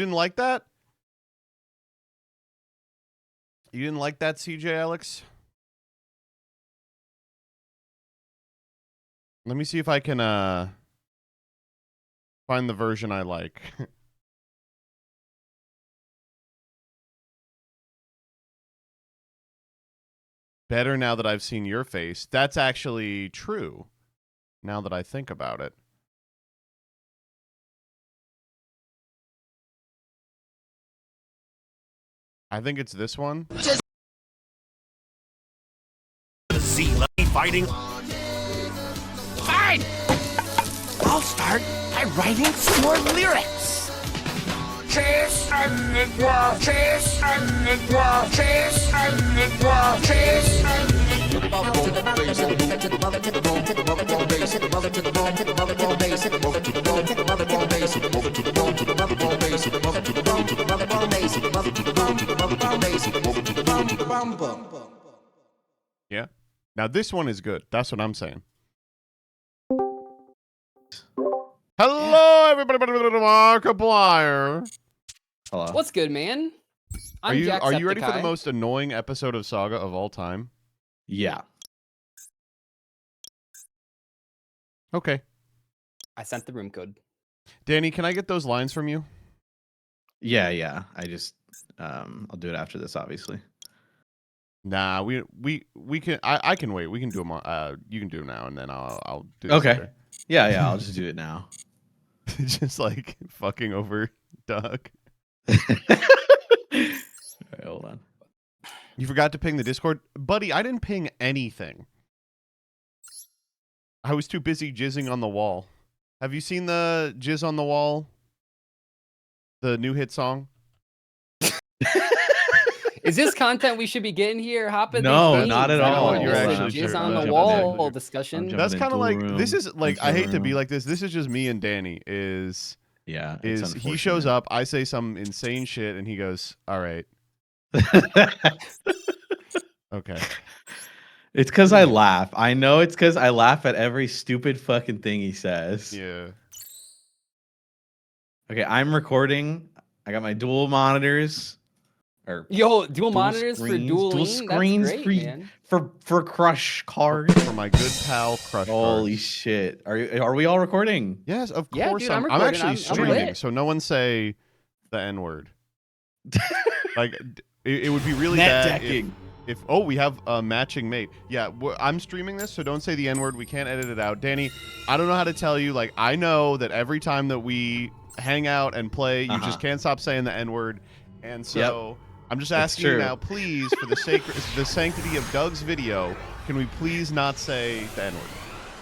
Didn't like that? You didn't like that, CJ Alex? Let me see if I can find the version I like. Better now that I've seen your face. That's actually true. Now that I think about it. I think it's this one. See, let me fighting. Fine. I'll start by writing some more lyrics. Chase and the wall, chase and the wall, chase and the wall, chase and the wall. To the bottom, to the bottom, to the bottom, to the bottom, to the base, to the bottom, to the bottom, to the bottom, to the base, to the bottom, to the bottom, to the bottom, to the base, to the bottom, to the bottom, to the bottom, to the base, to the bottom, to the bottom, to the bottom, to the base, to the bottom, to the bottom, to the bottom, to the base, to the bottom, to the bottom, to the bottom. Yeah. Now this one is good. That's what I'm saying. Hello, everybody. Markiplier. Hello. What's good, man? Are you ready for the most annoying episode of Saga of all time? Yeah. Okay. I sent the room code. Danny, can I get those lines from you? Yeah. I just I'll do it after this, obviously. Nah, we can. I can wait. We can do them. You can do them now, and then I'll do. This Okay. later. Yeah. I'll just do it now. Just like fucking over Doug. All right, hold on. You forgot to ping the Discord, buddy. I didn't ping anything. I was too busy jizzing on the wall. Have you seen the Jizz on the Wall? The new hit song? Is this content we should be getting here? Hopping? No, not at all. You're actually jizz sure. on I'm the jumping wall in. discussion. That's kind of like room. this is like I hate to be room. like this. This is just me and Danny. Is he shows up? I say some insane shit, and he goes, "All right, okay." It's because I laugh. I know it's because I laugh at every stupid fucking thing he says. Yeah. Okay, I'm recording. I got my dual monitors. Yo, dual monitors screens, for dual screens That's great, man. for Crush cards. For my good pal Crush. Holy cards. shit! Are we all recording? Yes, of Yeah, course. dude, I'm recording. actually I'm streaming, lit. so no one say the N word. Like it would be really Net bad decking. if oh, we have a matching mate. Yeah, I'm streaming this, so don't say the N word. We can't edit it out. Danny, I don't know how to tell you. Like, I know that every time that we hang out and play, you just can't stop saying the N word, and so I'm just asking you now, please, for the sanctity of Doug's video, can we please not say the N word?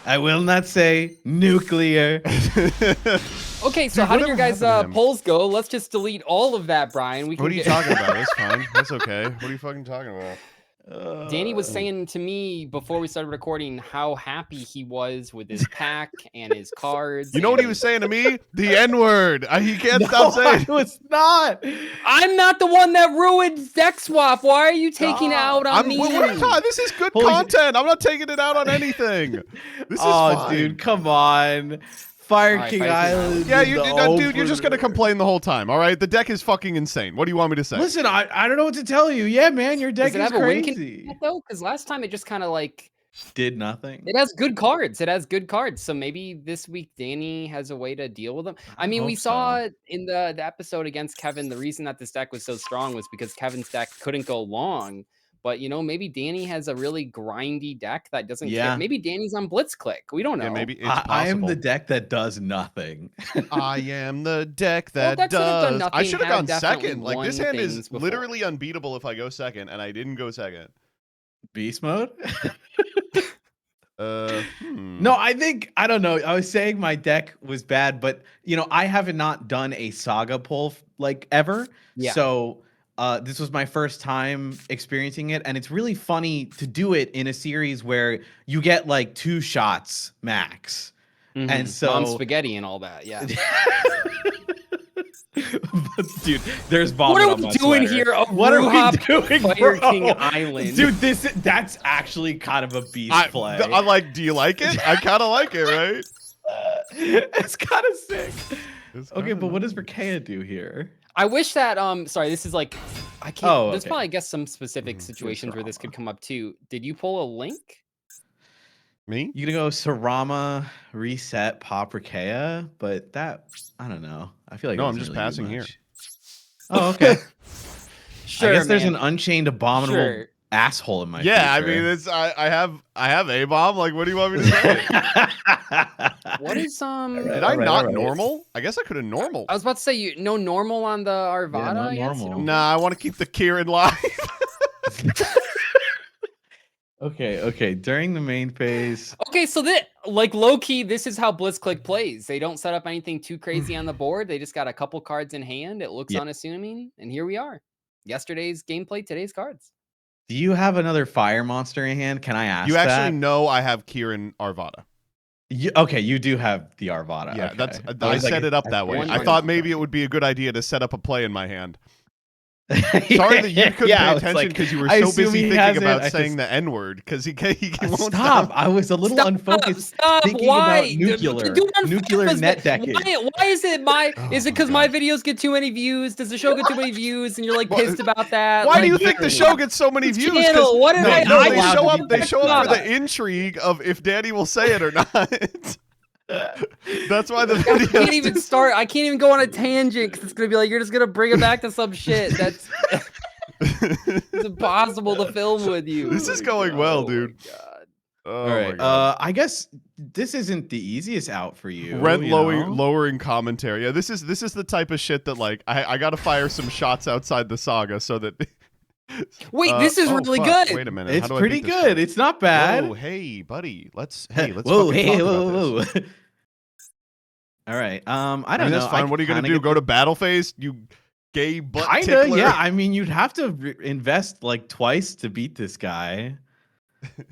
I will not say nuclear. Okay, so Dude, how did your whatever guys' happened to him? polls go? Let's just delete all of that, Brian. We can What are you talking about? That's fine. That's okay. What are you fucking talking about? Danny was saying to me before we started recording how happy he was with his pack and his cards. You know what he was saying to me? The N-word. He can't stop saying No, it's not. I'm not the one that ruined deck swap. Why are you taking it out on me? What are you talking? This is good content. I'm not taking it out on anything. This is fine. Dude, come on. Fire All right, King Fire King Island. Yeah, is dude, you're just gonna complain the whole time. All right, the deck is fucking insane. What do you want me to say? Listen, I don't know what to tell you. Yeah, man, your deck Does it is have a win crazy. contingent, though? Because last time it just kind of like Did nothing. it has good cards. It has good cards. So maybe this week Danny has a way to deal with them. I mean, we hope saw so. in the episode against Kevin, the reason that this deck was so strong was because Kevin's deck couldn't go long. But you know, maybe Danny has a really grindy deck that doesn't care. Maybe Danny's on Blitzclick. We don't know. Yeah, maybe it's possible. I am the deck that does nothing. I am the deck that decks that have done does. I nothing should have have gone definitely second. Like, won this hand is things before. literally unbeatable if I go second, and I didn't go second. Beast mode? No, I don't know. I was saying my deck was bad, but you know, I haven't not done a saga pull like ever. Yeah. So this was my first time experiencing it, and it's really funny to do it in a series where you get like 2 shots max. And so Mom spaghetti and all that. Yeah. Dude, there's vomit. What are on we my doing sweater. here? What are we doing, Fire bro? King Island. Dude, that's actually kind of a beast play. I like. Do you like it? I kind of like it, right? It's kind of sick. It's Okay, kinda but what does nice. Rakea do here? I wish that sorry, this is like I can't. Oh, There's okay. probably I guess some specific situations where this could come up too. Did you pull a link? Me? You gonna go Sarama, reset, Paprikea, but that I don't know. I feel like No, it I'm doesn't just really do passing here. much. Oh, okay. Sure, I guess there's man. an Unchained Abominable Sure. asshole in my Yeah, I future. mean, it's I have a bomb. Like, what do you want me to say? What is Did I not normal? I guess I could have normal. I was about to say you no normal on the Arvada. not I guess? normal. Nah, I want to keep the Kieran live. Okay. During the main phase. Okay, so that like low key, this is how Blitzclick plays. They don't set up anything too crazy on the board. They just got a couple cards in hand. It looks unassuming, and here we are. Yesterday's gameplay, today's cards. Do you have another fire monster in hand? Can I ask You actually that? know I have Kieran Arvada. Okay, you do have the Arvada. Yeah, okay. that's I I was like, set it up that way. I 100%. thought maybe it would be a good idea to set up a play in my hand. Sorry that you couldn't pay attention because you were so busy thinking about saying the N word because he won't stop. I was a little unfocused. Stop! Thinking Why? about nuclear net decking. Why is it my? Is it because my videos get too many views? Does the show get too many views, and you're like pissed about that? Why like, do you think the show gets so many views? Channel, what did I? No, I they show up for the intrigue of if Danny will say it or not. That's why the video. I can't even start. I can't even go on a tangent because it's gonna be like you're just gonna bring it back to some shit. That's it's impossible to film with you. This is going well, dude. All right. I guess this isn't the easiest out for you. Rent lowering commentary. Yeah, this is the type of shit that like I gotta fire some shots outside the saga so that. Wait, this is really good. Wait a minute. It's pretty good. It's not bad. Oh, hey, buddy. Let's whoa, fucking talk about this. All right. I don't know. That's fine. What are you gonna do? Go to battle phase? You gay butt Kinda, tickler? yeah. I mean, you'd have to invest like twice to beat this guy.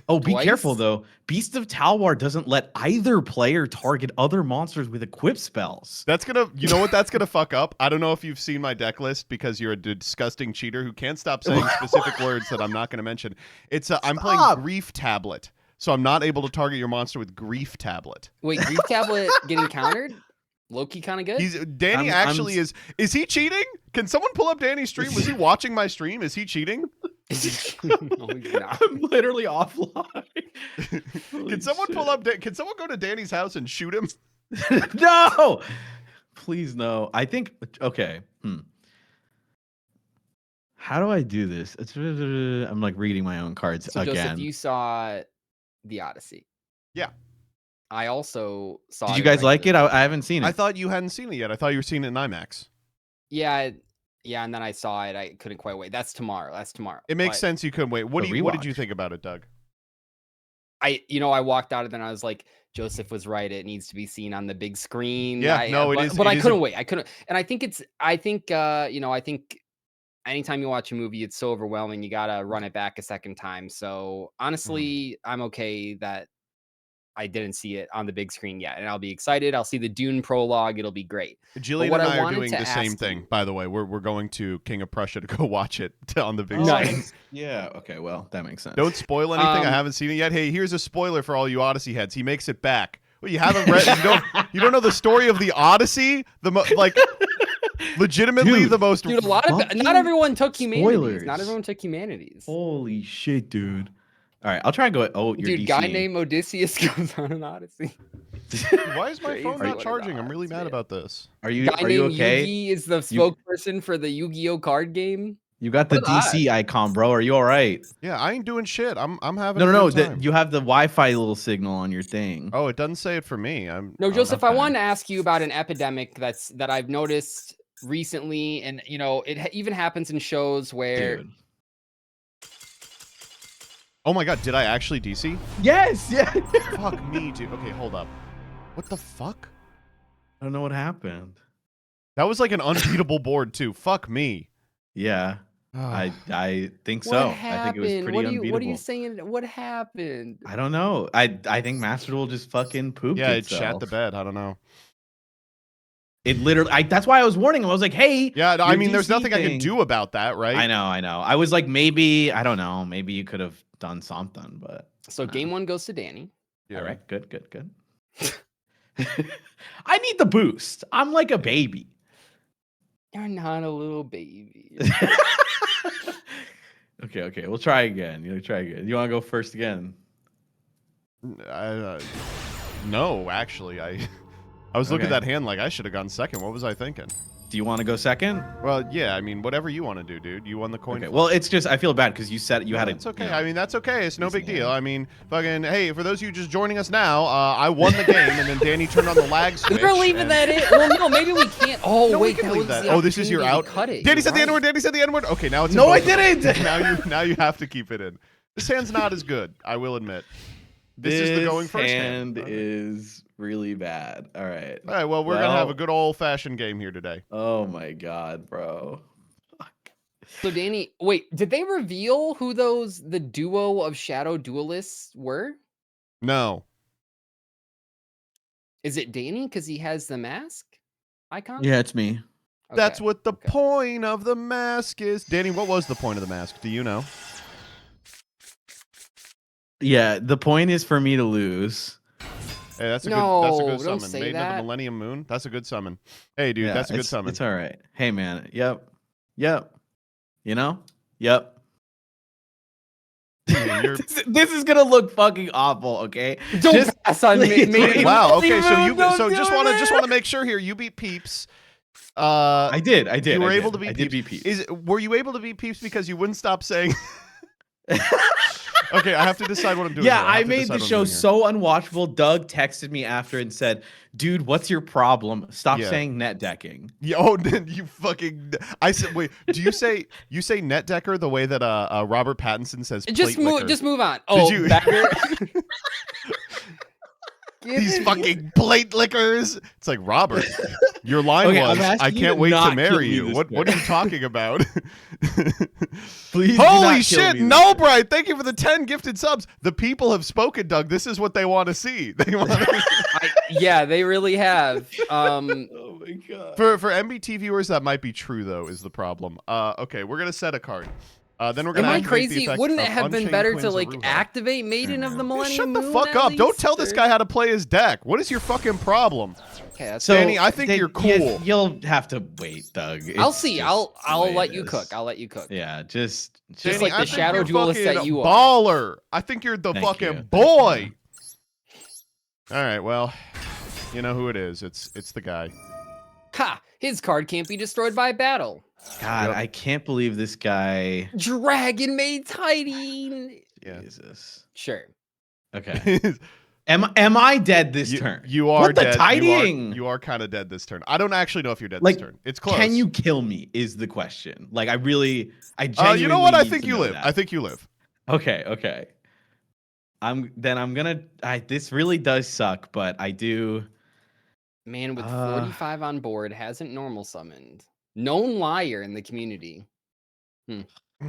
Oh, be careful though. Beast of Talwar doesn't let either player target other monsters with equip spells. That's gonna, you know what that's gonna fuck up? I don't know if you've seen my deck list because you're a disgusting cheater who can't stop saying specific words that I'm not gonna mention. It's I'm playing Grief Tablet, so I'm not able to target your monster with Grief Tablet. Wait, Grief Tablet getting countered? Loki kind of good. Danny is he cheating? Can someone pull up Danny's stream? Was he watching my stream? Is he cheating? No, he's not. I'm literally offline. Can someone pull up? Can someone go to Danny's house and shoot him? No, please no. I think okay. How do I do this? I'm like reading my own cards so again. Joseph, you saw the Odyssey. Yeah. I also saw. Did you guys like it? I haven't seen it. I thought you hadn't seen it yet. I thought you were seeing it in IMAX. Yeah, and then I saw it. I couldn't quite wait. That's tomorrow. It makes sense. You couldn't wait. What did you think about it, Doug? I walked out of there and I was like, Joseph was right. It needs to be seen on the big screen. Yeah, it is. But I couldn't wait. I couldn't. And I think anytime you watch a movie, it's so overwhelming. You gotta run it back a second time. So honestly, I'm okay that I didn't see it on the big screen yet, and I'll be excited. I'll see the Dune prologue. It'll be great. Jillian and I are doing the same thing, by the way. We're going to King of Prussia to go watch it on the big screen. Yeah. Okay. Well, that makes sense. Don't spoil anything. I haven't seen it yet. Hey, here's a spoiler for all you Odyssey heads. He makes it back. Well, you haven't read. You don't know the story of the Odyssey. Legitimately the most. Dude, not everyone took humanities. Spoilers. Not everyone took humanities. Holy shit, dude. All right, I'll try and go. Oh, you're dude, guy named Odysseus goes on an Odyssey. Why is my phone not charging? I'm really mad about this. Are you okay? Yugi is the spokesperson for the Yu-Gi-Oh card game. You got the DC icon, bro. Are you all right? Yeah, I ain't doing shit. I'm having no. You have the Wi-Fi little signal on your thing. Oh, it doesn't say it for me. No, Joseph, I wanted to ask you about an epidemic that I've noticed recently, and it even happens in shows where. Dude. Oh my god, did I actually DC? Yes, yeah. Fuck me, dude. Okay, hold up. What the fuck? I don't know what happened. That was like an unbeatable board too. Fuck me. Yeah. I think so. I think it was pretty unbeatable. What are you saying? What happened? I don't know. I think Master Duel just fucking pooped itself. It shat the bed. I don't know. It literally. That's why I was warning him. I was like, "Hey." Yeah, I mean, there's nothing I can do about that, right? I know. I was like, maybe I don't know. Maybe you could have done something, but so game one goes to Danny. Yeah. All right. Good. I need the boost. I'm like a baby. You're not a little baby. Okay. We'll try again. You want to go first again? No, actually, I was looking at that hand like I should have gone second. What was I thinking? Do you want to go second? Well, yeah. I mean, whatever you want to do, dude. You won the coin. Okay. Well, it's just I feel bad because you said you had It's okay. You know, I mean, that's okay. It's no big easy deal. hand. I mean, fucking. Hey, for those of you just joining us now, I won the game, and then Danny turned on the lag switch. We're leaving that in. Well, no, maybe we can't. Oh, No, we wait, can that leave was that. the Oh, this is your opportunity to out. Cut it. Danny You're said the right. N-word. Danny said the N-word. Okay, now it's in No, I both of them. didn't. Now you have to keep it in. This hand's not as good. I will admit. This is the going first hand. Is really bad. All right. All right. Well, we're gonna have a good old-fashioned game here today. Oh my god, bro. So Danny, wait, did they reveal who the duo of shadow duelists were? No. Is it Danny because he has the mask icon? Yeah, it's me. That's Okay, what the okay. point of the mask is. Danny, what was the point of the mask? Do you know? Yeah, the point is for me to lose. Hey, that's a No, good don't summon. say Maiden of that. the Millennium Moon. That's a good summon. Hey, dude, Yeah, that's a good summon. It's all right. Hey, man. Yep. You know? Yep. You're- This is gonna look fucking awful. Okay. Don't pass on me. please. Wow. Okay, so you Don't just do want it. to make sure here you beat Peeps. I did. You were able to beat I did Peeps. beat Peeps. Were you able to beat Peeps because you wouldn't stop saying? Okay, I have to decide what I'm doing. Yeah, here. I have to made decide the what I'm show doing here. so unwatchable. Doug texted me after and said, "Dude, what's your problem? Stop Yeah. saying net decking." Yeah, oh, then you fucking. I said, wait. Do you say net decker the way that Robert Pattinson says? Just plate move. licker? Just move on. Oh, you- Becker. These fucking plate lickers. It's like, Robert, your line Okay, I'm was, asking I you can't to wait not to kill marry me you. this What turn. are you talking about? Please. do Holy not kill shit, me this no, turn. Brian. Thank you for the 10 gifted subs. The people have spoken, Doug. This is what they want to see. They want Yeah, they really have. Oh my god. for MBT viewers, that might be true, though, is the problem. Okay, we're going to set a card. Then we're going Am to I activate the cruzy? effect Wouldn't it of have been Unchained better Twins to of like Ruha. activate Maiden of the Millennium Shut the Moon fuck at up. Don't least, tell this or- guy how to play his deck. What is your fucking problem? Okay, that's So Danny, I think then you're cool. You'll have to wait, Doug. I'll It's see. just I'll the way let it you is. cook. I'll let you cook. Yeah, just Just Danny, like I the think shadow you're duelist that fucking you are. baller. I think you're the Thank fucking you. Thank boy. you. All right, well, you know who it is. It's the guy. Ha! His card can't be destroyed by battle. God, Yep. I can't believe this guy. Dragon Maid Titan. Yeah. Jesus. Sure. Okay. Am I dead this you, turn? You are What the dead. tidying? You are kind of dead this turn. I don't actually know if you're dead Like, this turn. It's close. Can you kill me? Is the question. Like, I genuinely. You know what? I need think to you know live. that. I think you live. Okay. I'm gonna. This really does suck, but I do. Man with 45 on board hasn't normal summoned. Known liar in the community. It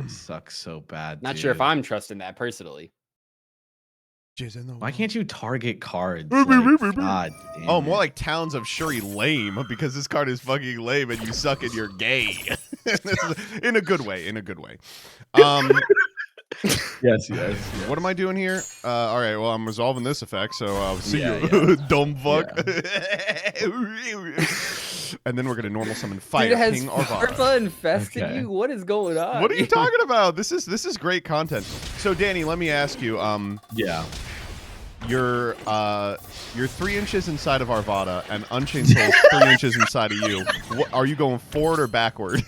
sucks so bad. Not sure if dude. I'm trusting that personally. Why can't you target cards? Boop, Like, boop, boop, boop. God damn Oh, it. more like Towns of Shuri lame because this card is fucking lame and you suck and you're gay. In a good way. In a good way. Yes. What am I doing here? All right, well, I'm resolving this effect, so I'll see Yeah, you, dumb fuck. And then we're gonna normal summon Fire Dude, has King Arvada. Farfa infested Okay. you? What is going on? What are you talking about? This is great content. So, Danny, let me ask you. Yeah. You're 3 inches inside of Arvada, and Unchained Soul's 3 inches inside of you. What, are you going forward or backward?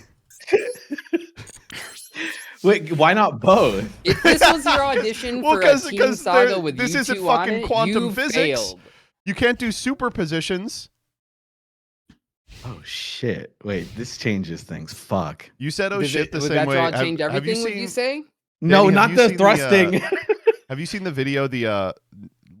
Wait, why not both? If this was your audition Well, for a 'cause- team 'cause saga there- with this you isn't two on fucking it, quantum you physics. failed. You can't do superpositions. Oh shit! Wait, this changes things. Fuck. You said, "Oh Does shit," it- the would same that way. draw Have- change have everything? you Would you seen? say? No, Danny, have not you the seen thrusting. Have you seen the video? The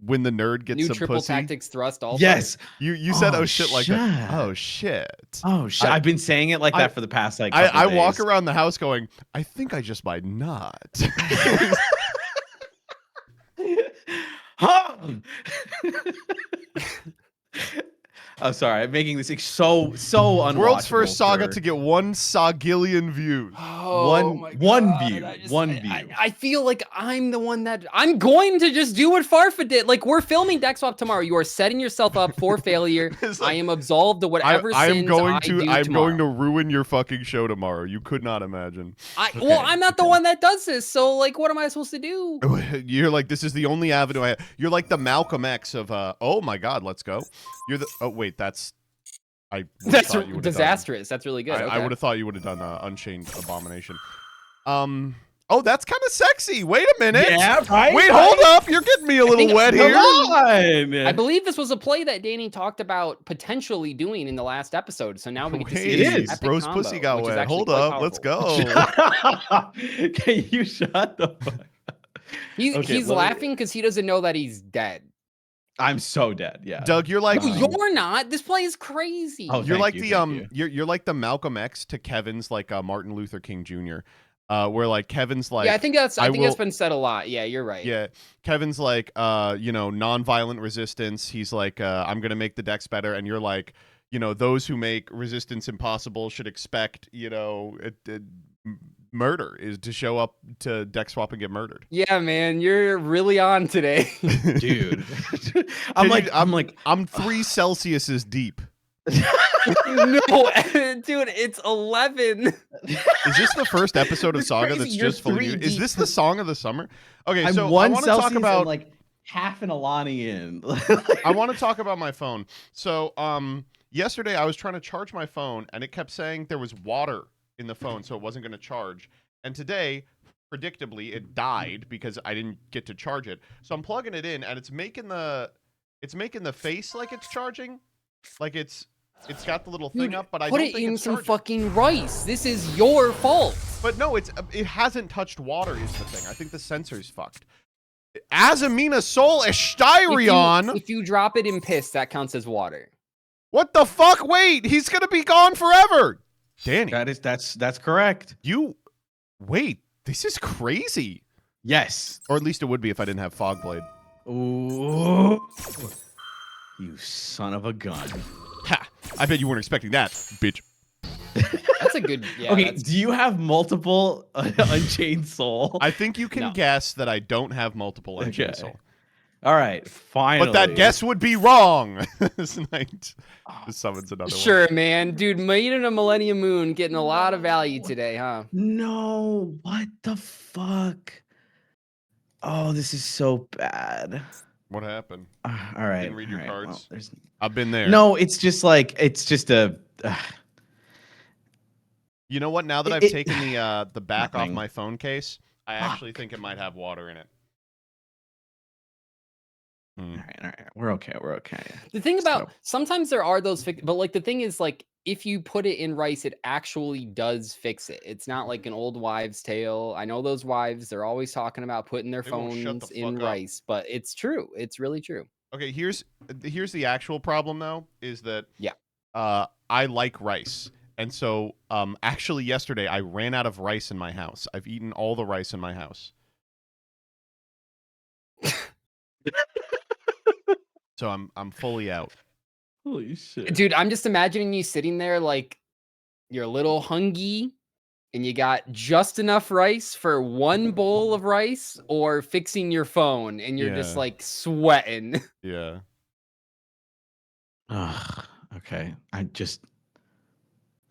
when the nerd gets New some triple pussy. tactics thrust also. Yes. You said, Oh, "Oh shit," like that. shit. Oh shit. Oh shit! I've been saying it like that for the past like. I couple walk days. around the house going, "I think I just might not." Huh? I'm sorry. I'm making this so unwatchable. World's first saga for- to get 1 sagillion views. Oh, Oh my God. One view. I feel like I'm the one that I'm going to just do what Farfa did. Like, we're filming deck swap tomorrow. You are setting yourself up for failure. Like, I am absolved of whatever I'm going to tomorrow. ruin your fucking show tomorrow. You could not imagine. Well, I'm not the one that does this, so like, what am I supposed to do? You're like, this is the only avenue I have. You're like the Malcolm X of oh my God, let's go. You're the wait, that's disastrous. That's really good. I would have thought you would have done Unchained Abomination. Oh, that's kind of sexy. Wait a minute. Yeah, right. Wait, hold up. You're getting me a little wet here. I believe this was a play that Danny talked about potentially doing in the last episode. So now we get to see this Bro's combo, pussy got wet. Hold up. Let's go. Can you shut the fuck up? He's laughing because he doesn't know that he's dead. I'm so dead. Yeah. Doug, you're like you're not. This play is crazy. Oh, you're like you're like the Malcolm X to Kevin's like Martin Luther King Jr. Where like Kevin's like, yeah, I think that's been said a lot. Yeah, you're right. Yeah, Kevin's like non-violent resistance. He's like I'm gonna make the decks better, and you're like, those who make resistance impossible should expect murder is to show up to deck swap and get murdered. Yeah, man, you're really on today, dude. I'm 3 Celsiuses deep. No, dude, it's 11. Is this the first episode of Saga that's just full of you? Is this the song of the summer? Okay, so I want to talk about like half an Alani in. I want to talk about my phone. So, yesterday I was trying to charge my phone and it kept saying there was water in the phone, so it wasn't going to charge. And today, predictably, it died because I didn't get to charge it. So I'm plugging it in and it's making the face like it's charging, like it's got the little thing up, but I don't think it's charging. Put it in some fucking rice. This is your fault. But no, it hasn't touched water is the thing. I think the sensor's fucked. Azamina Sol Eshtirion. If you drop it in piss, that counts as water. What the fuck? Wait, he's gonna be gone forever. Danny. That's correct. Wait, this is crazy. Yes. Or at least it would be if I didn't have Fogblade. Ooh. You son of a gun. Ha! I bet you weren't expecting that, bitch. That's a good. Yeah, okay, do you have multiple Unchained Soul? I think you can guess that I don't have multiple Unchained Soul. All right, finally. But that guess would be wrong. This night summons another one. Sure, man. Dude, Maiden of Millennium Moon getting a lot of value today, huh? No, what the fuck? Oh, this is so bad. What happened? All right. Didn't read your cards. Well, I've been there. No, it's just a. You know what? Now that I've taken the back off my phone case, I actually think it might have water in it. All right. We're okay. The thing about sometimes there are those but like the thing is like if you put it in rice, it actually does fix it. It's not like an old wives' tale. I know those wives, they're always talking about putting their phones in rice, but it's true. It's really true. Okay, here's the actual problem though, is that I like rice. And so actually yesterday I ran out of rice in my house. I've eaten all the rice in my house. So I'm fully out. Holy shit. Dude, I'm just imagining you sitting there like you're a little hungry and you got just enough rice for one bowl of rice or fixing your phone and you're just like sweating. Yeah. Okay. I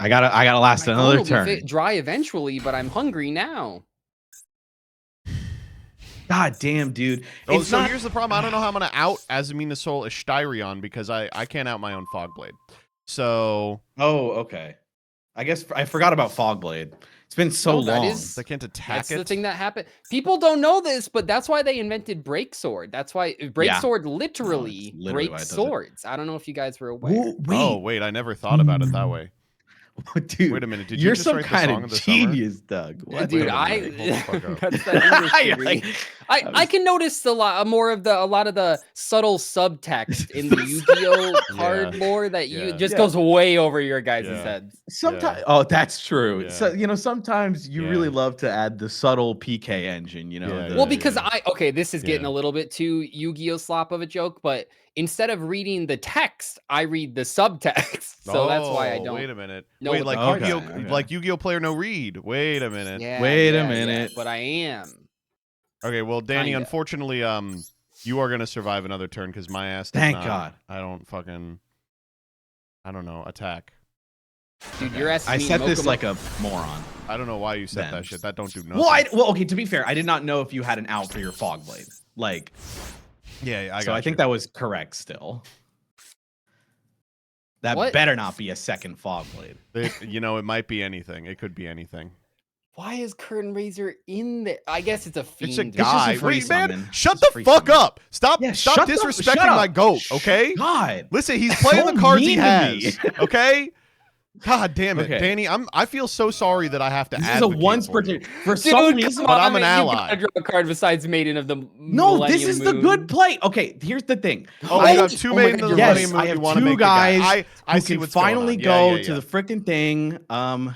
gotta last another turn. Dry eventually, but I'm hungry now. God damn, dude. Oh, so here's the problem. I don't know how I'm gonna out Azamina Sol Eshtirion because I can't out my own Fogblade. So okay. I guess I forgot about Fogblade. It's been so long. I can't attack That's the thing that happened. People don't know this, but that's why they invented Breaksword. That's why Breaksword literally breaks swords. I don't know if you guys were aware. Wait, I never thought about it that way. Dude, wait a minute. Did you're you just some write kind the song of the genius, summer? Doug. What? Dude, that's that English degree. I can notice a lot of the subtle subtext in the Yu-Gi-Oh card lore that just goes way over your guys' heads. Sometimes, that's true. Yeah. So sometimes you really love to add the subtle PK engine. Well, because this is getting a little bit too Yu-Gi-Oh slop of a joke, but instead of reading the text, I read the subtext. So that's why I don't. Wait a minute. know Wait, what like the cards Yu-Gi-Oh, are. like Yu-Gi-Oh player no read. Wait a minute. Yeah, Wait a yeah, minute. yeah, but I am. Okay, well, Danny, Kinda. unfortunately, you are gonna survive another turn because my ass. Thank not, God. I don't fucking. I don't know. Attack. Dude, your ass. I set this like a moron. I don't know why you said Then. that shit. That don't do nothing. Well, okay. To be fair, I did not know if you had an out for your fog blade. Like, Yeah, I so got I think that was correct. Still, that What? better not be a second fog blade. It might be anything. It could be anything. Why is Curtain Raiser in there? I guess it's a fiend. It's a just guy. a free Wait, man, summon. shut It's a the free fuck summon. up. Stop Yeah, stop shut the- disrespecting shut up. my goat, okay? God, Listen, he's playing so the cards he mean to me. has, okay? God damn it, Okay. Danny. I feel so sorry that I have to this is a advocate once for per you. for some Dude, reason. come But on, I'm an man, you ally. gotta draw a card besides Maiden of the No, this Millennium is the Moon. good play. Okay, here's the thing. Oh, I- you have two oh my maiden God, of the yes, Millennium Moon. I have You wanna two make the guy. guys I who see can what's going finally on. go Yeah. to the freaking thing.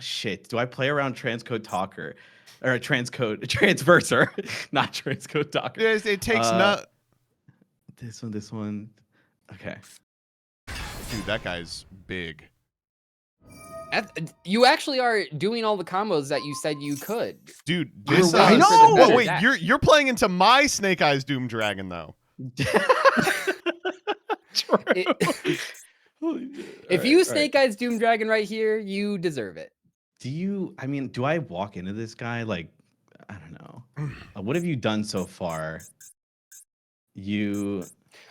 Shit. Do I play around transcode talker or a transverser, not transcode talker? It takes not. This one. Okay. Dude, that guy's big. You actually are doing all the combos that you said you could. Dude, You're this willing for the Whoa, better wait, deck. you're playing into my Snake Eyes Doom Dragon though. If you Snake Eyes Doom Dragon right here, you deserve it. Do I walk into this guy like, I don't know. What have you done so far?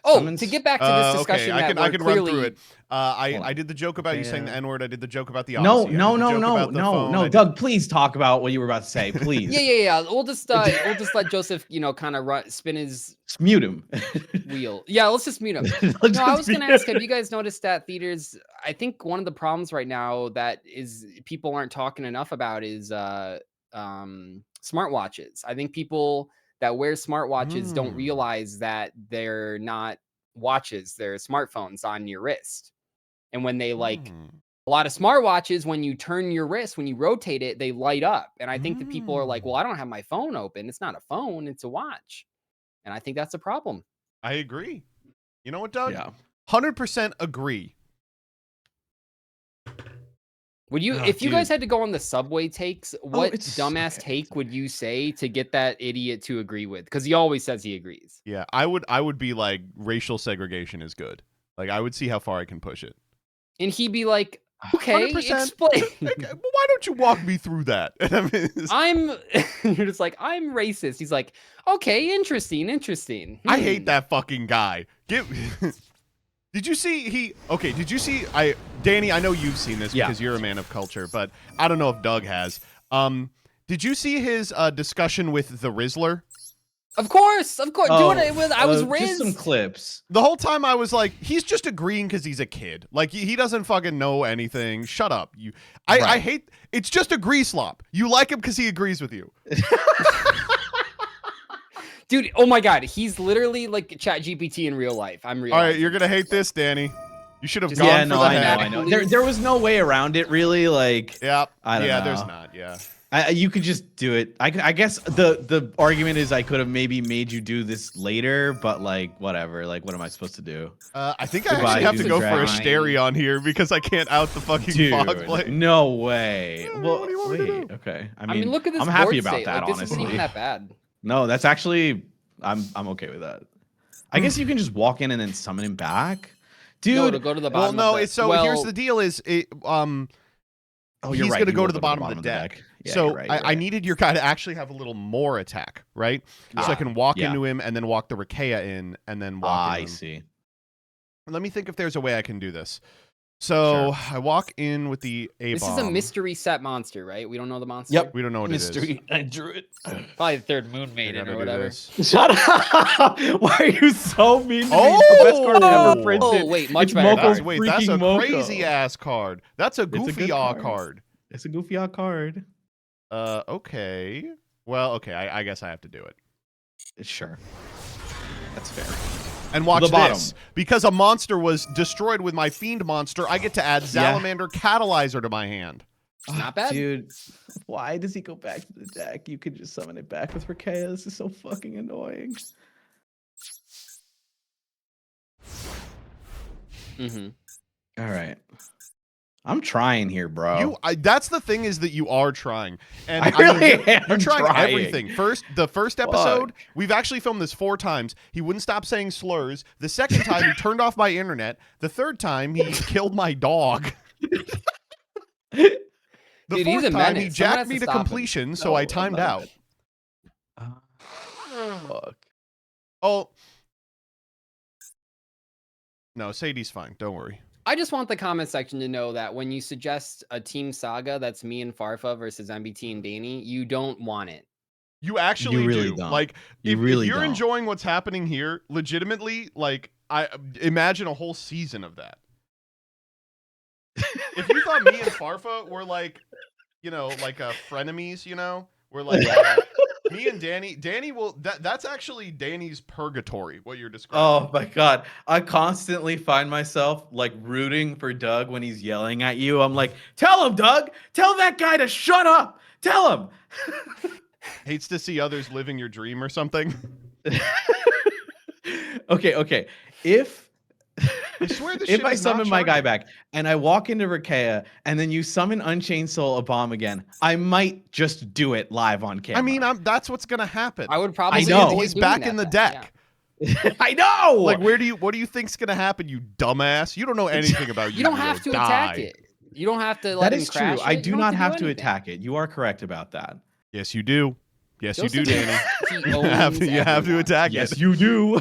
Oh, Summons- to get back to this discussion, okay, I that can we're run through clearly- it. I did the joke about you saying the N-word. I did the joke about the No, Odyssey. no, Doug, please talk about what you were about to say, please. Yeah. We'll just let Joseph, kind of spin his Just mute him. wheel. Yeah, let's just mute him. Let's No, I just was gonna mute ask, him. have you guys noticed that theaters? I think one of the problems right now that is people aren't talking enough about is smartwatches. I think people that wear smartwatches don't realize that they're not watches, they're smartphones on your wrist. And when they a lot of smartwatches, when you turn your wrist, when you rotate it, they light up. And I think that people are like, well, I don't have my phone open. It's not a phone, it's a watch. And I think that's a problem. I agree. You know what, Doug? Yeah. 100% agree. Would you, Oh, if you dude. guys had to go on the subway takes, what it's- dumbass okay, take would you say to get that idiot to agree with? Because he always says he agrees. Yeah, I would be like, racial segregation is good. Like, I would see how far I can push it. And he'd be like, okay, 100%. explain. Like, why don't you walk me through that? And I mean, You're just like, I'm racist. He's like, okay, interesting. I hate that fucking guy. Did you see Danny, I know you've seen this Yeah. because you're a man of culture, but I don't know if Doug has. Did you see his discussion with the Rizzler? Of course. Doing it with, I was just Riz. some clips. The whole time I was like, he's just agreeing because he's a kid. Like, he doesn't fucking know anything. Shut up. I Right. hate, it's just a grease slop. You like him because he agrees with you. Dude, oh my God. He's literally like ChatGPT in real life. I'm real. All right, you're going to hate this, Danny. You should have Just- gone Yeah, for no, the I head. know. There was no way around it, really. Like, Yeah, I don't know. there's not, yeah. You could just do it. I guess the argument is I could have maybe made you do this later, but like whatever. Like, what am I supposed to do? I think I Goodbye, actually have to Doom go for a Dragon. Asterion here because I can't out the fucking fog blade. No way. Yeah, Well, what do you want me to wait. do? Okay. I mean, look at this. I'm happy board about state. that. Like, this isn't Honestly, even that bad. no, that's actually I'm okay with that. I guess you can just walk in and then summon him back, No, dude. to go to the Well, bottom. no, of the, it's so well, here's the deal is Oh, he's you're right. going to you go will to the bottom of the deck. Yeah, so you're right, you're I right. needed your guy to actually have a little more attack, right? So I can walk into him and then walk the Rakea in and then walk I into him. see. Let me think if there's a way I can do this. So I walk in with the A-bomb. This is a mystery set monster, right? We don't know the monster. Yep. We don't know what it is. I drew it. Probably the third moon I maiden gotta or do whatever. this. Shut up! Why are you so mean to me? Oh! It's the best card ever printed. Oh, wait, much It's better Moko card. Wait, that's a freaking Moko. crazy ass card. That's a a goofy good aw card. card. It's a goofy odd card. Okay. Well, okay, I guess I have to do it. Sure. That's fair. And watch The bottom. this. Because a monster was destroyed with my Fiend monster, I get to add Salamander Catalyzer to my hand. It's not bad. Dude, why does he go back to the deck? You could just summon it back with Rakea. This is so fucking annoying. All right. I'm trying here, bro. That's the thing, is that you are trying. And I really am you're trying trying. everything. The first episode, we've actually filmed this 4 times. He wouldn't stop saying slurs. The second time, he turned off my internet. The third time, he killed my dog. The Dude, fourth time, he Someone jacked has me to stop him. completion, so I timed out. Fuck. Oh. No, Sadie's fine. Don't worry. I just want the comment section to know that when you suggest a team saga that's me and Farfa versus MBT and Danny, you don't want it. You actually really do. don't. Like, if really you're don't. enjoying what's happening here, legitimately, like, I imagine a whole season of that. If you thought me and Farfa were like, you know, like frenemies, you know, we're like me and Danny will. That's actually Danny's purgatory. What you're describing. Oh my god, I constantly find myself like rooting for Doug when he's yelling at you. I'm like, tell him, Doug. Tell that guy to shut up. Tell him. Hates to see others living your dream or something. Okay. If I swear this if shit I is not summon my guy charging. back and I walk into Rakea and then you summon Unchained Soul a bomb again, I might just do it live on camera. I mean, that's what's gonna happen. I would probably. I know. avoid He's doing back that in the then, deck. yeah. I know. Like, what do you think's gonna happen, you dumbass? You don't know anything about You don't have to attack it. You don't have to let that him is true. crash I it. do You don't not have to anything. attack it. You are correct about that. Yes, you do. Yes, you do, Joseph Danny. he You have to owns attack Yes, it. you do.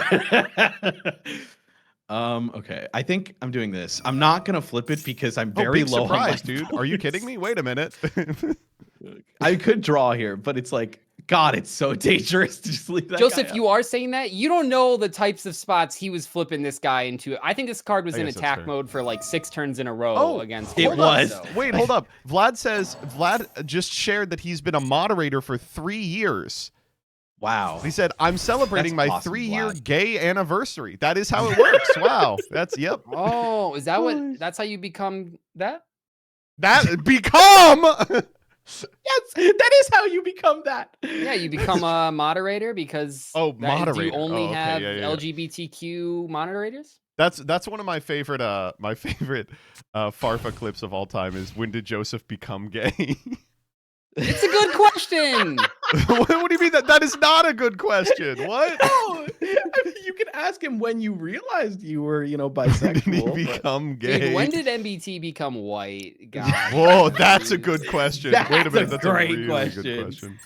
Okay. I think I'm doing this. I'm not gonna flip it because I'm very big low. surprise, on my dude. Are you kidding me? Wait a minute. I could draw here, but it's like, God, it's so dangerous to just leave that Joseph, guy you are saying that you don't know the types of spots he was flipping this guy into. I think this card was I in guess that's attack fair. mode for like 6 turns in a row Oh, against. it Ford, was. so- Wait, hold up. Vlad just shared that he's been a moderator for 3 years. Wow. He said, "I'm celebrating That's my awesome, 3-year Vlad. gay anniversary." That is how it works. Wow. Yep. Oh, is that what? That's how you become that? That become Yes, that is how you become that. Yeah, you become a moderator because. Oh, Do moderator. you only Oh, okay, have yeah. LGBTQ moderators? That's one of my favorite Farfa clips of all time is, when did Joseph become gay? It's a good question. What do you mean that is not a good question? What? Oh, I mean, you can ask him when you realized you were, Did he bisexual. but- become gay? Dude, when did MBT become white? God. Whoa, that's a good question. Wait a That's minute, a that's great a really question. good question.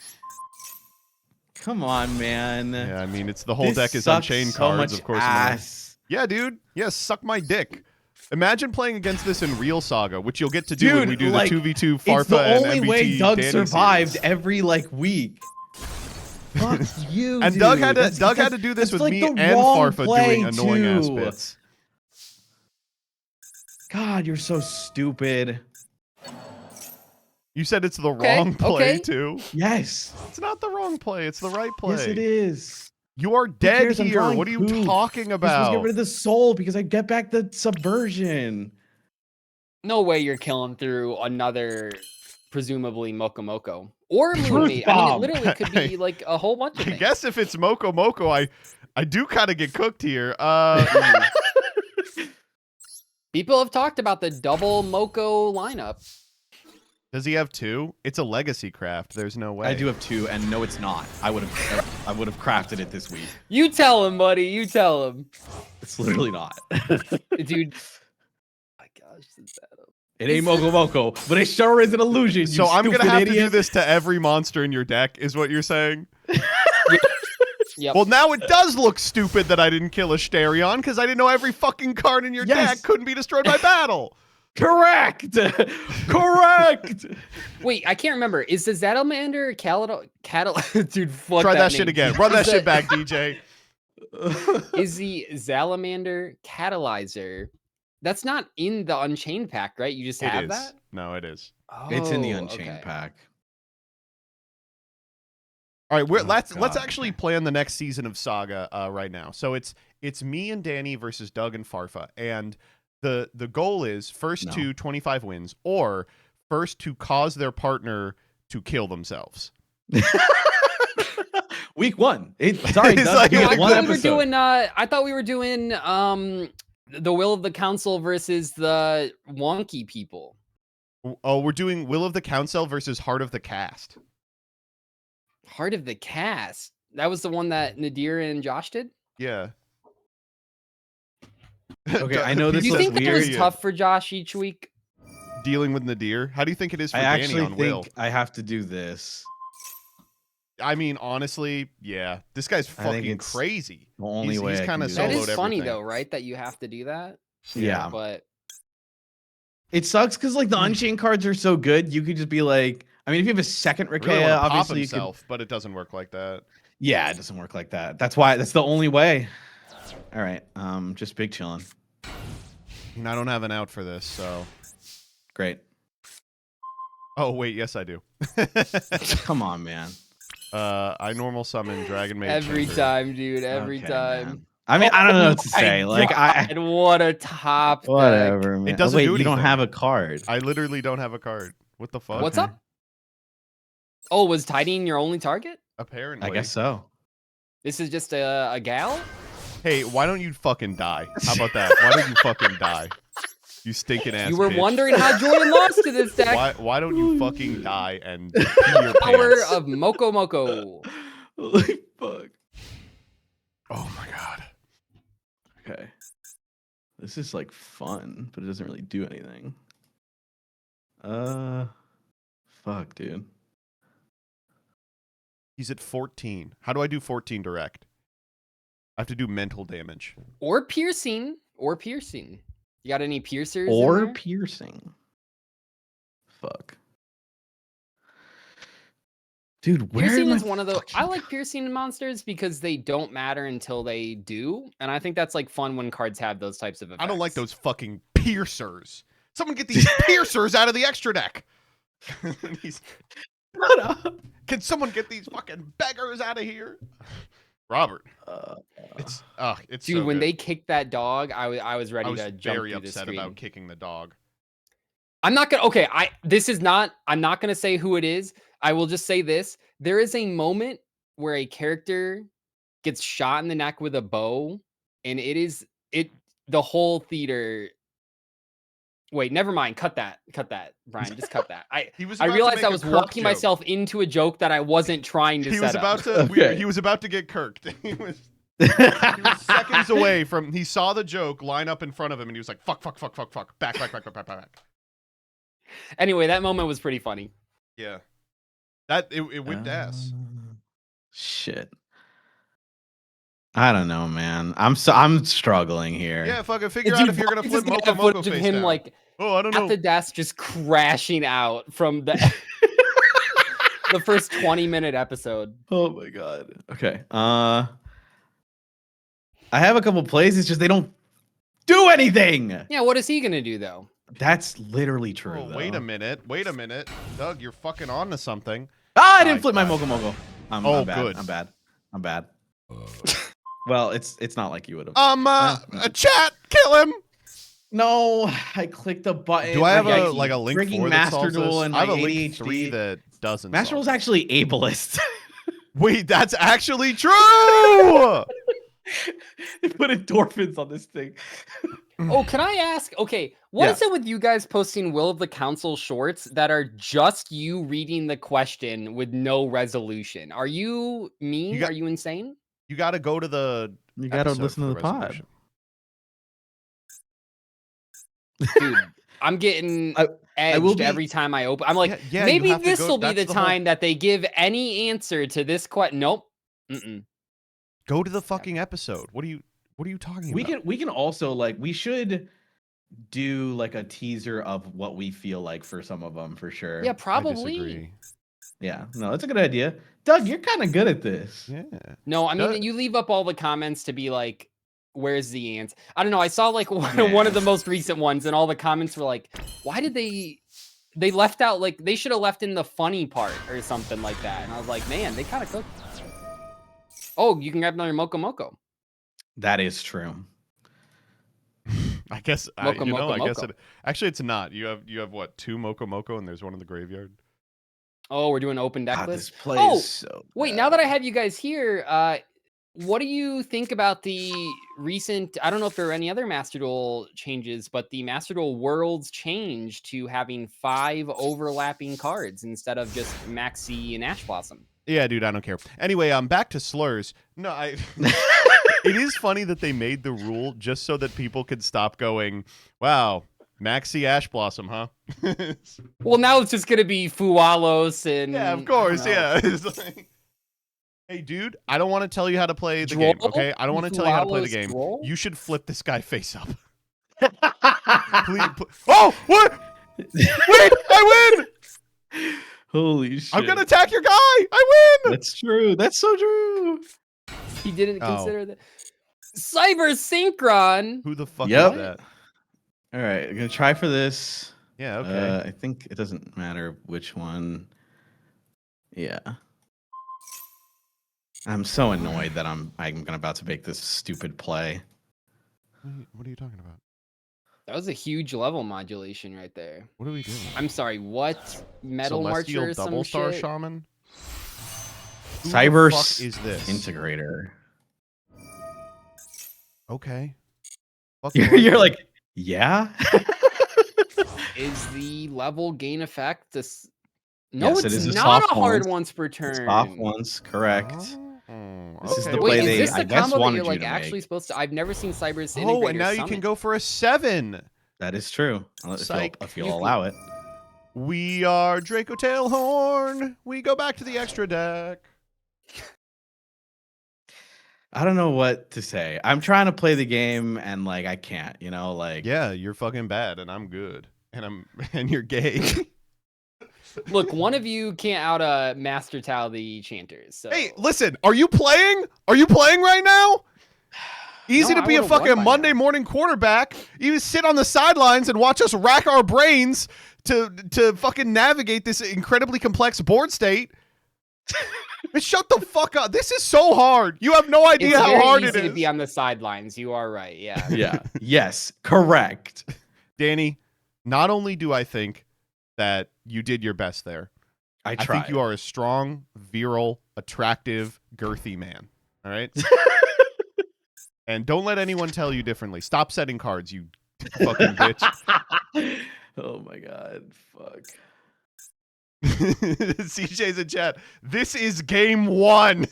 Come on, man. Yeah, I mean, it's the whole This deck is sucks Unchained so cards, much of course. ass. Yeah, dude. Yeah, suck my dick. Imagine playing against this in real Saga, which you'll get to do when we do like, the 2v2 It's Farfa the and only MBT way Doug Danny survived series. every week. Fuck you, And dude. Doug had That's to do this that's with like me the and wrong Farfa play, doing annoying ass too. bits. God, you're so stupid. You said it's the Okay, wrong play okay. too. Yes. It's not the wrong play. It's the right play. Yes, it is. You are dead cares? I'm here. drawing What are you poop. talking You're supposed to get about? rid of the soul because I get back the subversion. No way you're killing through another, presumably Moko Moko or Truth Moonmeat. I mean, bomb. it literally could be like a whole bunch of I things. guess if it's Moko Moko, I do kind of get cooked here. People have talked about the double Moko lineup. Does he have 2? It's a legacy craft. There's no way. I do have 2, and no, it's not. I would have crafted it this week. You tell him, buddy. You tell him. It's literally not. Dude. My gosh, is that up? It ain't Moko Moko, but it sure is an illusion. So I'm gonna stupid have to do idiot. this to every monster in your deck, is what you're saying? Yep. Well, now it does look stupid that I didn't kill a Asterion because I didn't know every fucking card in your Yes. deck couldn't be destroyed by battle. Correct. Correct. Wait, I can't remember. Is the Zadalmander dude, fuck Try that name. shit again. Run that Is shit the- back, DJ. Is the Salamander Catalyzer? That's not in the Unchained pack, right? You just It have is. that? No, it is. It's in the Oh, Unchained okay. pack. All right, Oh, let's God. actually plan the next season of Saga right now. So it's me and Danny versus Doug and Farfa, and the goal is first to 25 wins or first to cause their partner to kill themselves. Week 1. Sorry, It's Doug, like- you Yeah, get I one thought we were episode. doing. I thought we were doing The will of the council versus the wonky people. Oh, we're doing Will of the Council versus Heart of the Cast. Heart of the Cast. That was the one that Nadir and Josh did? Yeah. Okay, I know this Do you is think that weird. was tough for Josh each week? Dealing with Nadir? How do you think it is for I Danny actually on Will? think I have to do this. I mean, honestly, yeah. This guy's I think fucking it's crazy. The only way he's I kind can of do That soloed is funny everything. though, right? That you have to do that. Yeah. But It sucks because like the Unchained cards are so good. You could just be like, I mean, if you have a second Really Rakea, want to pop obviously himself, but it doesn't work like that. Yeah, it doesn't work like that. That's the only way. All right, just big chilling. And I don't have an out for this, so. Great. Oh wait, yes I do. Come on, man. I normal summon Dragon Maid. Every Chamber. time, dude. Every Okay, time. man. I mean, I don't know what to my say. Like, God, what a top deck. whatever, man. It doesn't wait, do you don't anything. have a card. I literally don't have a card. What the fuck? What's Okay. up? Oh, was tidying your only target? Apparently. I guess so. This is just a gal? Hey, why don't you fucking die? How about that? Why don't you fucking die? You stinking ass You were bitch. wondering how Jordan lost to this deck. Why don't you fucking die and pee your Power pants? of Moko Moko. Holy fuck. Oh my god. Okay. This is like fun, but it doesn't really do anything. Fuck, dude. He's at 14. How do I do 14 direct? I have to do mental damage. Or piercing. Or piercing. You got any piercers? Or in there? piercing. Fuck. Dude, where Piercing am is I one of the. fucking- I like piercing monsters because they don't matter until they do, and I think that's like fun when cards have those types of effects. I don't like those fucking piercers. Someone get these piercers out of the extra deck. Shut up. Can someone get these fucking beggars out of here? Robert. It's Dude, so when good. they kicked that dog, I was ready I was to jump very through the upset screen. about kicking the dog. I'm not gonna. Okay, I'm not gonna say who it is. I will just say this: there is a moment where a character gets shot in the neck with a bow, and the whole theater. Wait, never mind. Cut that, Brian. Just cut that. I realized I was walking myself into a joke that I wasn't trying to. He was about to. Okay. He was about to get kirked. He was seconds away from. He saw the joke line up in front of him, and he was like, "Fuck, fuck, fuck, fuck, fuck, back." Anyway, that moment was pretty funny. Yeah, it whipped ass. Shit. I don't know, man. I'm struggling here. Yeah, fucking figure out if you're gonna flip Just Moko have Moko footage of face him down. like Oh, I don't at know. the desk, just crashing out from the the first 20-minute episode. Oh my god. Okay. I have a couple plays. It's just they don't do anything. Yeah, what is he gonna do though? That's literally true. Oh, though. wait a minute. Doug, you're fucking on to something. Ah, I didn't flip my Moko Moko. I'm bad. Good. I'm bad. Well, it's not like you would have. Chat, kill him. No, I clicked a button. Do I have a a link freaking for that Master solves Duel this? and I have my a link ADHD. 3 that doesn't. Master solve Duel's it. actually ableist. Wait, that's actually true. They put endorphins on this thing. Oh, can I ask? Okay, what is it with you guys posting Will of the Council shorts that are just you reading the question with no resolution? Are you mean? Are you insane? You got to go to the. You got to episode listen to for the pod. resolution. Dude, I'm getting I will edged every time I open. I'm like, yeah, maybe you have to this go- will be that's the the whole- time that they give any answer to this question. Nope. Mm-mm. Go to the fucking episode. What are you talking about? We can also like we should do like a teaser of what we feel like for some of them for sure. Yeah, I probably. disagree. Yeah, no, that's a good idea. Doug, you're kind of good at this. Yeah. No, I mean, you leave up all the comments to be like, where's the answer? I don't know. I saw like one of the most recent ones, and all the comments were like, why did they left out, like, they should have left in the funny part or something like that. And I was like, man, they kind of cooked. Oh, you can grab another Moko Moko. That is true. I guess Moko, I guess Moko. it. Actually, it's not. You have what, 2 Moko Moko, and there's one in the graveyard. Oh, we're doing open deck God, list. this play Oh, is so wait, bad. now that I have you guys here, What do you think about the recent, I don't know if there are any other Master Duel changes, but the Master Duel Worlds change to having 5 overlapping cards instead of just Maxi and Ash Blossom? Yeah, dude, I don't care. Anyway, back to slurs. No, it is funny that they made the rule just so that people could stop going, wow, Maxi Ash Blossom, huh? Well, now it's just going to be Fualos and... Yeah, of course, yeah. It's like, hey, dude, I don't want to tell you how to play the game, okay? I don't want to tell you how to play the game. You should flip this guy face up. Please, oh, what? Wait, I win! Holy shit. I'm going to attack your guy! I win! That's true. That's so true. He didn't consider that. Cyber Synchron! Who the fuck Yep. is that? All right, I'm going to try for this. Yeah, okay. I think it doesn't matter which one. Yeah. I'm so annoyed that I'm about to make this stupid play. What are you talking about? That was a huge level modulation right there. What are we doing? I'm sorry, what? Metal Celestial Marcher or some Double Star shit? Shaman? Who Cyber the fuck is this? Integrator. Okay. You're like, yeah? Is the level gain effect this? No, Yes, it it's is a not soft a hard once. once per turn. Soft ones, correct. This is the okay. play Wait, they, is this I the guess, combo that wanted you're you like to actually make. supposed to? I've never seen Cyber's Integrator. Oh, and now you can go for a 7. That is true. Psych. If you'll allow it. We are Draco Tailhorn. We go back to the extra deck. I don't know what to say. I'm trying to play the game and like I can't, you know, like Yeah, you're fucking bad, and I'm good, and you're gay. Look, one of you can't out Master Tao the Chanters. So. Hey, listen, are you playing? Are you playing right now? Easy No, to I be a would've won fucking by Monday now. morning quarterback. You just sit on the sidelines and watch us rack our brains to fucking navigate this incredibly complex board state. Shut the fuck up. This is so hard. You have no idea It's how very hard easy it to be is. on the sidelines. You are right. Yeah. yeah. Yes, correct. Danny, not only do I think that you did your best there, I I think you are a strong, virile, attractive, girthy man. All right? And don't let anyone tell you differently. Stop setting cards, you fucking bitch. Oh my god, fuck. CJ's in chat. This is game 1.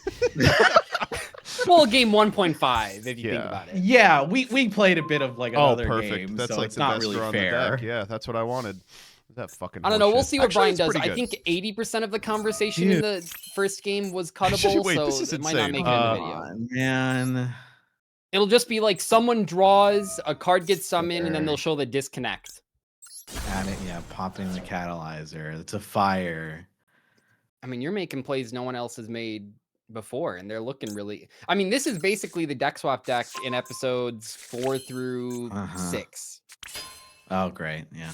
Well, game 1.5 if you think Yeah. about it. Yeah, we played a bit of like Oh, another perfect. game, That's so like it's the not best really draw on the fair. deck. Yeah, that's what I wanted. That fucking I don't know. We'll horseshit. see what Actually, Brian it's does. pretty I good. think 80% of the conversation in the first game was cuttable, Wait, this is so it might not insane. make it in the Oh, video. man. It'll just be like someone draws, a card gets summoned, and then they'll show the disconnect. Got it, yeah, popping the catalyzer. It's a fire. I mean, you're making plays no one else has made before, and they're looking really... I mean, this is basically the deck swap deck in episodes 4 through 6. Oh, great, yeah.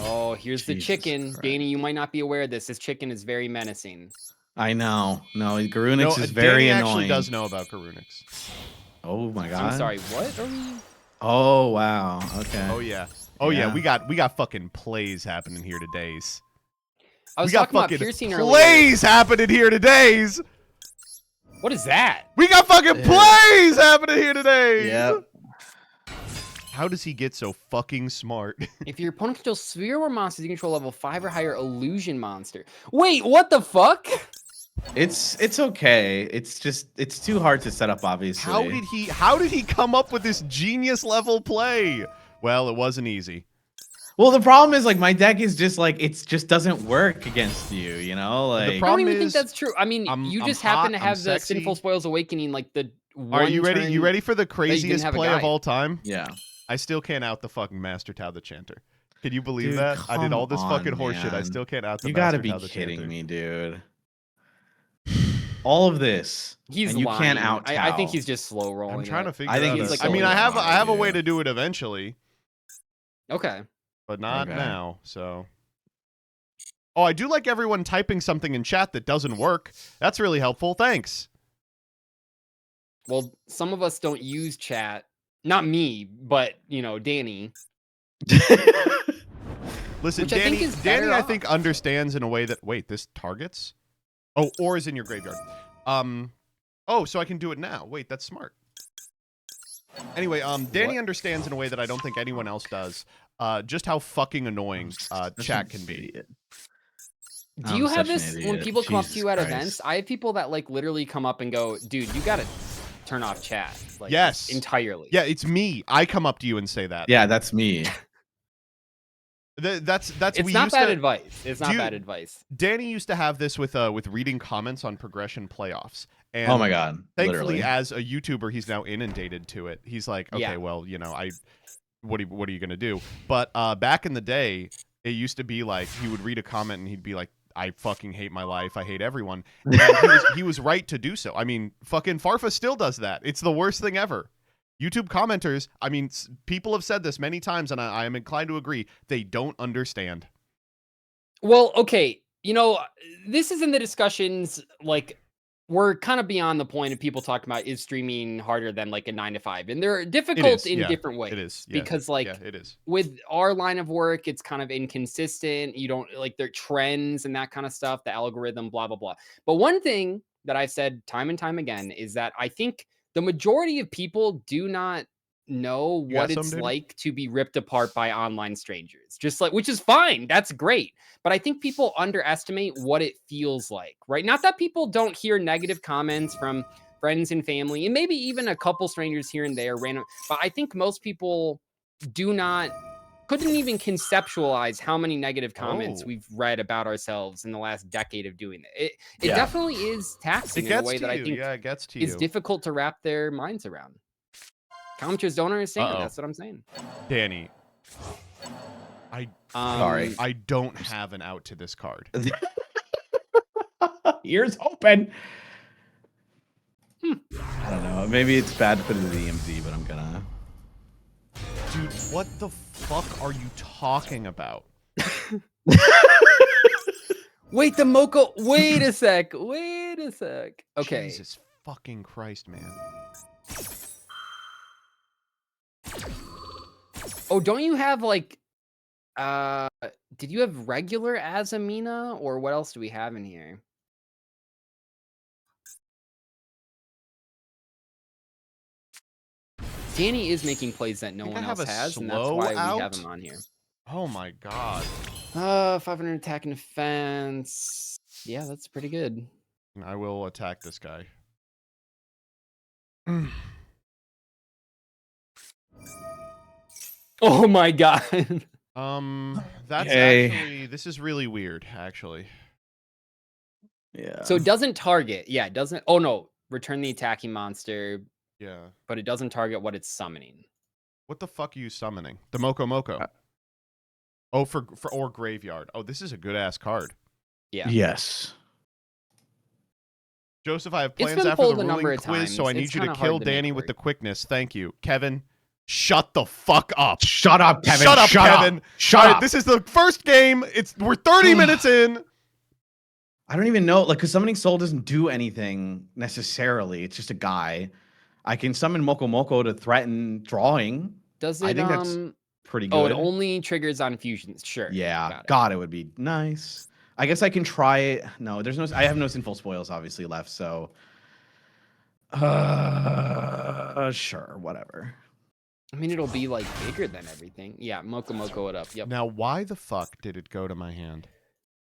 Oh, here's the Jesus chicken. Christ. Danny, you might not be aware of this. This chicken is very menacing. I know. No, Garunix No, is very Danny annoying. actually does know about Karunix. Oh my god. I'm sorry, what are we... Oh wow. Okay. Oh yeah. Oh yeah. Yeah. We got fucking plays happening here todays. I was We got talking about fucking piercing earlier. plays happening here todays. What is that? We got fucking plays happening here today. Yep. How does he get so fucking smart? If your opponent controls sphere or monsters, you control level 5 or higher illusion monster. Wait, what the fuck? It's okay. It's just it's too hard to set up, obviously. How did he come up with this genius level play? Well, it wasn't easy. Well, the problem is like my deck is just like it just doesn't work against you, you know? Like I problem don't even think is, that's true. I mean, you I'm just happen hot, to have I'm the sexy. Sinful Spoils Awakening like the Are you ready? turn You ready for the didn't craziest have a play of guide. all time? yeah. I still can't out the fucking Master Tao the Chanter. Can you believe Dude, that? I did come all this fucking on, horseshit. I man. still can't out the You Master gotta be Tao the kidding Chanter. me, dude. All of this. He's and you lying. can't out I think he's just slow rolling. I'm trying to it. figure I think out. he's I mean, I slowly have a way lying, to do it eventually, Okay. but not Okay. now. So. Oh, I do like everyone typing something in chat that doesn't work. That's really helpful. Thanks. Well, some of us don't use chat. Not me, but you know, Danny. Listen, Which I think Danny. is better Danny, I off. think understands in a way that this targets. Oh, or is in your graveyard. Oh, so I can do it now. Wait, that's smart. Anyway, Danny understands in a way that I don't think anyone else does. Just how fucking annoying chat can be. Do you have this when people come up to you at events? I have people that like literally come up and go, "Dude, you gotta turn off chat." Like, yes, entirely. Yeah, it's me. I come up to you and say that. Yeah, that's me. That's it's not bad advice. It's not bad advice. Danny used to have this with reading comments on progression playoffs. And oh my god! Thankfully, literally. as a YouTuber, he's now inundated to it. He's like, okay, well, you know, what are you gonna do? But back in the day, it used to be like he would read a comment and he'd be like, I fucking hate my life. I hate everyone. And he was right to do so. I mean, fucking Farfa still does that. It's the worst thing ever. YouTube commenters, I mean, people have said this many times, and I am inclined to agree. They don't understand. Well, okay. You know, this is in the discussions, like, we're kind of beyond the point of people talking about is streaming harder than like a 9 to 5. And they're difficult in different ways. It is. Because like it is. With our line of work, it's kind of inconsistent. You don't like their trends and that kind of stuff, the algorithm, blah, blah, blah. But one thing that I've said time and time again is that I think the majority of people do not know what it's like to be ripped apart by online strangers, just like, which is fine. That's great. But I think people underestimate what it feels like, right? Not that people don't hear negative comments from friends and family, and maybe even a couple strangers here and there, random. But I think most people couldn't even conceptualize how many negative comments we've read about ourselves in the last decade of doing it. It definitely is taxing in a way that I think it gets to is difficult to wrap their minds around. Commenters don't understand. That's what I'm saying. Danny, sorry. I don't have an out to this card. Ears open. I don't know. Maybe it's bad to put it in the EMZ, but I'm gonna. Dude, what the fuck are you talking about? Wait, the Moko. Wait a sec. Okay. Jesus fucking Christ, man. Oh, don't you have like did you have regular Azamina, or what else do we have in here? Danny is making plays that no one else has, and that's why we have him on here. Oh my god. 500 attack and defense. Yeah, that's pretty good. I will attack this guy. Oh my god. That's actually, this is really weird, actually. Yeah. So it doesn't target. Yeah, it doesn't. Oh no, return the attacking monster. Yeah. But it doesn't target what it's summoning. What the fuck are you summoning? The Moko Moko. Oh, for or graveyard. Oh, this is a good ass card. Yeah. Yes. Joseph, I have plans after the ruling quiz, so I need you to kill Danny with the quickness. Thank you. Kevin, shut the fuck up. Shut up, Kevin. Shut up, Kevin. Shut up. This is the first game. We're 30 minutes in. I don't even know, like, because Summoning Soul doesn't do anything necessarily. It's just a guy. I can summon Moko Moko to threaten drawing. Does it? I think that's pretty good. Oh, it only triggers on fusions. Sure. Yeah. God, it would be nice. I guess I can try it. No, there's no. I have no sinful spoils obviously left. So, sure, whatever. I mean, it'll be like bigger than everything. Yeah, Moko Moko it up. Yep. Now, why the fuck did it go to my hand?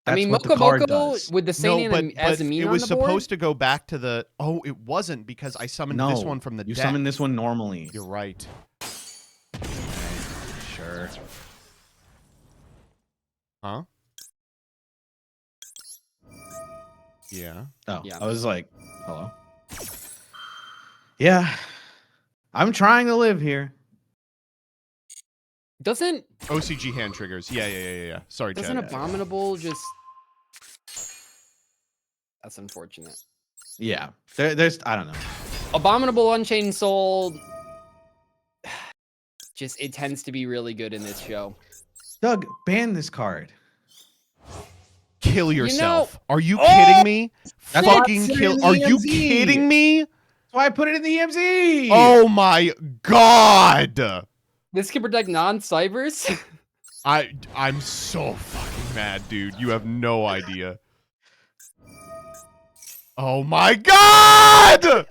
I mean, Moko Moko with the same as Amina on the board. It was supposed to go back to the. Oh, it wasn't, because I summoned this one from the deck. You summoned this one normally. You're right. Okay, sure. Huh? Yeah. Oh, yeah. I was like, hello. Yeah, I'm trying to live here. Doesn't OCG hand triggers? Yeah. Sorry, doesn't Chad. Abominable just? That's unfortunate. Yeah, there's I don't know. Abominable Unchained Soul. Just it tends to be really good in this show. Doug, ban this card. Kill yourself. Are you kidding me? Fucking kill. Are you kidding me? That's why I put it in the EMZ. Oh my god. This can protect non-cybers. I'm so fucking mad, dude. You have no idea. Oh my god!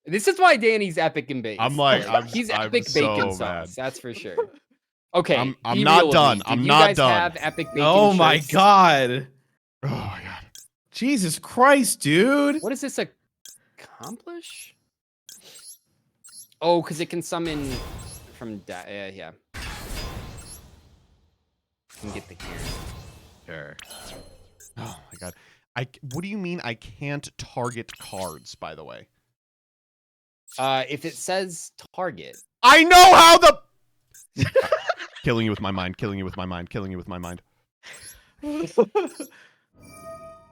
This is why Danny's epic in base. I'm like, he's I'm epic so bacon mad. sauce. That's for sure. Okay, I'm be not real with done. me. I'm Did not you guys done. have epic bacon Oh my shirts? god. Oh my god. Jesus Christ, dude. What does this accomplish? Oh, because it can summon from yeah. Can get the gear. Sure. Oh my god. What do you mean I can't target cards, by the way? If it says target. I know how the killing you with my mind, killing you with my mind, killing you with my mind.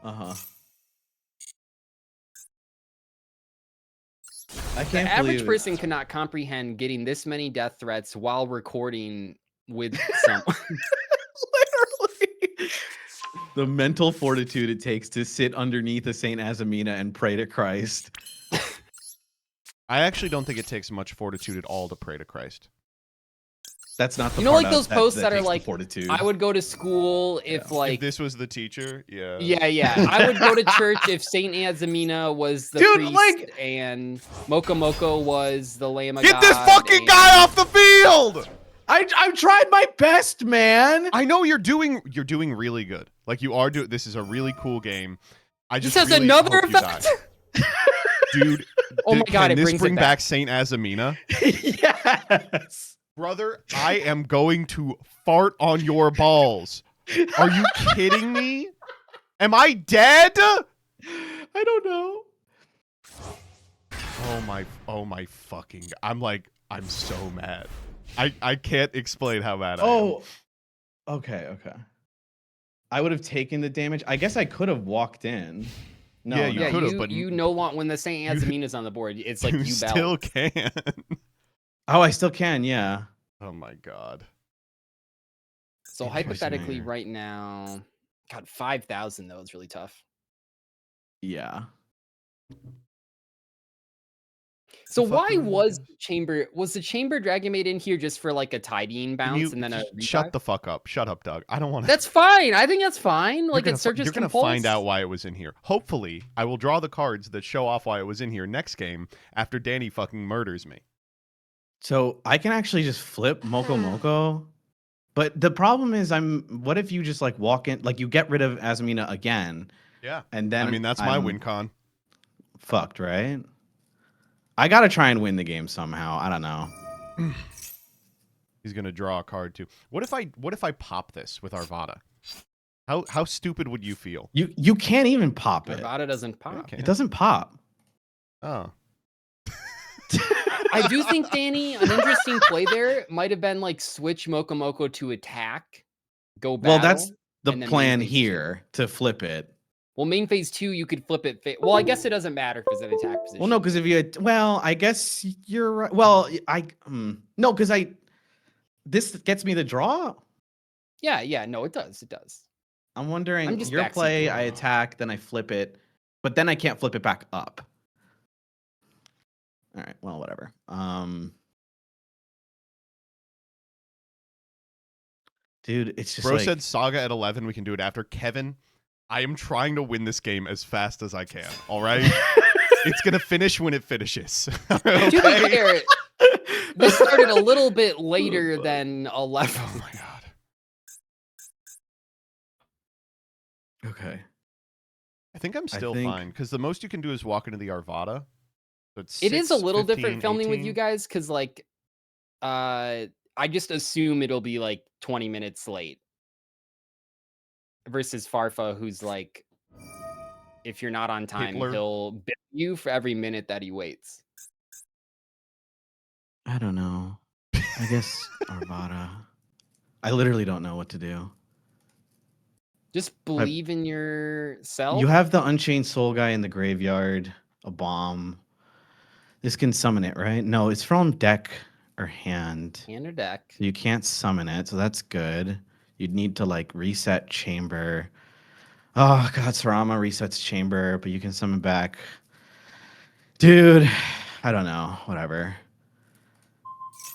Uh-huh. I The can't average believe person cannot comprehend getting this many death threats while recording with someone. Literally. The mental fortitude it takes to sit underneath a Saint Azamina and pray to Christ. I actually don't think it takes much fortitude at all to pray to Christ. That's not the You know, part like those posts that are takes the like, fortitude. I would go to school if like If this was the teacher, yeah. Yeah. I would go to church if Saint Azamina was the Dude, priest like- and Mocha was the Lamb of Get God. this fucking guy off the field! I've tried my best, man. I know you're doing really good. Like you are doing. This is a really cool game. I This just has really another hope you die. effect. Dude. Oh my God, can it this brings it bring back. back Saint Azamina? Yes. Brother, I am going to fart on your balls. Are you kidding me? Am I dead? I don't know. Oh my fucking. I'm so mad. I can't explain how mad I am. Oh. Okay. I would have taken the damage. I guess I could have walked in. No, Yeah, you no. could've, but you no want when the Saint Azamina's on the board, it's like you you still belt. can. Oh, I still can, yeah. Oh my god. So Interesting. hypothetically, right now, God, 5,000 though is really tough. Yeah. So The fuck why are we was doing? the chamber Dragon Maid in here just for like a tidying bounce and then a shut revive? the fuck up. Shut up, Doug. I don't want to. That's fine. I think that's fine. Like it searches You're gonna compulse. find out why it was in here. Hopefully, I will draw the cards that show off why it was in here next game after Danny fucking murders me. So I can actually just flip Moko. But the problem is what if you just like walk in, like you get rid of Azamina again? Yeah. And then I mean, that's my win con. Fucked, right? I gotta try and win the game somehow. I don't know. He's gonna draw a card too. What if I pop this with Arvada? How stupid would you feel? You can't even pop it. Arvada doesn't pop. Okay. It doesn't pop. Oh. I do think, Danny, an interesting play there might have been like switch Moko to attack, go battle. Well, that's the and then plan main phase here to flip it. Well, main phase 2, you could flip it. Well, I guess it doesn't matter if it's an attack position. Well, no, because if you I guess you're right. Well, no, because this gets me the draw. Yeah, no, it does. It does. I'm wondering, I'm just your backseat play, through. I attack, then I flip it, but then I can't flip it back up. All right, well, whatever. Dude, it's just Bro like, said Saga at 11. We can do it after. Kevin, I am trying to win this game as fast as I can. All right, it's gonna finish when it finishes. To be fair, this started a little bit later than 11. Oh my god. okay. I think I'm still think- fine because the most you can do is walk into the Arvada. So it's It is a 6, little 15, different filming with 18. you guys because, like, I just assume it'll be like 20 minutes late versus Farfa, who's like, if you're not on time, Hitler. he'll bill you for every minute that he waits. I don't know. I guess Arvada. I literally don't know what to do. Just believe in yourself. You have the Unchained Soul guy in the graveyard, a bomb. This can summon it, right? No, it's from deck or hand. hand or deck. You can't summon it, so that's good. You'd need to like reset chamber. Oh god, Sarama resets chamber, but you can summon back. Dude, I don't know. Whatever.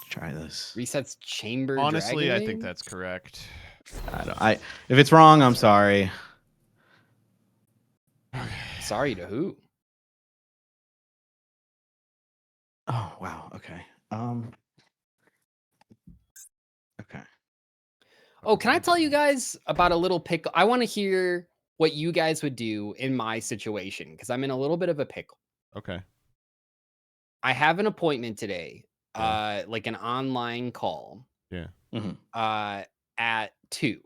Try this. Resets chamber. Honestly, I Dragon think Maid? that's correct. If it's wrong, I'm sorry. Sorry to who? Oh wow. Okay. Okay. Oh, can I tell you guys about a little pickle? I want to hear what you guys would do in my situation because I'm in a little bit of a pickle. Okay. I have an appointment today, Yeah. like an online call, Yeah. at 2.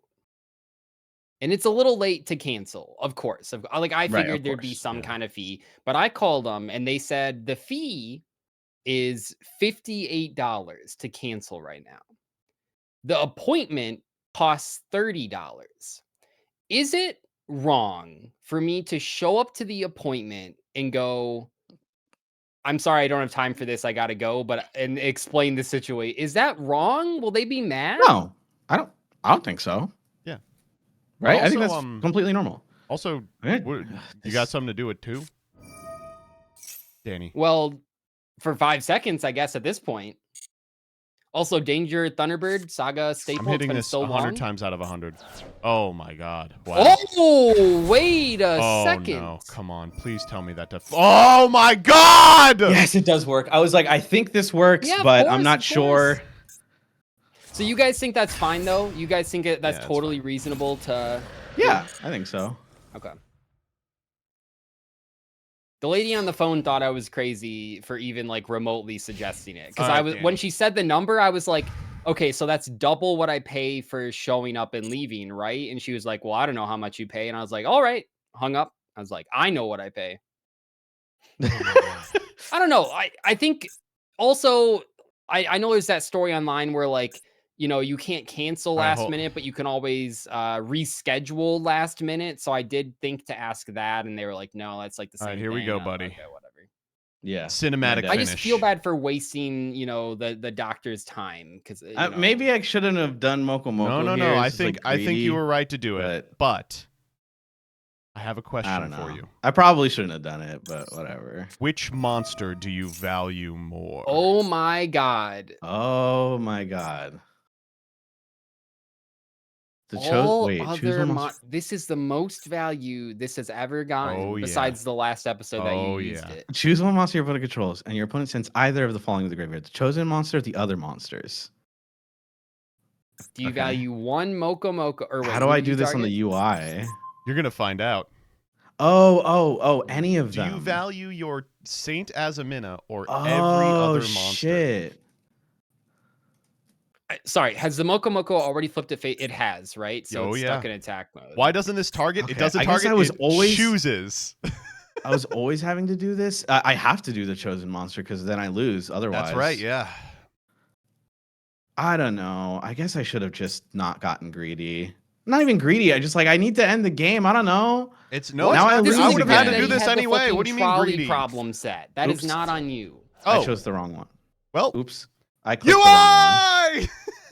And it's a little late to cancel, of course. Like I Right, figured of there'd be course, some yeah. kind of fee, but I called them and they said the fee is $58 to cancel right now. The appointment costs $30. Is it wrong for me to show up to the appointment and go, I'm sorry, I don't have time for this. I gotta go, and explain the situation? Is that wrong? Will they be mad? No, I don't think so. Yeah. Right? I think Also, that's completely normal. Also, Right? you got something to do it too, Danny? Well, for 5 seconds, I guess, at this point. Also, Danger Thunderbird Saga staple. I'm hitting it's been this so 100 long. times out of 100. Oh my god! Wow. Oh, wait a Oh second. no! Come on, please tell me that. Oh my god! Yes, it does work. I was like, I think this works, Yeah, of but course, I'm not of sure. course. So you guys think that's fine though? You guys think that's Yeah, totally fine. reasonable to? Yeah, I think so. Okay. The lady on the phone thought I was crazy for even like remotely suggesting it. Because All right, when Danny. she said the number, I was like, okay, so that's double what I pay for showing up and leaving, right? And she was like, well, I don't know how much you pay. And I was like, all right, hung up. I was like, I know what I pay. I don't know. I think also I know there's that story online where like, you know, you can't cancel All right, last minute, but you can always reschedule last minute. So I did think to ask that, and they were like, no, that's like the All same right, thing. here we go, I was like, buddy. okay, whatever. Yeah. Cinematic No, I finish. just feel bad for wasting, you know, the doctor's time because maybe I shouldn't have done Moko Moko. No. Here. I It's, think like, you greedy, were right to do it, but I have a I question don't know. for you. I probably shouldn't have done it, but whatever. Which monster do you value more? Oh my god! Oh my god. All choose other one monster. this is the most value this has ever gotten, Oh, yeah. besides the last episode that Oh, you used yeah. it. Choose one monster your opponent controls, and your opponent sends either of the following to the graveyard: the chosen monster or the other monsters. Do you Okay. value one Moko Moko? Or wait, How do who I you do this on target? the UI? You're gonna find out. Oh, any of Do them. you value your Saint Azamina or Oh, every other monster? shit. Sorry, has the Moko Moko already flipped it? It has, right? So Oh, it's yeah. stuck in attack mode. Why doesn't this target? It Okay, doesn't I guess target. I was it always- chooses. I was always having to do this. I have to do the chosen monster because then I lose otherwise. That's right. Yeah. I don't know. I guess I should have just not gotten greedy. Not even greedy. I just I need to end the game. I don't know. It's no. What? It's Now not I greedy. lose I would have had again. to do You this had the anyway. fucking What do you mean trolley greedy? problem set. That is Oops. not on you. Oh, I chose the wrong one. well. Oops. I clicked UI. the wrong one.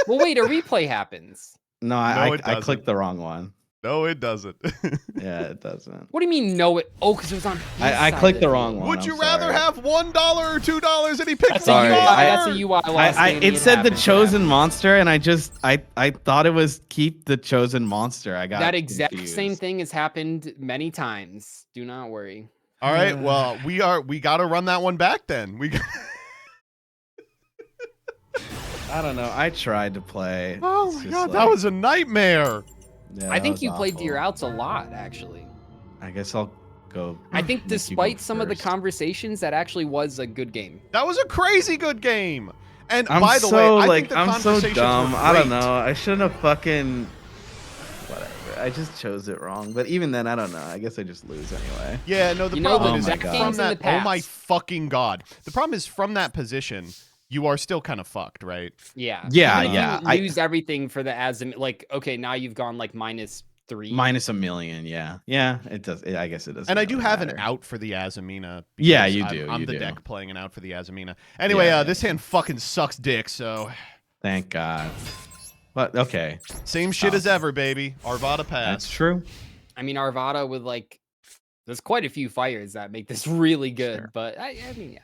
Well, wait, a replay happens. No, it I doesn't. clicked the wrong one. No, it doesn't. Yeah, it doesn't. What do you mean no it? Oh, because it was on. his I side clicked of the the wrong field. one. Would I'm you rather sorry. have $1 or $2? And he picked That's the a Sorry, UI. $1. That's a UI loss. Danny. It It said the happens, it chosen happens. monster, and I thought it was keep the chosen monster. I got That exact confused. same thing has happened many times. Do not worry. All right. Well, we got to run that one back then. I don't know. I tried to play. Oh It's my just god, that was a nightmare. yeah, I that think was you played to your awful. outs a lot, actually. I guess I'll go. I think make you go despite some of the first. conversations, that actually was a good game. That was a crazy good game. And I'm by the so way, I like think the I'm so conversations dumb. were I don't great. know. I shouldn't have fucking. Whatever. I just chose it wrong. But even then, I don't know. I guess I just lose anyway. Yeah, no, the You know, problem the is best from games in the that. Oh my past. fucking god! The problem is from that position, you are still kind of fucked, right? Yeah. Yeah, Even if yeah, You lose everything for the Azim. Like, okay, now you've gone like -3. Minus $1 million. Yeah, yeah. It does. I guess it does. And I do have an out for the Azamina. Yeah, because you I'm, do, I'm you the do. deck playing an out for the Azamina. Anyway, Yeah, this hand fucking sucks dick. So Thank God. But okay, same shit as ever, baby. Arvada pass. that's true. I mean, Arvada with like, there's quite a few fires that make this really good. Sure. But I mean, yeah.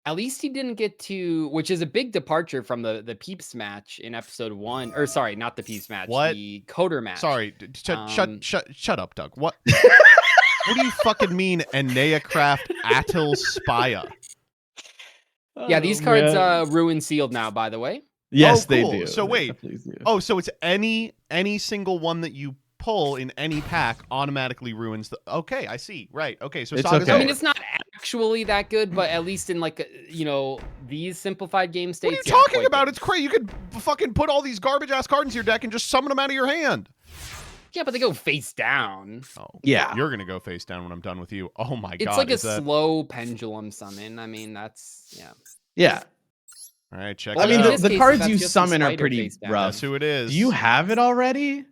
At least he didn't get to, which is a big departure from the Peeps match in episode 1. Or sorry, not the Peeps match, What? the Coder match. Sorry, shut up, Doug. What? What do you fucking mean, Eneacraft Attil Spia? Yeah, these cards ruin sealed now, by the way. Yes, Oh, cool. they do. So They wait. definitely do. Oh, so it's any single one that you pull in any pack automatically ruins the. Okay, I see. Right. Okay, so It's Saga's okay. I mean, over. it's not actually that good, but at least in like these simplified game What states. are you yeah, talking quite about? good. It's crazy. You could fucking put all these garbage ass cards in your deck and just summon them out of your hand. Yeah, but they go face down. Oh, Yeah. You're gonna go face down when I'm done with you. Oh my god. It's like a is that... slow pendulum summon. I mean, that's Yeah. All right, check I it mean, out. in this the case, cards that's you just a summon are spider pretty face down. rough. That's who it is. Do you have it already?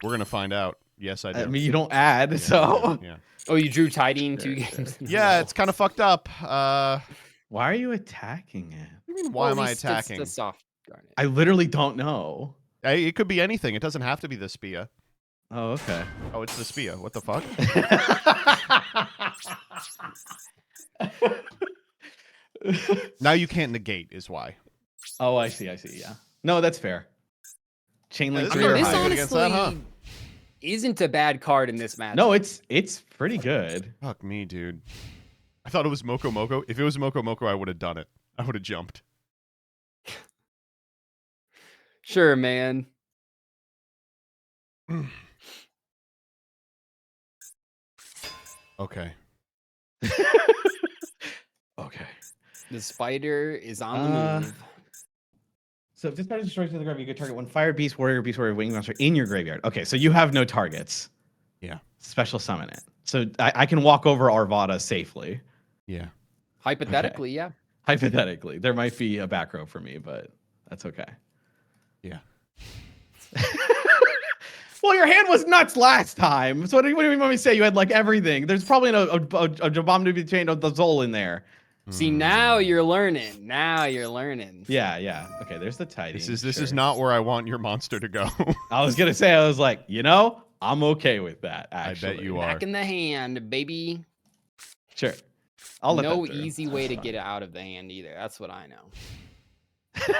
We're gonna find out. Yes, I do. I mean, you don't add, Yeah, so. yeah. Oh, you drew Tiding 2 games. in a Yeah, row. it's kind of fucked up. Why are you attacking it? What do you mean, Well, why at am I least it's attacking? the soft garnet. I literally don't know. Hey, it could be anything. It doesn't have to be the Spia. Oh, okay. Oh, it's the Spia. What the fuck? Now you can't negate, is why. Oh, I see. Yeah. No, that's fair. Chain link this I is to mean, your very this high. height. Against honestly that, huh? isn't a bad card in this match. No, it's pretty good. Fuck me, dude. I thought it was Moko Moko. If it was Moko Moko, I would have done it. I would have jumped. Sure, man. Okay. Okay. The spider is on the move. So if this card is destroyed to the graveyard, you can target one fire beast, warrior, winged monster in your graveyard. Okay, so you have no targets. Yeah. Special summon it. So I can walk over Arvada safely. Yeah. Hypothetically, yeah. Hypothetically. There might be a back row for me, but that's okay. Yeah. Well, your hand was nuts last time. So what do you want me to say? You had like everything. There's probably a Jabam to be chained of the Zol in there. See, now you're learning. Now you're learning. Yeah. Okay, there's the tidy. This is not where I want your monster to go. I was gonna say, I was like, I'm okay with that. Actually, I bet you are. Back in the hand, baby. Sure. I'll let No that through. easy way That's to fine. get it out of the hand either. That's what I know.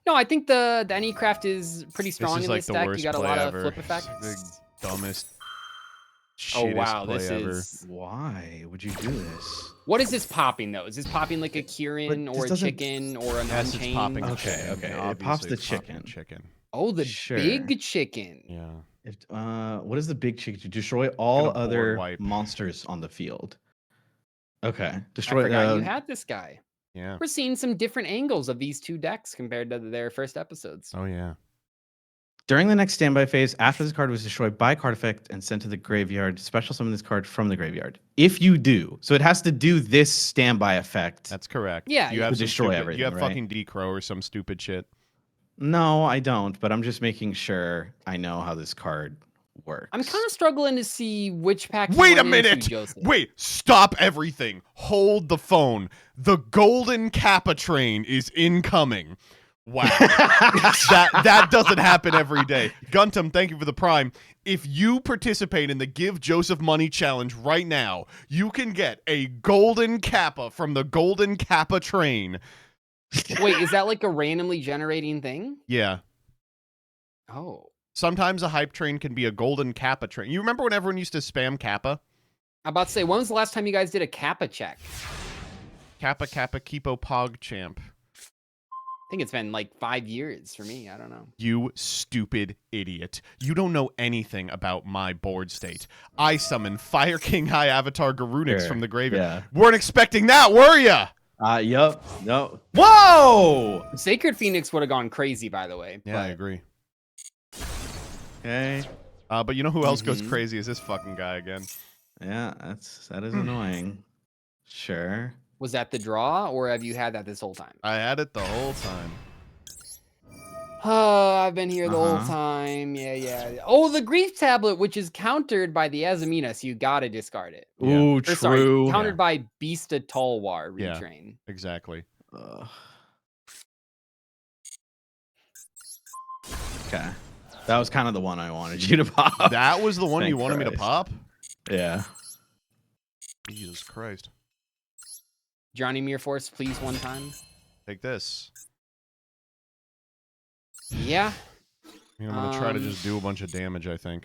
No, I think the Anycraft is pretty strong This is in like this the deck. worst You got a play lot ever. of flip It's effects. the dumbest, Oh shittest wow, play this ever. is. Why would you do this? What is this popping though? Is this popping like a Kirin But or this a doesn't- chicken or an Yes, it's Unchained? popping. Okay, chicken. okay. Yeah, It pops obviously the it's popping chicken. Chicken. Oh, the Sure. big chicken. Yeah. If, what is the big chicken? To destroy Gonna all board other wipe. monsters on the field. Okay. I Destroy. forgot you had this guy. Yeah. We're seeing some different angles of these two decks compared to their first episodes. Oh yeah. During the next standby phase, after this card was destroyed by card effect and sent to the graveyard, special summon this card from the graveyard. If you do, so it has to do this standby effect. That's correct. Yeah, You yeah. have To some destroy stupid, everything, You have right? fucking D-Crow or some stupid shit. No, I don't, but I'm just making sure I know how this card works. I'm kind of struggling to see which pack. you Wait a went into, minute! Joseph. Wait! Stop everything! Hold the phone. The golden Kappa train is incoming. Wow. that doesn't happen every day. Guntum, thank you for the prime. If you participate in the Give Joseph Money Challenge right now, you can get a golden Kappa from the golden Kappa train. Wait, is that like a randomly generating thing? Yeah. Oh. Sometimes a hype train can be a golden Kappa train. You remember when everyone used to spam Kappa? I'm about to say, when was the last time you guys did a Kappa check? Kappa Keepo Pog Champ. I think it's been like 5 years for me. I don't know. You stupid idiot. You don't know anything about my board state. I summon Fire King High Avatar Garunix Sure. from the graveyard. Yeah. Weren't expecting that, were ya? Yup. No. Whoa! Sacred Phoenix would have gone crazy, by the way. Yeah, I but- agree. Okay. But you know who else goes Mhm. crazy is this fucking guy again. Yeah, that is annoying. Sure. Was that the draw, or have you had that this whole time? I had it the whole time. I've been here the whole Uh-huh. time. Yeah. Oh, the Grief Tablet, which is countered by the Azamina, so you gotta discard it. Yeah. Ooh, Or, true. sorry, countered by Beast of Talwar Yeah. retrain. Exactly. Ugh. Okay. That was kind of the one I wanted you to pop. That was the one you Thank wanted me to Christ. pop? Yeah. Jesus Christ. Johnny Mere Force, please, one time. Take this. Yeah. I'm gonna try to just do a bunch of damage, I think.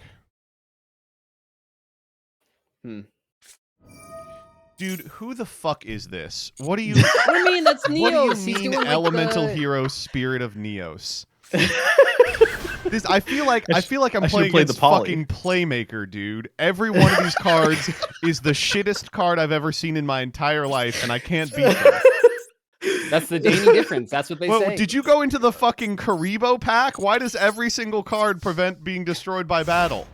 Dude, who the fuck is this? What do you? What do you mean? That's Neos. What do you He's mean, doing, like, elemental the... hero, spirit of Neos? I feel like I'm playing play against the poly. fucking Playmaker, dude. Every one of these cards is the shittest card I've ever seen in my entire life, and I can't beat them. That's the Danny difference. That's what they say. Did you go into the fucking Karibo pack? Why does every single card prevent being destroyed by battle?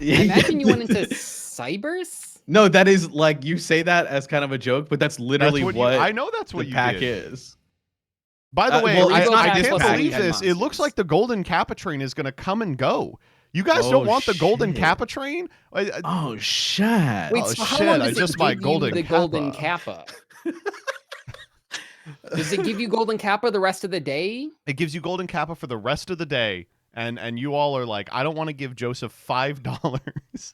I imagine you went into Cybers? No, that is like you say that as kind of a joke, but that's literally what I know that's what the you pack did. is. By the way, well, it's not I this can't pack. believe It had this. It looks monsters. like the Golden Kappa train is going to come and go. You guys Oh, don't want the Golden shit. Kappa train? Oh shit! Wait, Oh, so how shit, long I does just it buy give Golden you the Kappa. Golden Kappa? Does it give you Golden Kappa the rest of the day? It gives you Golden Kappa for the rest of the day. And you all are like, I don't want to give Joseph $5.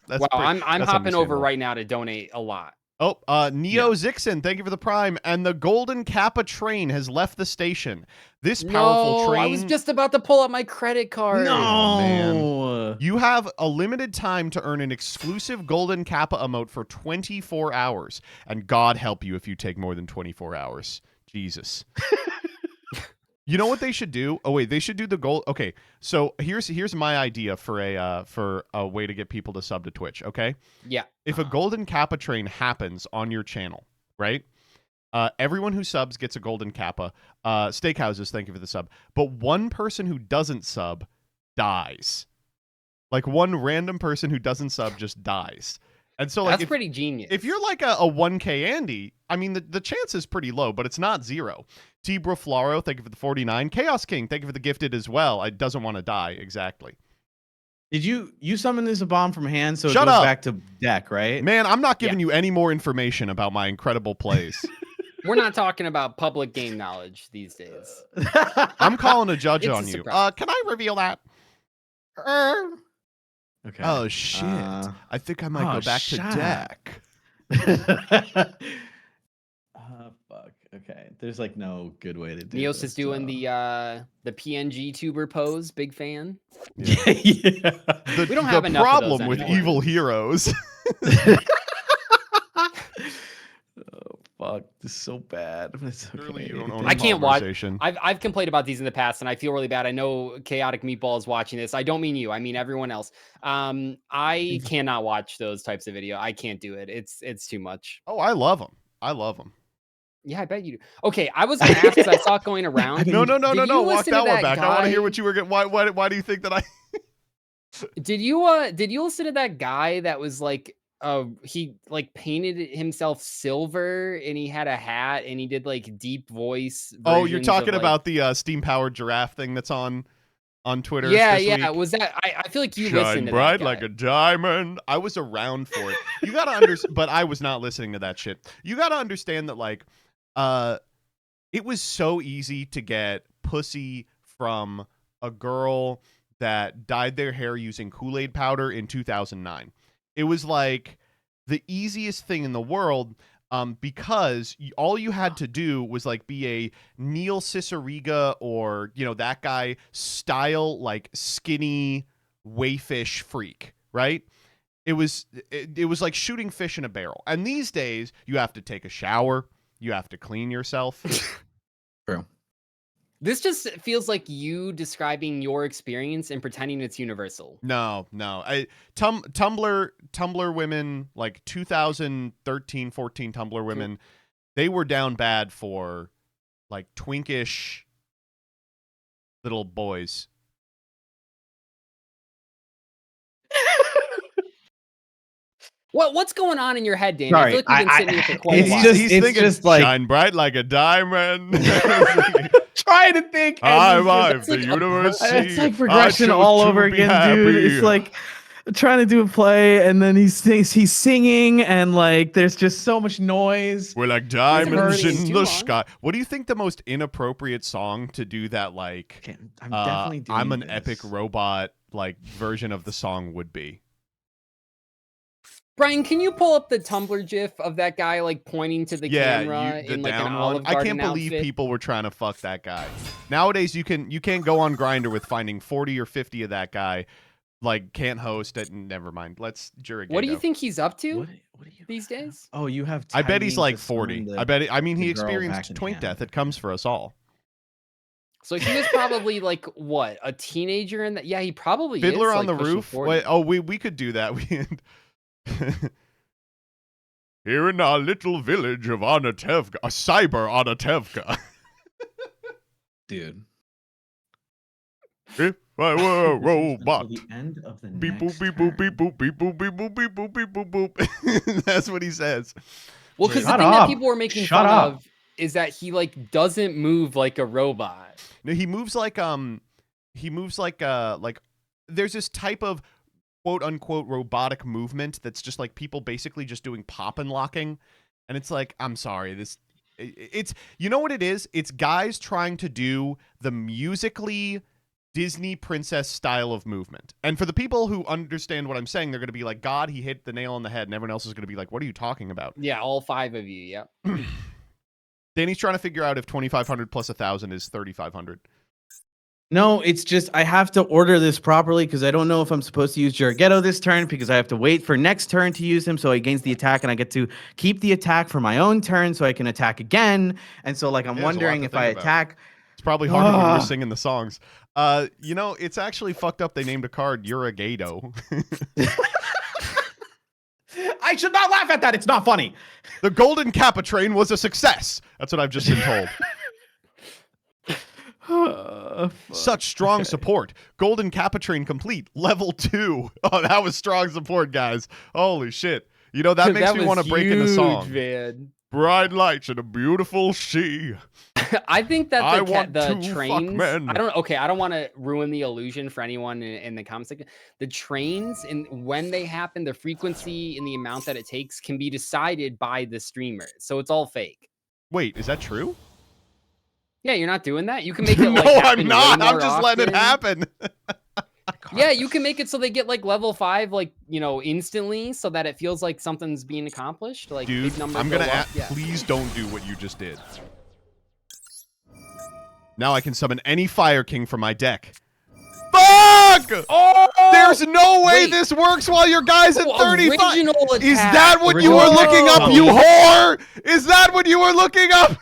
Wow, I'm hopping over right now to donate a lot. Oh, Neo Zixon, thank you for the prime. And the Golden Kappa train has left the station. This powerful train. I was just about to pull up my credit card. No, man. You have a limited time to earn an exclusive Golden Kappa emote for 24 hours. And God help you if you take more than 24 hours. Jesus. You know what they should do? Oh wait, they should do the gold. Okay, so here's my idea for a way to get people to sub to Twitch. Okay. Yeah. If a Golden Kappa train happens on your channel, right? Everyone who subs gets a Golden Kappa. Steakhouses, thank you for the sub. But one person who doesn't sub dies. Like one random person who doesn't sub just dies. And so, like, that's pretty genius. If you're like a 1K Andy, I mean, the chance is pretty low, but it's not zero. Tibra Floro, thank you for the 49. Chaos King, thank you for the gifted as well. I doesn't want to die, exactly. Did you summon this a bomb from hand, so Shut it goes up. back to deck, right? Man, I'm not giving you any more information about my incredible plays. We're not talking about public game knowledge these days. I'm calling a judge It's on a you. surprise. Can I reveal that? Okay. Oh, shit. I think I might go back to deck. Fuck. Okay. There's like no good way to do Neos this, is doing so. the PNG tuber pose. Big fan. Yeah. The, We don't have the enough of those problem with anymore. evil heroes. Oh fuck. This is so bad. It's okay. Surely you don't own I a can't watch. conversation. I've complained about these in the past, and I feel really bad. I know Chaotic Meatball is watching this. I don't mean you. I mean everyone else. I cannot watch those types of video. I can't do it. It's too much. Oh, I love them. I love them. Yeah, I bet you do. Okay, I was gonna ask because I saw it going around. No. Did you Walk listen that to one back. I want to hear guy- what you were getting. Why do you think that I? Did you listen to that guy that was like he like painted himself silver and he had a hat and he did like deep voice Oh, you're versions talking of, like... about the steam powered giraffe thing that's on Twitter. Yeah, this yeah. week? Was that I feel like you Shine listened to bright that like guy. a diamond. I was around for it. You gotta understand, but I was not listening to that shit. You gotta understand that like, it was so easy to get pussy from a girl that dyed their hair using Kool-Aid powder in 2009. It was like the easiest thing in the world. Because all you had to do was like be a Neil Cicierega or, you know, that guy style, like skinny wayfish freak, right? It was like shooting fish in a barrel. And these days you have to take a shower. You have to clean yourself. True. This just feels like you describing your experience and pretending it's universal. No. Tumblr women, like 2013, 14 Tumblr women, they were down bad for like twinkish little boys. What's going on in your head, Danny? Sorry, I feel like we've been sitting here for quite a it's while. just- He's it's thinking, just like- shine bright like a diamond. Trying to think. and I it's just- arrived the like a- universe. It's like I progression chose all to over be again, dude. happy. It's like trying to do a play, and then he's singing, and like there's just so much noise. We're like diamonds hurting in too the long. sky. What do you think the most inappropriate song to do that like Okay, I'm definitely doing I'm an this. epic robot like version of the song would be? Brian, can you pull up the Tumblr GIF of that guy like pointing to the camera the in like an down Olive one. I Garden can't believe outfit? people were trying to fuck that guy. Nowadays, you can't go on Grindr with finding 40 or 50 of that guy. Like, can't host it. Never mind. Let's Jurigato. What do you think he's up to What do you these days? Oh, you have. I bet he's tagging like to 40. summon I bet. I mean, he the girl back experienced in twink hand. death. It comes for us all. So he was probably like what, a teenager in that? Yeah, he probably Fiddler is, on like, the pushing roof. 40. Wait, oh, we could do that. Here in our little village of Anatevka, a cyber Anatevka. Dude. If I were a robot. Until the end of the Beep boop next beep boop beep turn. boop beep boop beep boop beep boop beep boop boop. That's what he says. Well, because the Shut thing that up. people were making Shut fun up. of is that he like doesn't move like a robot. No, he moves like there's this type of quote unquote robotic movement that's just like people basically just doing pop and locking, and it's like, I'm sorry, it's you know what it is? It's guys trying to do the musically Disney princess style of movement. And for the people who understand what I'm saying, they're going to be like, God, he hit the nail on the head, and everyone else is going to be like, what are you talking about? Yeah, all 5 of you. Yep. Danny's trying to figure out if 2,500 plus 1,000 is 3,500. No, it's just I have to order this properly because I don't know if I'm supposed to use Jurigato this turn because I have to wait for next turn to use him so he gains the attack and I get to keep the attack for my own turn so I can attack again. And so like I'm Yeah, there's a lot wondering to if think I about. attack. It's probably harder when Ah. you're singing the songs. You know, it's actually fucked up. They named a card Jurigato. I should not laugh at that. It's not funny. The Golden Kappa train was a success. That's what I've just been told. Such strong support. Golden Kappa train complete. Level 2. Oh, that was strong support, guys. Holy shit. You know, that makes me want to break into song. Man. Bright lights and a beautiful sea. I think that I want the to fuck trains. men. I don't want to ruin the illusion for anyone in the comment section. The trains and when they happen, the frequency and the amount that it takes can be decided by the streamer. So it's all fake. Wait, is that true? Yeah, you're not doing that. You can make it. No, Like, happen I'm not. way I'm more just letting it often. happen. Yeah, you can make it so they get like level 5, like, you know, instantly, so that it feels like something's being accomplished. Like, Dude, big numbers I'm go gonna up. Yeah. please don't do what you just did. Now I can summon any Fire King from my deck. Fuck! Oh, There's no way wait. this works while your guy's at 35. Original Is attack. that what you were Original looking attack. up, you whore? Is that what you were looking up?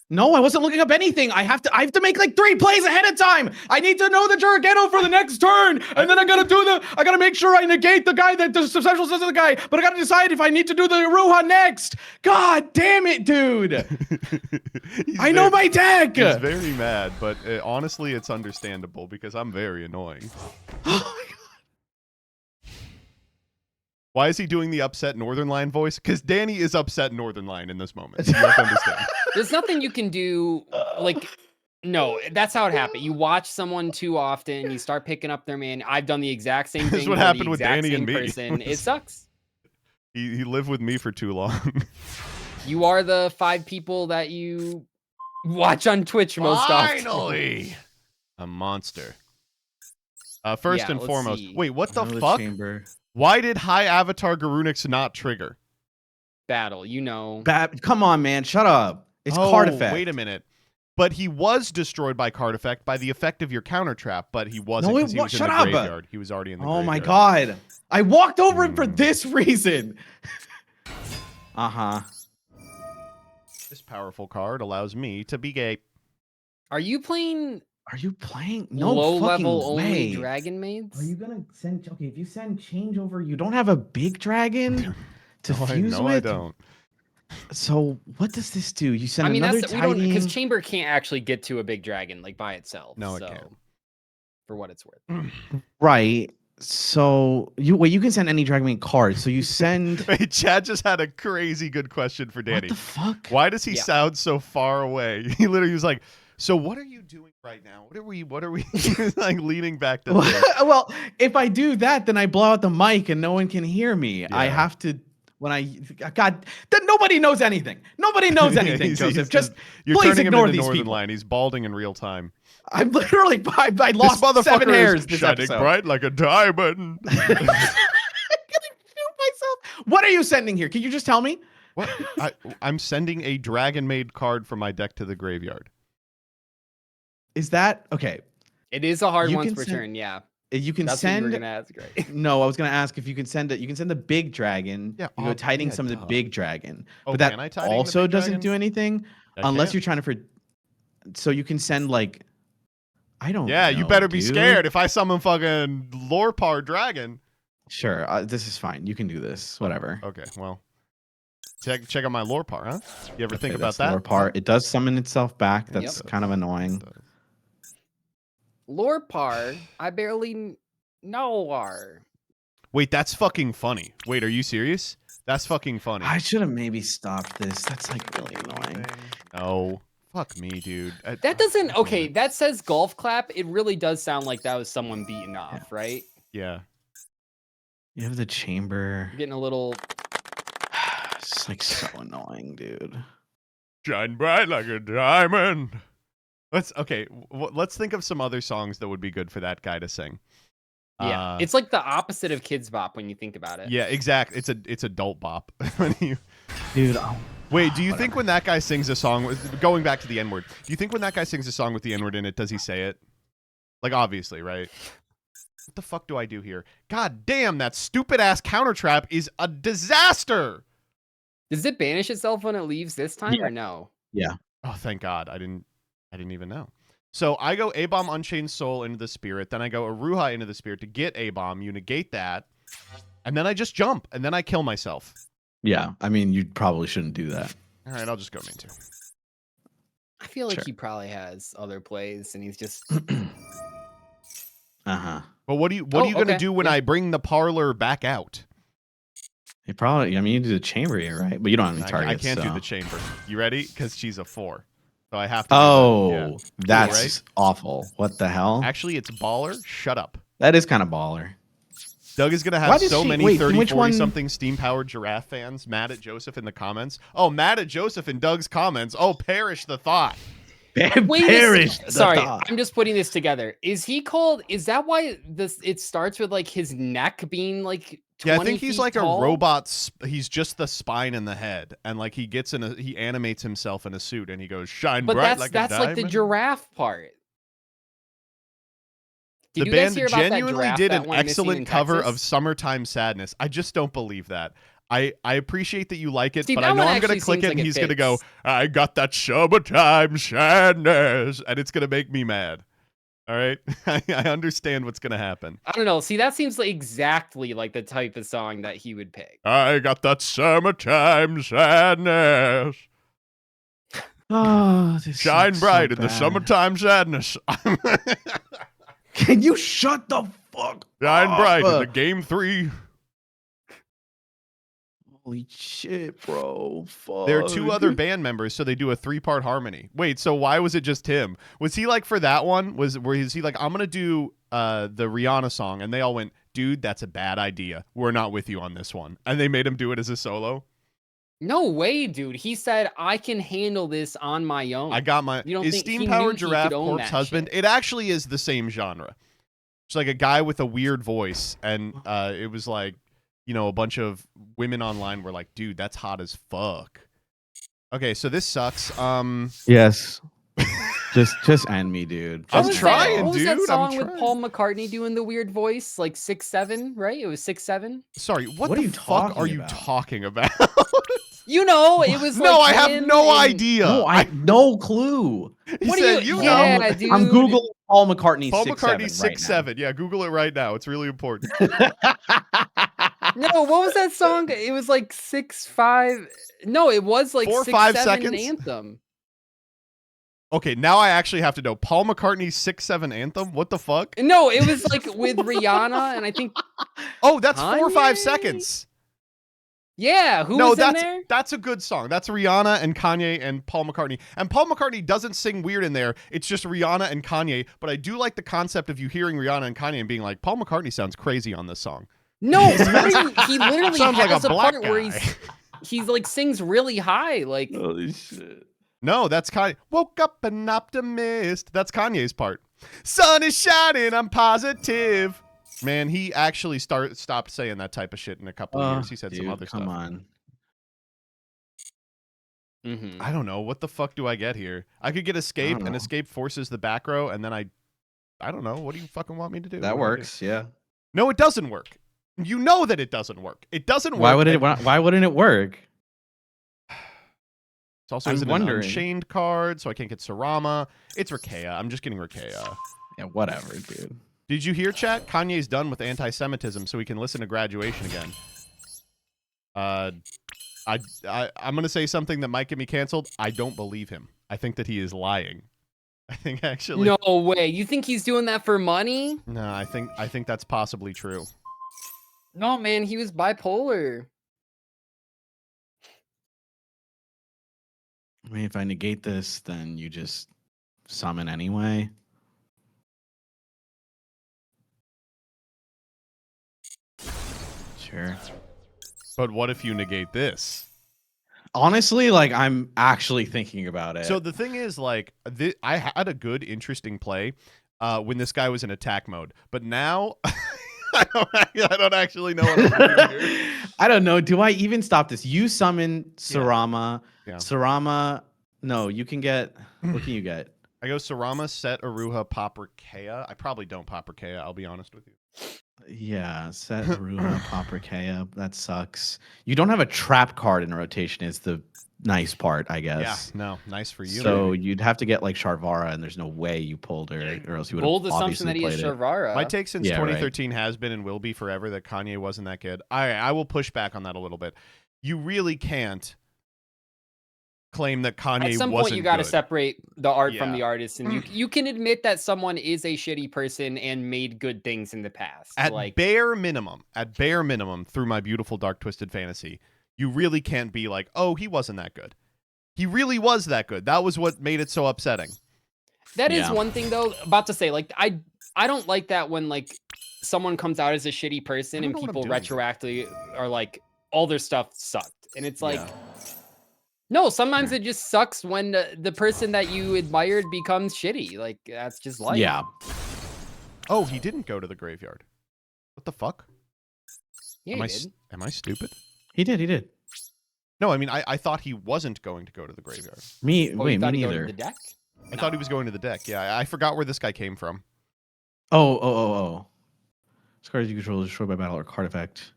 No, I wasn't looking up anything. I have to make like 3 plays ahead of time. I need to know the Jurigato for the next turn. And then I gotta make sure I negate the guy that the special says to the guy, but I gotta decide if I need to do the Ruha next. God damn it, dude. I know my deck. He's very mad, but honestly, it's understandable because I'm very annoying. Why is he doing the upset Northern Line voice? Because Danny is upset Northern Line in this moment. You have to understand. There's nothing you can do. Like, no, that's how it happened. You watch someone too often, you start picking up their man. I've done the exact same thing. This is what for the happened with exact Danny same and me. person. It sucks. He lived with me for too long. You are the 5 people that you watch on Twitch most often. Finally! A monster. First Yeah, and let's foremost. see. Wait, what the Another fuck? chamber. Why did High Avatar Garunix not trigger? Battle, you know. Come on, man. Shut up. It's Oh, card effect. wait a minute. But he was destroyed by card effect by the effect of your counter trap, but he wasn't No, it because he wa- was in shut the up. graveyard. He was already in the Oh graveyard. my god. I walked over him for this reason. Uh-huh. This powerful card allows me to be gay. Are you playing Are you playing? No low fucking level way. only dragon maids? Are you gonna send? Okay, if you send change over, you don't have a big dragon to No, fuse I with. don't. So what does this do? You send I mean, another that's we don't tiny. because Chamber can't actually get to a big dragon like by itself. No, it so, can't. For what it's worth. Right. So you can send any dragon maid card. So you send. Wait, Chad just had a crazy good question for What Danny. the fuck? Why does he Yeah. sound so far away? He literally was like, "So what are you doing right now? What are we?" He was like leaning back to. Well, if I do that, then I blow out the mic and no one can hear me. I Yeah. have to. When I God, then nobody knows anything. Nobody knows anything, He's Joseph. Just you're please turning him ignore into these Northern people. Line. He's balding in real time. I'm literally. I lost this motherfucker 7 hairs is this shining episode. bright like a diamond. I'm gonna shoot myself. What are you sending here? Can you just tell me? What? I'm sending a dragon-made card from my deck to the graveyard. Is that okay? It is a hard You once can per send- turn. Yeah. You can That's what you were send. gonna ask, right? No, I was gonna ask if you can send it. You can send the big dragon. Yeah, You go tiding yeah, some of the duh. big dragon, Oh, but that can I tiding the also big doesn't dragon? do anything I unless can't. you're trying to. So you can send like, I don't. Yeah, you know, better be dude. scared if I summon fucking Lorpar dragon. Sure, this is fine. You can do this. Whatever. Okay, well, check out my Lorpar, huh? You ever think Okay, about that's the that? lower part. It does summon itself back. That's Yep. kind of annoying. Lorpar, I barely know her. Wait, that's fucking funny. Wait, are you serious? That's fucking funny. I should have maybe stopped this. That's like really annoying. No. Fuck me, dude. That doesn't. Okay, that says golf clap. It really does sound like that was someone beaten off, right? Yeah. You have the chamber. You're getting a little. It's like so annoying, dude. Shine bright like a diamond. Let's think of some other songs that would be good for that guy to sing. Yeah, it's like the opposite of Kids Bop when you think about it. Yeah, exactly. It's adult bop. Dude, Wait, do you think when that guy sings a song with going back to the N-word, do you think when that guy sings a song with the N-word in it, does he say it? Like obviously, right? What the fuck do I do here? God damn, that stupid ass counter trap is a disaster. Does it banish itself when it leaves this time or no? yeah. Oh, thank God. I didn't even know. So I go A-Bomb Unchained Soul into the Spirit, then I go Aruha into the Spirit to get A-Bomb, you negate that, and then I just jump, and then I kill myself. Yeah, I mean, you probably shouldn't do that. All right, I'll just go main 2. I feel like Sure. he probably has other plays and he's just. Uh-huh. But what are you gonna okay. do when I bring the parlor back out? You probably, I mean, you do the chamber here, right? But you don't have any I targets. can't do so. the chamber. You ready? Because she's a 4. So I have to. Oh, Yeah. that's Right? awful. What the hell? Actually, it's baller. Shut up. That is kind of baller. Doug is going to Why have did so she- many wait, 30, which 40 one- something steam-powered giraffe fans mad at Joseph in the comments. Oh, mad at Joseph in Doug's comments. Oh, perish the thought. Wait, Perish. the sorry, thought. I'm just putting this together. Is he called? Is that why this? It starts with like his neck being like 20 Yeah, I think he's feet like tall? a robot. He's just the spine and the head. And like he animates himself in a suit and he goes, shine But bright that's like a diamond. like the giraffe part. The Did you guys band hear about that genuinely giraffe did that an went missing excellent in cover of Texas? Summertime Sadness. I just don't believe that. I appreciate that you like it, Steve, but that I know one I'm going to actually click seems it like and it he's going to go, fits. I got that summertime sadness. And it's going to make me mad. All right? I understand what's going to happen. I don't know. See, that seems like exactly like the type of song that he would pick. I got that summertime sadness. Oh, this Shine sucks bright so in the bad. summertime sadness. Can you shut the fuck Shine up? bright in the game 3. Holy shit, bro. Fuck. There are 2 other band members, so they do a 3-part harmony. Wait, so why was it just him? Was he like for that one? Was he like, I'm gonna do the Rihanna song, and they all went, dude, that's a bad idea. We're not with you on this one, and they made him do it as a solo. No way, dude. He said, I can handle this on my own. I got my. You don't Is think he Steam knew Powered he could Giraffe own Corpse that Husband? shit? It actually is the same genre. It's like a guy with a weird voice, and it was like, you know, a bunch of women online were like, dude, that's hot as fuck. Okay, so this sucks. Yes. just end me, dude. I'm What was Just trying, that, what was that dude, I'm song with trying. Paul McCartney doing the weird voice? Like 6'7", right? It was 6'7". Sorry, what What the are you fuck talking are you about? talking about? You know, it was No, like I have him no and- idea. No, I no clue. He What said, are you? you Yeah, know. dude. I'm Googling Paul McCartney. Paul 6'7" McCartney right 6'7". Yeah, Google it right now. It's really important. now. No, what was that song? It was like 6'5". No, it was like 4 or 6'7" 5 in seconds? Anthem. Okay, now I actually have to know. Paul McCartney's 6'7" anthem? What the fuck? No, it was like with Rihanna, and I think Oh, that's 4 or 5 Kanye? seconds. yeah, who No, was in there? that's a good song. That's Rihanna and Kanye and Paul McCartney. And Paul McCartney doesn't sing weird in there. It's just Rihanna and Kanye. But I do like the concept of you hearing Rihanna and Kanye and being like, Paul McCartney sounds crazy on this song. No, he literally Sounds like has a a black part where guy. he's like sings really high, like Holy shit. No, that's Kanye. Woke up an optimist. That's Kanye's part. Sun is shining. I'm positive. Man, he actually stopped saying that type of shit in a couple of years. He said some Dude, other come stuff. on. I don't know. What the fuck do I get here? I could get escape, and escape forces the back row, and then I don't know. What do you fucking want me to do? That works, yeah. No, it doesn't work. You know that it doesn't work. It doesn't work. Why wouldn't it work? It's also an Unchained card, so I can't get Sarama. It's Rakea. I'm just getting Rakea. Yeah, whatever, dude. Did you hear, chat? Kanye's done with anti-Semitism, so we can listen to Graduation again. I'm gonna say something that might get me canceled. I don't believe him. I think that he is lying. I think actually. No way. You think he's doing that for money? No, I think that's possibly true. No, man. He was bipolar. I mean, if I negate this, then you just summon anyway. Sure. But what if you negate this? Honestly, like, I'm actually thinking about it. So the thing is, like, I had a good, interesting play when this guy was in attack mode. But now, I don't actually know what I'm doing here. I don't know. Do I even stop this? You summon Sarama. Yeah. Sarama. No, you can get. What can you get? I go Sarama, Set, Aruha, pop Rakea. I probably don't pop Rakea, I'll be honest with you. Yeah, Set, Aruha, pop Rakea. That sucks. You don't have a trap card in rotation is the nice part, I guess. Yeah, no, nice for you. So you'd have to get like Sharvara, and there's no way you pulled her, or else you would have Bold obviously assumption that he has played it. Sharvara. My take since Yeah, 2013 has been and will be forever that Kanye wasn't that good. I will push back on that a little bit. You really can't claim that Kanye wasn't At some point, you got to good. separate the art from the artist, and you can admit that someone is a shitty person and made good things in the past. At like bare minimum, through my beautiful dark twisted fantasy, you really can't be like, oh, he wasn't that good. He really was that good. That was what made it so upsetting. that is one thing though. About to say, like I don't like that when like someone comes out as a shitty person and people retroactively are like all their stuff sucked, and it's like. No, sometimes it just sucks when the person that you admired becomes shitty. Like, that's just life. Yeah. Oh, he didn't go to the graveyard. What the fuck? Yeah, Am I stupid? He did. No, I mean, I thought he wasn't going to go to the graveyard. Me he neither. The deck? I thought he was going to the deck. Yeah, I forgot where this guy came from. Oh. This card you control is destroyed by battle or card effect.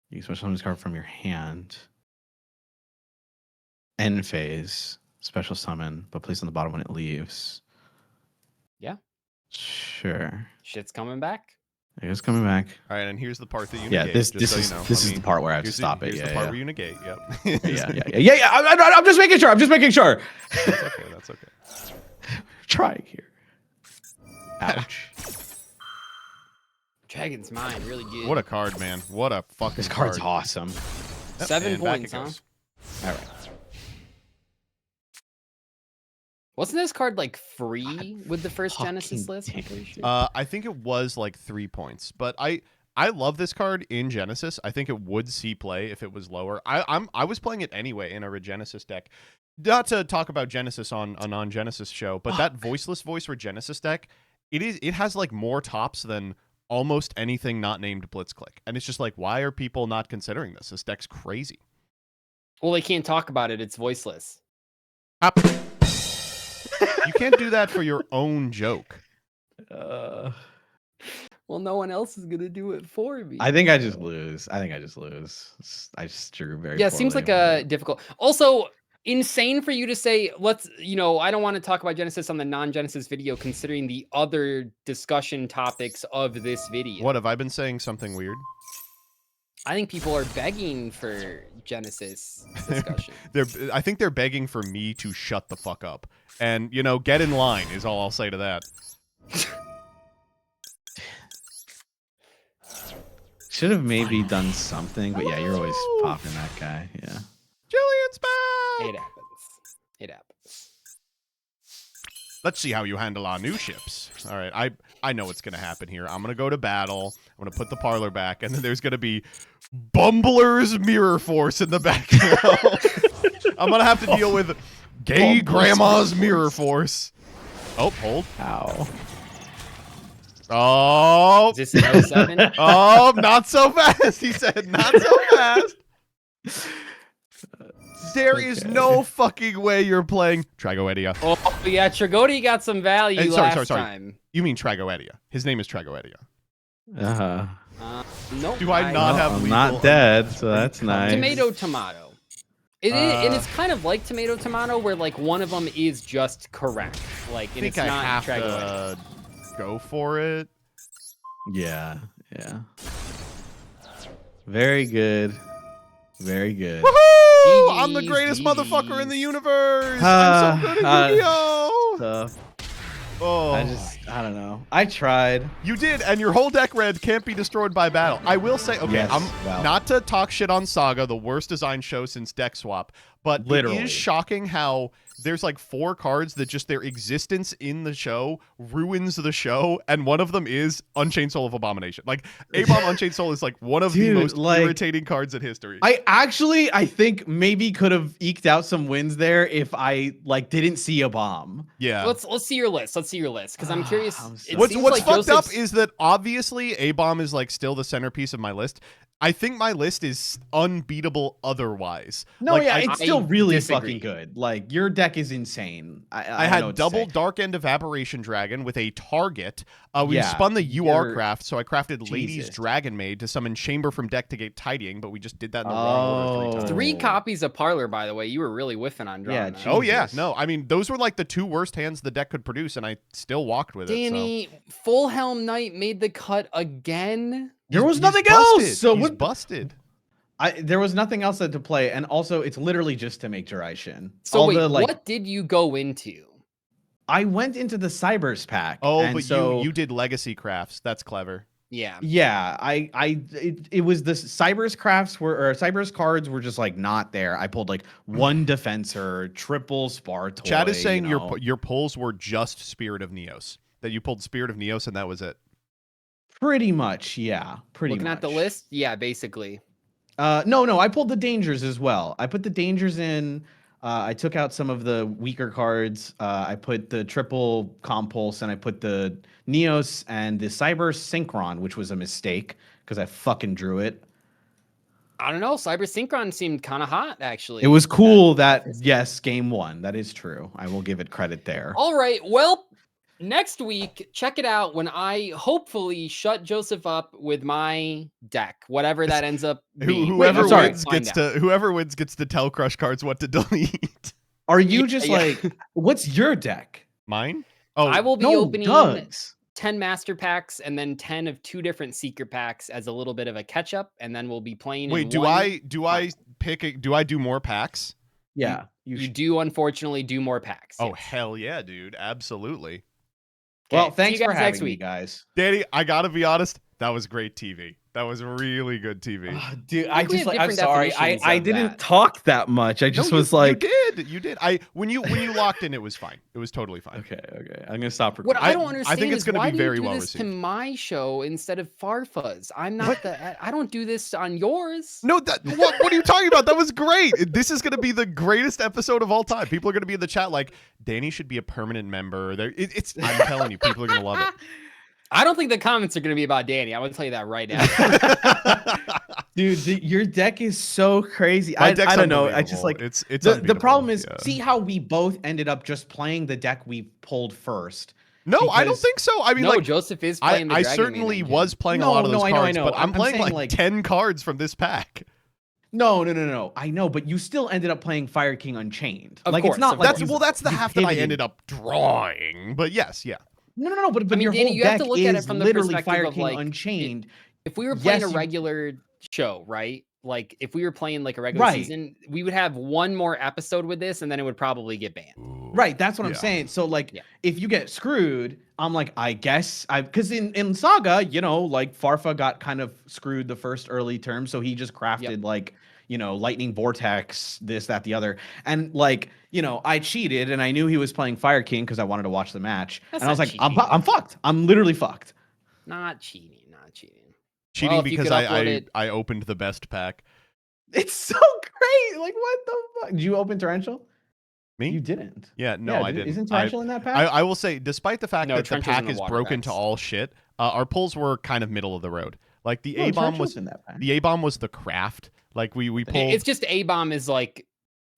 You can special summon this card from your hand. End phase, special summon, but place on the bottom when it leaves. Yeah. Sure. Shit's coming back. It is coming back. All right, and here's the part that you Yeah, negate. this just so is you know. this is the part where I have to stop it. Here's the part where you negate. Yep. Yeah. I'm just making sure. That's okay. Trying here. Ouch. Dragon's Mind, really good. What a card, man. What a fucking This card's card. awesome. Yep, 7 and back points, it huh? goes. All right. Wasn't this card like free with the first Genesis list? I'm pretty sure. I think it was like 3 points, but I love this card in Genesis. I think it would see play if it was lower. I was playing it anyway in a Regenesis deck. Not to talk about Genesis on a non-Genesis show, but that voiceless voice Regenesis deck, it has like more tops than almost anything not named Blitzclick. And it's just like, why are people not considering this? This deck's crazy. Well, they can't talk about it. It's voiceless. You can't do that for your own joke. Well, no one else is gonna do it for me. I think I just lose. I just drew very. Yeah, it seems like a difficult. Also, insane for you to say. Let's. I don't want to talk about Genesis on the non-Genesis video, considering the other discussion topics of this video. What have I been saying? Something weird? I think people are begging for Genesis discussion. I think they're begging for me to shut the fuck up. And, get in line is all I'll say to that. Should have maybe done something, but yeah, you're always popping that guy. Yeah. Julian's back! It happens. Let's see how you handle our new ships. All right, I know what's going to happen here. I'm going to go to battle. I'm going to put the parlor back, and then there's going to be Bumbler's Mirror Force in the background. I'm going to have to deal with Gay Grandma's Mirror Force. Oh, hold. Ow. Oh. Is this an 07? Oh, not so fast. He said, not so fast. There is no fucking way you're playing Tragoedia. Oh, yeah, Tragodi got some value last time. You mean Tragoedia. His name is Tragoedia. Uh-huh. Nope. Do I not have I'm legal not dead, so that's nice. Tomato. And it's kind of like tomato, where like one of them is just correct. Like, and it's I not have Tragoedia. to go for it. Yeah, yeah. Very good. Very good. Woohoo! I'm the GG's, greatest motherfucker in the GG's. universe. I'm so good at Yu-Gi-Oh! Tough. Oh. I don't know. I tried. You did, and your whole deck red can't be destroyed by battle. I will say, okay, Yes, I'm well. not to talk shit on Saga, the worst design show since Deck Swap, but Literally. it is shocking how there's like 4 cards that just their existence in the show ruins the show, and one of them is Unchained Soul of Abomination. Like, A-Bomb Unchained Soul is like one of the Dude, most like, irritating cards in history. I think maybe could have eked out some wins there if I like didn't see a bomb. Yeah. Let's see your list. Let's see your list, because I'm curious. It What's seems what's like fucked up Joseph's- is that obviously A-Bomb is like still the centerpiece of my list. I think my list is unbeatable otherwise. No, Like, yeah, I it's still really disagree. fucking good. Like your deck is insane. I I don't know had what to double say. Dark End Evaporation Dragon with a target. We Yeah, spun the UR you're- craft, so I crafted Lady's Jesus. Dragon Maid to summon Chamber from deck to get Tidying, but we just did that in the wrong order 3 times. 3 Oh. copies of Parlor, by the way. You were really whiffing on drawing Yeah, that. Oh yeah, Jesus. no, I mean those were like the 2 worst hands the deck could produce, and I still walked with Danny, Full Helm Knight made the cut again. it. So There was he's nothing busted. else. So he's what? busted. There was nothing else to play, and also it's literally just to make Jirai So All wait, the, like, what did you go into? I went into the Cybers pack. Oh, and but so, you did Legacy crafts. That's clever. Yeah. Yeah, it was the Cybers crafts or Cybers cards were just like not there. I pulled like 1 Defensor, triple Spartoy. Chad is saying you know. your pulls were just Spirit of Neos. That you pulled Spirit of Neos and that was it. Pretty much, yeah. Pretty Looking much. at the list, yeah, basically. No, I pulled the dangers as well. I put the dangers in. I took out some of the weaker cards. I put the triple Compulse, and I put the Neos and the Cyber Synchron, which was a mistake because I fucking drew it. I don't know. Cyber Synchron seemed kind of hot, actually. It was cool that, yes, game 1. That is true. I will give it credit there. All right. Well, next week, check it out when I hopefully shut Joseph up with my deck, whatever that ends up being. Whoever sorry. whoever wins gets to tell Crush Cards what to delete. Are you just yeah. like, what's your deck? Mine? Oh, I will be No, opening Doug's. 10 master packs and then 10 of 2 different seeker packs as a little bit of a catch up, and then we'll be playing. wait. in Do one I pack. pick? Do I do more packs? Yeah. You do unfortunately do more packs. Oh yes. hell yeah, dude! Absolutely. Well, Okay, see thanks you for guys next having me, week. guys. Danny, I gotta be honest. That was great TV. That was really good TV. Dude, I think we have I'm sorry. different I definitions of didn't that. talk that much. I just No, was like, you did. When you locked in, it was fine. It was totally fine. okay. I'm gonna stop What recording. I don't understand think it's is gonna why be do you very do well this to received. my show instead of Farfa's? I'm not I don't do this on yours. No, what are you talking about? That was great. This is going to be the greatest episode of all time. People are going to be in the chat like, Danny should be a permanent member. I'm telling you, people are going to love it. I don't think the comments are going to be about Danny. I want to tell you that right now. Dude, your deck is so crazy. My I deck's don't know. I just unbelievable. like it's the unbeatable. problem is Yeah. see how we both ended up just playing the deck we pulled first. No, I don't because- think so. I mean, no, like, Joseph is I playing the Dragon certainly Maid was playing a No, lot of those no, I know, I cards, know. but I'm I'm playing saying, like like- 10 cards from this pack. No. I know, but you still ended up playing Fire King Unchained. Of like course, it's not of like course. That's the you half that I pivoted. ended up drawing. But yes, yeah. No, but I mean, your Danny, whole you have deck to look at it is from the literally perspective Fire of, King like, Unchained. If we were playing Yes, a you- regular show, right? Like if we were playing like a regular Right. season, we would have one more episode with this and then it would probably get banned. Right, that's what I'm Yeah. saying. So like Yeah. if you get screwed, I'm like, I guess because in Saga, like Farfa got kind of screwed the first early term, so he just crafted like, Lightning Vortex, this, that, the other. And like, I cheated and I knew he was playing Fire King because I wanted to watch the match. That's and I was not like, cheating. I'm fucked. I'm literally fucked. Not cheating. Cheating Well, if you because could upload it- I opened the best pack. It's so great. Like, what the fuck? Did you open Torrential? Me? You didn't. Yeah, no, I didn't. Isn't Tarantula in that pack? I will say, despite the fact No, that the Trench is in pack the is water broken to packs. all shit, our pulls were kind of middle of the road. Like the No, A bomb Tarantula's was in that pack. the A bomb was the craft. Like we pulled. It's just A bomb is like,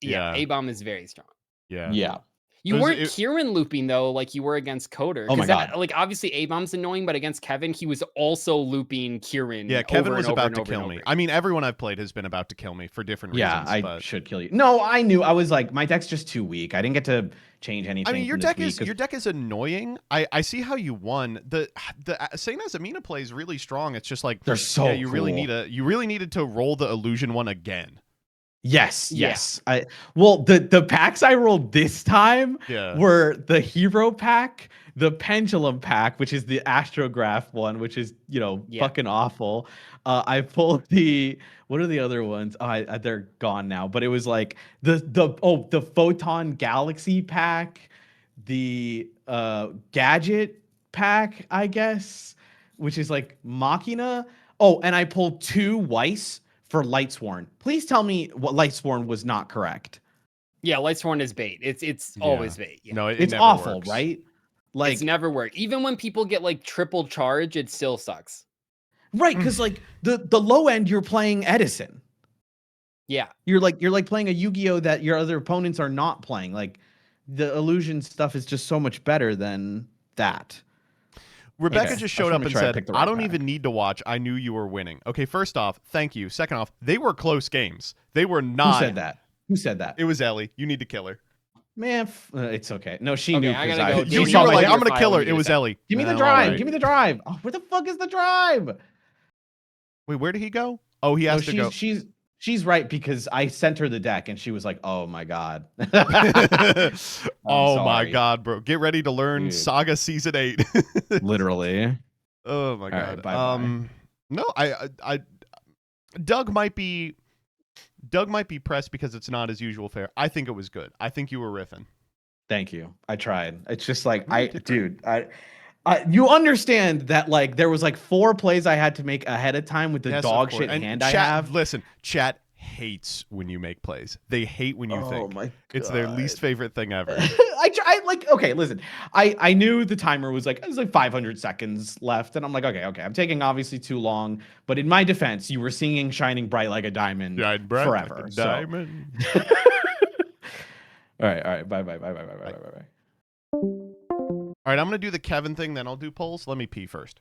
yeah, Yeah. A bomb is very strong. Yeah. Yeah. You weren't Kieran looping though, like you were against Coder. Oh my God. Like obviously A bomb's annoying, but against Kevin, he was also looping Kieran. Yeah, Kevin over was and over about and to over kill and me. over. I mean, everyone I've played has been about to kill me for different reasons. Yeah, I should kill you. No, I knew. I was like, my deck's just too weak. I didn't get to change anything. I mean, your from this deck is week, your deck is annoying. I see how you won. The Saint Asamina play is really strong. It's just like they're so you really needed to roll the illusion one again. Yes, Yeah. yes. The packs I rolled this time were the hero pack, the pendulum pack, which is the astrograph one, which is fucking awful. I pulled what are the other ones? Oh, they're gone now. But it was like the photon galaxy pack, the gadget pack, I guess, which is like Machina. Oh, and I pulled 2 Weiss for Lightsworn. Please tell me what Lightsworn was not correct. Yeah, Lightsworn is bait. It's always bait. Yeah. No, it's never awful, works. right? Like it's never worked. Even when people get like triple charge, it still sucks. Right, because like the low end, you're playing Edison. Yeah. You're like playing a Yu-Gi-Oh that your other opponents are not playing. Like the illusion stuff is just so much better than that. Rebecca just showed up and said, I don't pack. even need to watch. I knew you were winning. Okay, first off, thank you. Second off, they were close games. They were not. Who said that? Who said that? It was Ellie. You need to kill her. Man, it's okay. No, she knew. I gotta go. You were like, I'm going to kill her. It was Ellie. Give me the drive. Right. Give me the drive. Oh, where the fuck is the drive? Wait, where did he go? Oh, he has to go. She's right because I sent her the deck and she was like, "Oh my god." Oh my god, bro. Get ready to learn Saga Season 8. Literally. Oh my god. Right, bye-bye. No, I Doug might be pressed because it's not his usual fare. I think it was good. I think you were riffing. Thank you. I tried. It's just like you understand that like there was like 4 plays I had to make ahead of time with the dog shit hand I have. Listen, chat hates when you make plays. They hate when you think. Oh my god. It's their least favorite thing ever. I like okay, listen. I knew the timer was like 500 seconds left and I'm like okay, I'm taking obviously too long, but in my defense, you were singing Shining Bright Like a Diamond forever. Like a diamond. So. All right. Bye. All right, I'm going to do the Kevin thing, then I'll do polls. Let me pee first.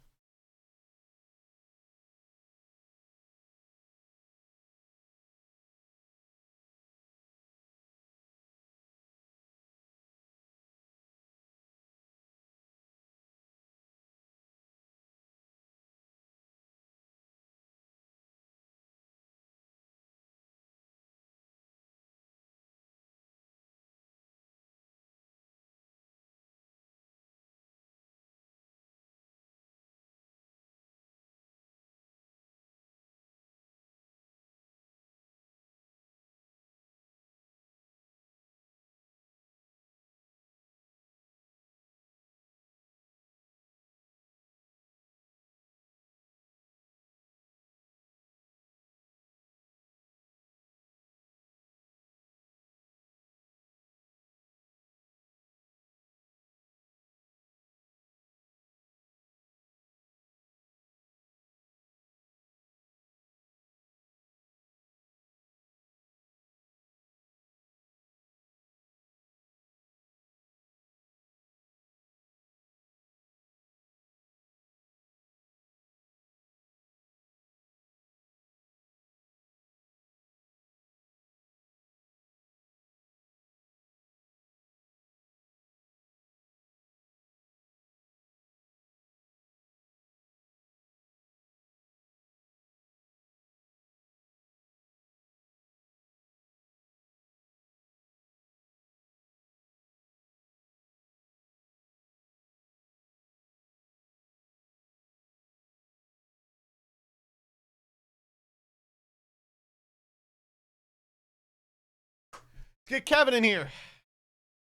Get Kevin in here.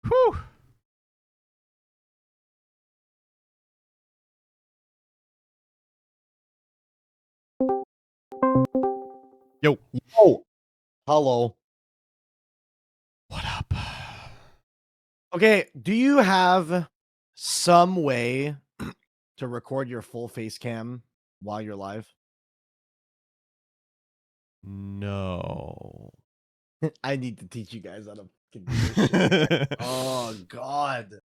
Whew. Yo. Oh, hello. What up? Okay, do you have some way to record your full face cam while you're live? No. I need to teach you guys how to fucking do this shit. Oh god.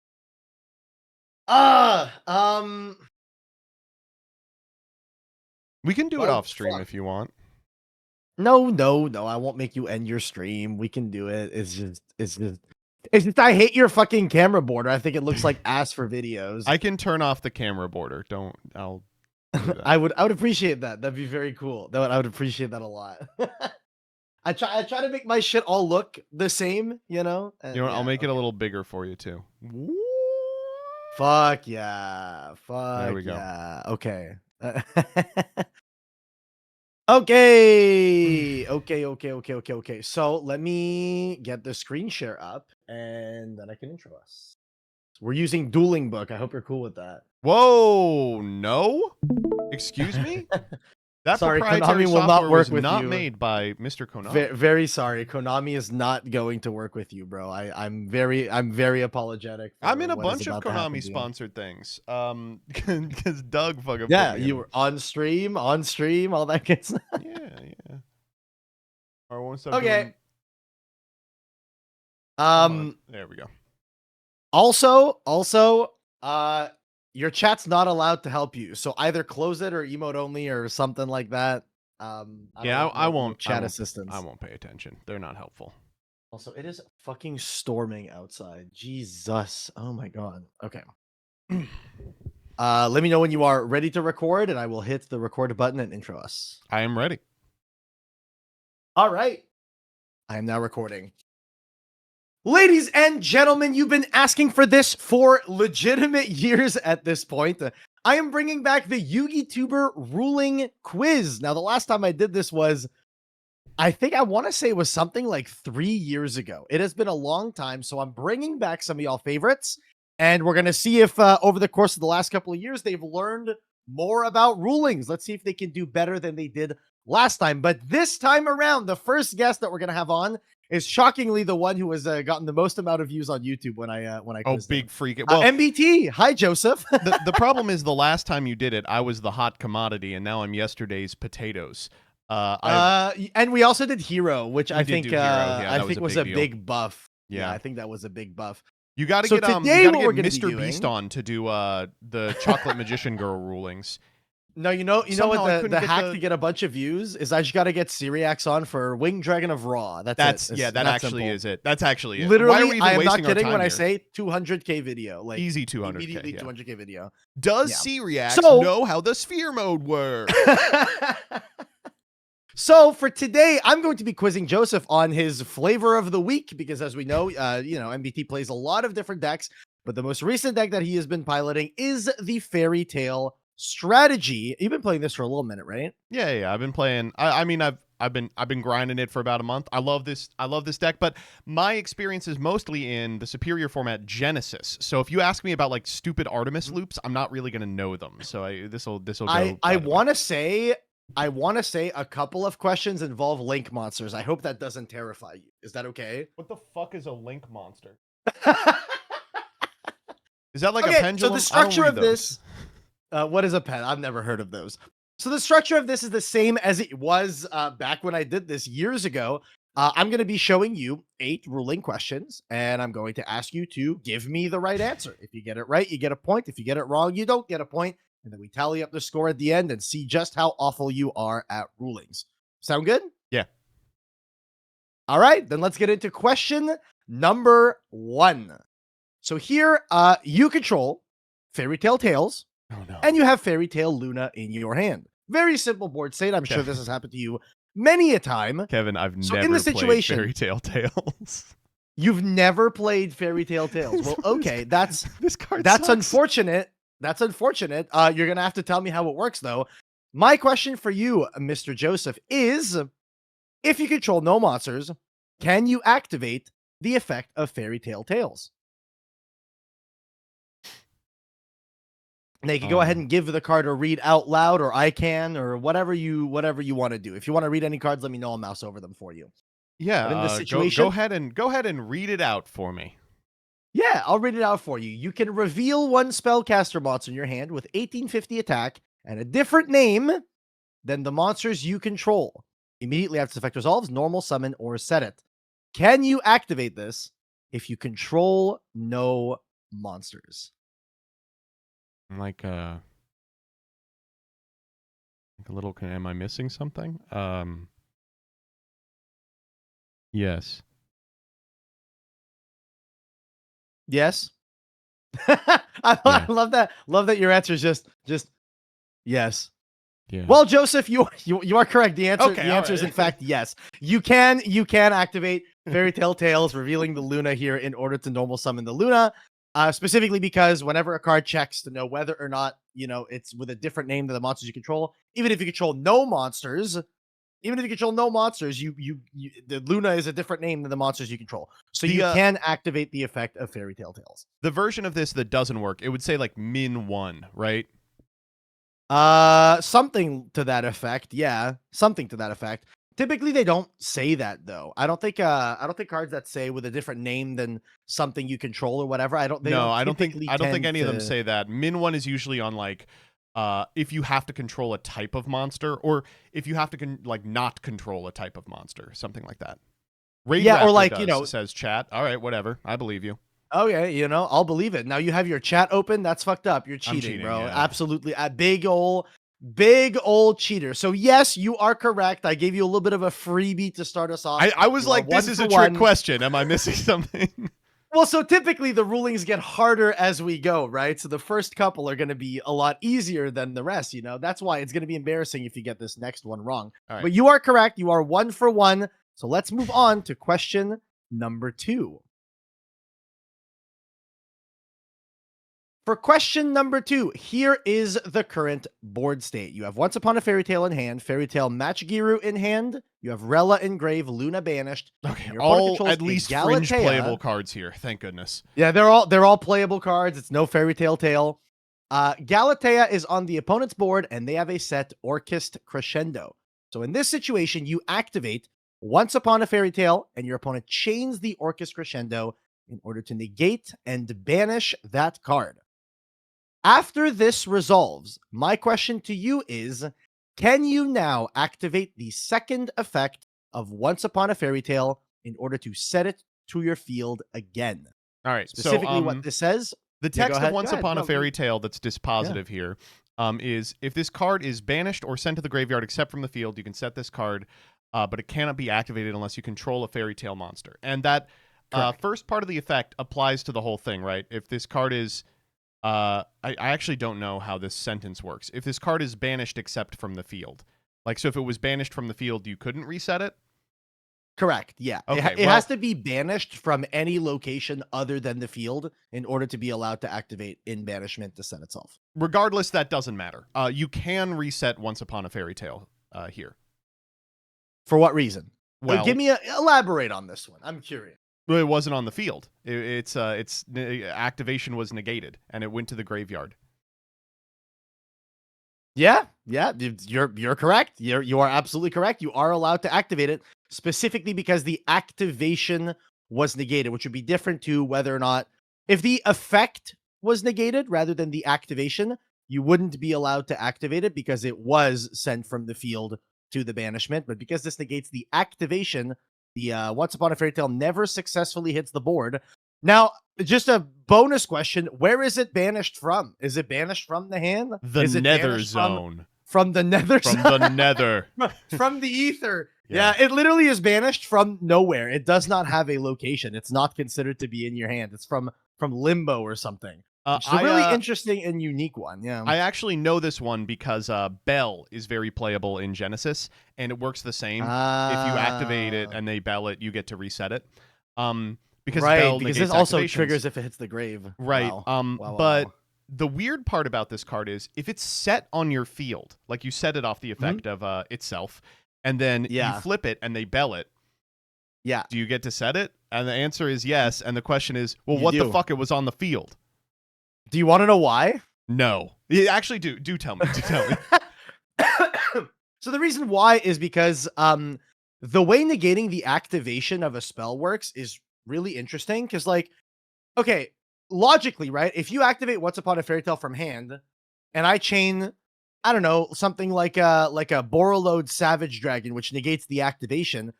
We can do it Well, off stream fuck. if you want. No, I won't make you end your stream. We can do it. It's just I hate your fucking camera border. I think it looks like ass for videos. I can turn off the camera border. I'll do that. I would appreciate that. That'd be very cool. I would appreciate that a lot. I try to make my shit all look the same, you know? You know what? I'll make it a little bigger for you too. Fuck yeah. Fuck There we go. yeah. Okay. Okay. So let me get the screen share up and then I can intro us. We're using Dueling Book. I hope you're cool with that. Whoa, no? Excuse me? That Sorry, proprietary Konami will not software work was with not you. made by Mr. Konami. Very sorry. Konami is not going to work with you, bro. I'm very apologetic. I'm in a for what bunch is of about to happen Konami to you. sponsored things. Because Doug fucking Yeah, put me you in. were on stream, all that good stuff. Yeah. Or won't stop Okay. doing- Come on. There we go. Also, your chat's not allowed to help you. So either close it or emote only or something like that. I won't chat assistants. I won't pay attention. They're not helpful. Also, it is fucking storming outside. Jesus. Oh my god. Okay. Let me know when you are ready to record, and I will hit the record button and intro us. I am ready. All right. I am now recording. Ladies and gentlemen, you've been asking for this for legitimate years at this point. I am bringing back the YouTuber ruling quiz. Now, the last time I did this was, I think I want to say it was something like 3 years ago. It has been a long time, so I'm bringing back some of y'all favorites, and we're going to see if over the course of the last couple of years, they've learned more about rulings. Let's see if they can do better than they did last time. But this time around, the first guest that we're going to have on is shockingly the one who has gotten the most amount of views on YouTube when I quizzed big him. freak. Well, MBT. Hi, Joseph. the problem is the last time you did it, I was the hot commodity, and now I'm yesterday's potatoes. And we also did Hero, which I think do Hero. Yeah, I that think was was a a big big buff. Yeah. I think that was a big buff. You got to So get today you what gotta we're get gonna be Mr. doing- Beast on to do the chocolate magician girl rulings. No, you know Somehow I what couldn't the get hack the- to get a bunch of views is I just got to get Syriax on for Winged Dragon of Raw. That's That it. actually is it. That's actually it. Literally, Why are we even I am not wasting our kidding time when I here? say 200K video. Like Easy 200K. immediately Yeah. 200K video. Does Yeah. C-Reacts So- know how the sphere mode works? So for today, I'm going to be quizzing Joseph on his flavor of the week because, as we know, MBT plays a lot of different decks, but the most recent deck that he has been piloting is the Fairy Tale Strategy. You've been playing this for a little minute, right? Yeah. I've been playing. I mean, I've been grinding it for about a month. I love this deck, but my experience is mostly in the superior format Genesis. So if you ask me about like stupid Artemis loops, I'm not really gonna know them. So this'll go. I want to say a couple of questions involve link monsters. I hope that doesn't terrify you. Is that okay? What the fuck is a link monster? Is that like a Okay, pendulum? so the I don't structure read of those. this, what is a pen? I've never heard of those. So the structure of this is the same as it was back when I did this years ago. I'm going to be showing you 8 ruling questions, and I'm going to ask you to give me the right answer. If you get it right, you get a point. If you get it wrong, you don't get a point. And then we tally up the score at the end and see just how awful you are at rulings. Sound good? Yeah. All right, then let's get into question number 1. So here, you control Fairy Tale Tales, Oh no. and you have Fairy Tale Luna in your hand. Very simple board state. I'm sure this has happened to you many a time. Kevin, I've So in never the situation- played Fairy Tale Tales. You've never played Fairy Tale Tales. Well, okay, that's This card that's sucks. unfortunate. That's unfortunate. You're gonna have to tell me how it works, though. My question for you, Mr. Joseph, is: if you control no monsters, can you activate the effect of Fairy Tale Tales? Now you can go ahead and give the card a read out loud, or I can, or whatever you want to do. If you want to read any cards, let me know. I'll mouse over them for you. Yeah. But in this Go situation- ahead and read it out for me. Yeah, I'll read it out for you. You can reveal one spellcaster monster in your hand with 1850 attack and a different name than the monsters you control. Immediately after this effect resolves, normal summon or set it. Can you activate this if you control no monsters? Like a little. Am I missing something? Yes. Yes. I love that. Love that your answer is just yes. Yeah. Well, Joseph, you are correct. The answer is in right. fact yes. You can activate Fairy Tale Tales, revealing the Luna here in order to normal summon the Luna. Specifically because whenever a card checks to know whether or not it's with a different name than the monsters you control, even if you control no monsters, the Luna is a different name than the monsters you control. So you can activate the effect of Fairy Tale Tales. The version of this that doesn't work, it would say like -1, right? Something to that effect. Yeah, something to that effect. Typically, they don't say that though. I don't think cards that say with a different name than something you control or whatever. I don't think any of them say that. -1 is usually on like if you have to control a type of monster, or if you have to not control a type of monster, something like that. Or like says chat. All right, whatever. I believe you. Okay, I'll believe it. Now you have your chat open. That's fucked up. You're cheating, bro. Yeah. Absolutely. A big old cheater. So yes, you are correct. I gave you a little bit of a freebie to start us off. I was like, this is a trick question. Am I missing something? Well, so typically the rulings get harder as we go, right? So the first couple are going to be a lot easier than the rest, That's why it's going to be embarrassing if you get this next one wrong. Right. But you are correct. You are 1 for 1. So let's move on to question number 2. For question number 2, here is the current board state. You have Once Upon a Fairy Tale in hand, Fairy Tale Matchgiru in hand. You have Rella in grave, Luna banished. Okay, all at least fringe playable cards here. Thank goodness. Yeah, they're all playable cards. It's no Fairy Tale Tale. Galatea is on the opponent's board, and they have a set Orchest Crescendo. So in this situation, you activate Once Upon a Fairy Tale, and your opponent chains the Orchest Crescendo in order to negate and banish that card. After this resolves, my question to you is, can you now activate the second effect of Once Upon a Fairy Tale in order to set it to your field again? All right. Specifically, what this says. The text of Once Upon a Fairy Tale that's dispositive here is, if this card is banished or sent to the graveyard except from the field, you can set this card, but it cannot be activated unless you control a Fairy Tale monster. And that first part of the effect applies to the whole thing, right? If this card is... I actually don't know how this sentence works. If this card is banished except from the field. So if it was banished from the field, you couldn't reset it? Correct, yeah. Okay, it has to be banished from any location other than the field in order to be allowed to activate in banishment to set itself. Regardless, that doesn't matter. You can reset Once Upon a Fairy Tale here. For what reason? Well, elaborate on this one. I'm curious. It wasn't on the field. Its activation was negated, and it went to the graveyard. Yeah, you're correct. You are absolutely correct. You are allowed to activate it specifically because the activation was negated, which would be different to whether or not if the effect was negated rather than the activation, you wouldn't be allowed to activate it because it was sent from the field to the banishment. But because this negates the activation, the Once Upon a Fairy Tale never successfully hits the board. Now, just a bonus question. Where is it banished from? Is it banished from the hand? The nether zone. From the nether zone? From the nether. From the ether. Yeah, it literally is banished from nowhere. It does not have a location. It's not considered to be in your hand. It's from limbo or something. It's a really interesting and unique one. Yeah, I actually know this one because Bell is very playable in Genesis, and it works the same. If you activate it and they bell it, you get to reset it. Because Bell because this also triggers if it hits the grave. Right. But the weird part about this card is if it's set on your field, like you set it off the effect of itself, and then you flip it and they bell it. Yeah. Do you get to set it? And the answer is yes. And the question is, well, what the fuck? It was on the field. Do you want to know why? No. You actually do. Do tell me. Do tell me. So the reason why is because the way negating the activation of a spell works is really interesting because, like, okay, logically, right? If you activate Once Upon a Fairy Tale from hand, and I chain, I don't know, something like a Borreload Savage Dragon, which negates the activation,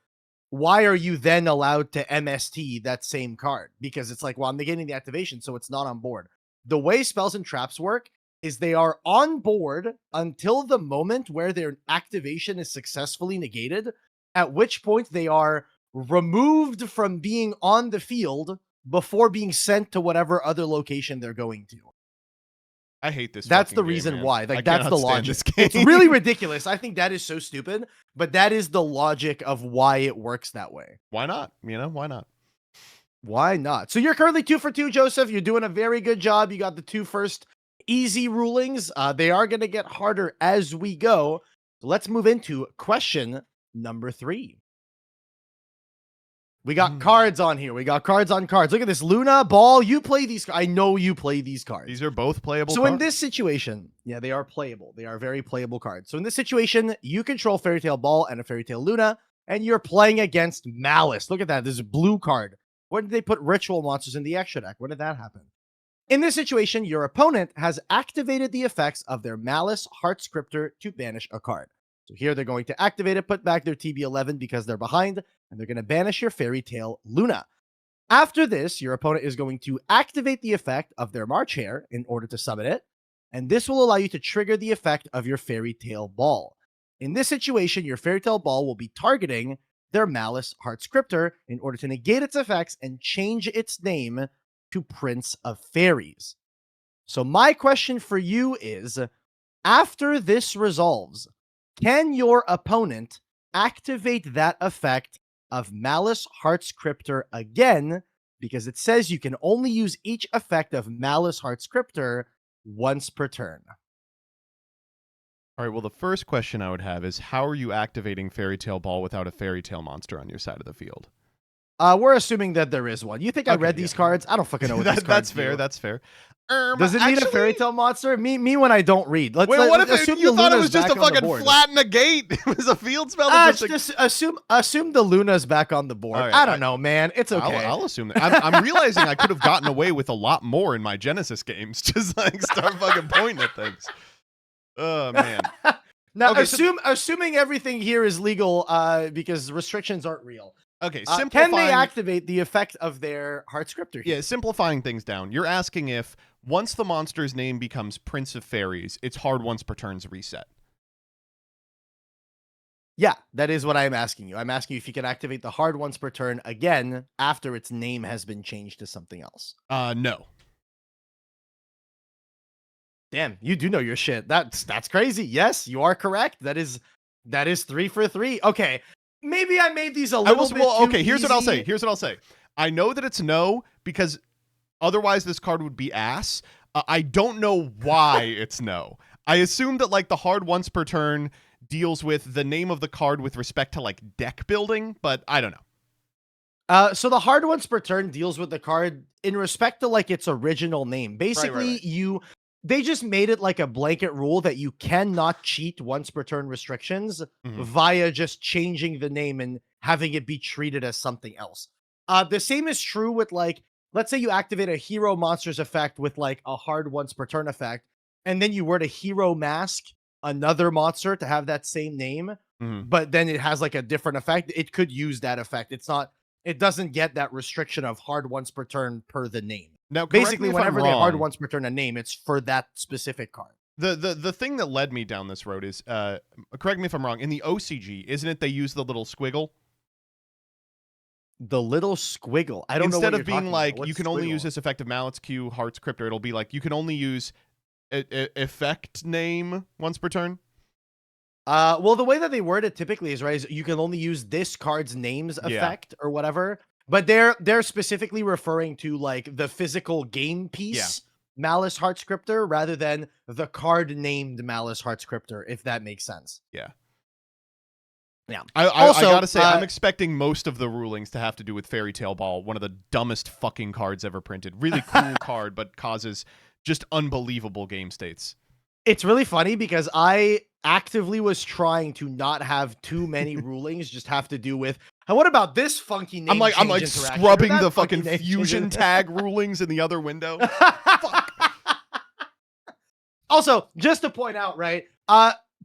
why are you then allowed to MST that same card? Because it's like, well, I'm negating the activation, so it's not on board. The way spells and traps work is they are on board until the moment where their activation is successfully negated, at which point they are removed from being on the field before being sent to whatever other location they're going to. I hate this. That's the game, reason man. why. Like, I that's the cannot stand logic. this game. It's really ridiculous. I think that is so stupid, but that is the logic of why it works that way. Why not? You know, why not? Why not? So you're currently 2 for 2, Joseph. You're doing a very good job. You got the 2 first easy rulings. They are going to get harder as we go. So let's move into question number 3. We got cards on here. We got cards on cards. Look at this. Luna, Ball, you play these. I know you play these cards. These are both playable So cards? in this situation, yeah, they are playable. They are very playable cards. So in this situation, you control Fairy Tale Ball and a Fairy Tale Luna, and you're playing against Malice. Look at that. This is a blue card. When did they put ritual monsters in the extra deck? When did that happen? In this situation, your opponent has activated the effects of their Malice Heart Scripter to banish a card. So here they're going to activate it, put back their TB11 because they're behind, and they're going to banish your Fairy Tale Luna. After this, your opponent is going to activate the effect of their March Hare in order to summon it, and this will allow you to trigger the effect of your Fairy Tale Ball. In this situation, your Fairy Tale Ball will be targeting their Malice Heart Scripter in order to negate its effects and change its name to Prince of Fairies. So my question for you is, after this resolves, can your opponent activate that effect of Malice Heart Scripter again? Because it says you can only use each effect of Malice Heart Scripter once per turn. All right, well, the first question I would have is, how are you activating Fairy Tale Ball without a Fairy Tale monster on your side of the field? We're assuming that there is one. You think I read these cards? I don't fucking know what these cards That's fair, do. that's fair. Does it need a Fairy Tale monster? Me when I don't read. Let's what if assume you the thought it Luna's was just a back on the fucking board. flatten a gate? It was a field spell? That Just assume the Luna's back on the board. Right, I don't know, man. It's okay. I'll assume that. I'm realizing I could have gotten away with a lot more in my Genesis games. Just like start fucking pointing at things. Oh man. Now, Okay, assuming everything here is legal, because restrictions aren't real. Okay, Can they activate the effect of their Heart Scripter here? Yeah, simplifying things down. You're asking if once the monster's name becomes Prince of Fairies, it's hard once per turn's reset. Yeah, that is what I'm asking you. I'm asking you if you can activate the hard once per turn again after its name has been changed to something else. No. Damn, you do know your shit. That's crazy. Yes, you are correct. That is 3 for 3. Okay. Maybe I made these a little bit too okay, here's what I'll easy. say. I know that it's no because otherwise this card would be ass. I don't know why it's no. I assume that like the hard once per turn deals with the name of the card with respect to like deck building, but I don't know. So the hard once per turn deals with the card in respect to like its original name. Basically, Right. they just made it like a blanket rule that you cannot cheat once per turn restrictions via just changing the name and having it be treated as something else. The same is true with like, let's say you activate a hero monsters effect with like a hard once per turn effect, and then you were to hero mask another monster to have that same name, but then it has like a different effect. It could use that effect. It doesn't get that restriction of hard once per turn per the name. Now, Basically, whenever they hard once per turn a name, it's for that specific card. The thing that led me down this road is, correct me if I'm wrong, in the OCG, isn't it they use the little squiggle? The little squiggle. I don't know. Instead what of being you're like, about. you can only use this effect of Malice Q, Hearts Cryptor, it'll be like, you can only use effect name once per turn? Well, the way that they word it typically is, right, is you can only use this card's name's effect or whatever. But they're specifically referring to like the physical game piece, Malice Heart Scriptor, rather than the card named Malice Heart Scriptor, if that makes sense. Yeah. Yeah. I gotta say, I'm expecting most of the rulings to have to do with Fairy Tale Ball, one of the dumbest fucking cards ever printed. Really cool card, but causes just unbelievable game states. It's really funny because I actively was trying to not have too many rulings just have to do with What about this funky name? I'm like change interaction? scrubbing That the funky fucking name fusion change- tag rulings in the other window. Also, just to point out, right?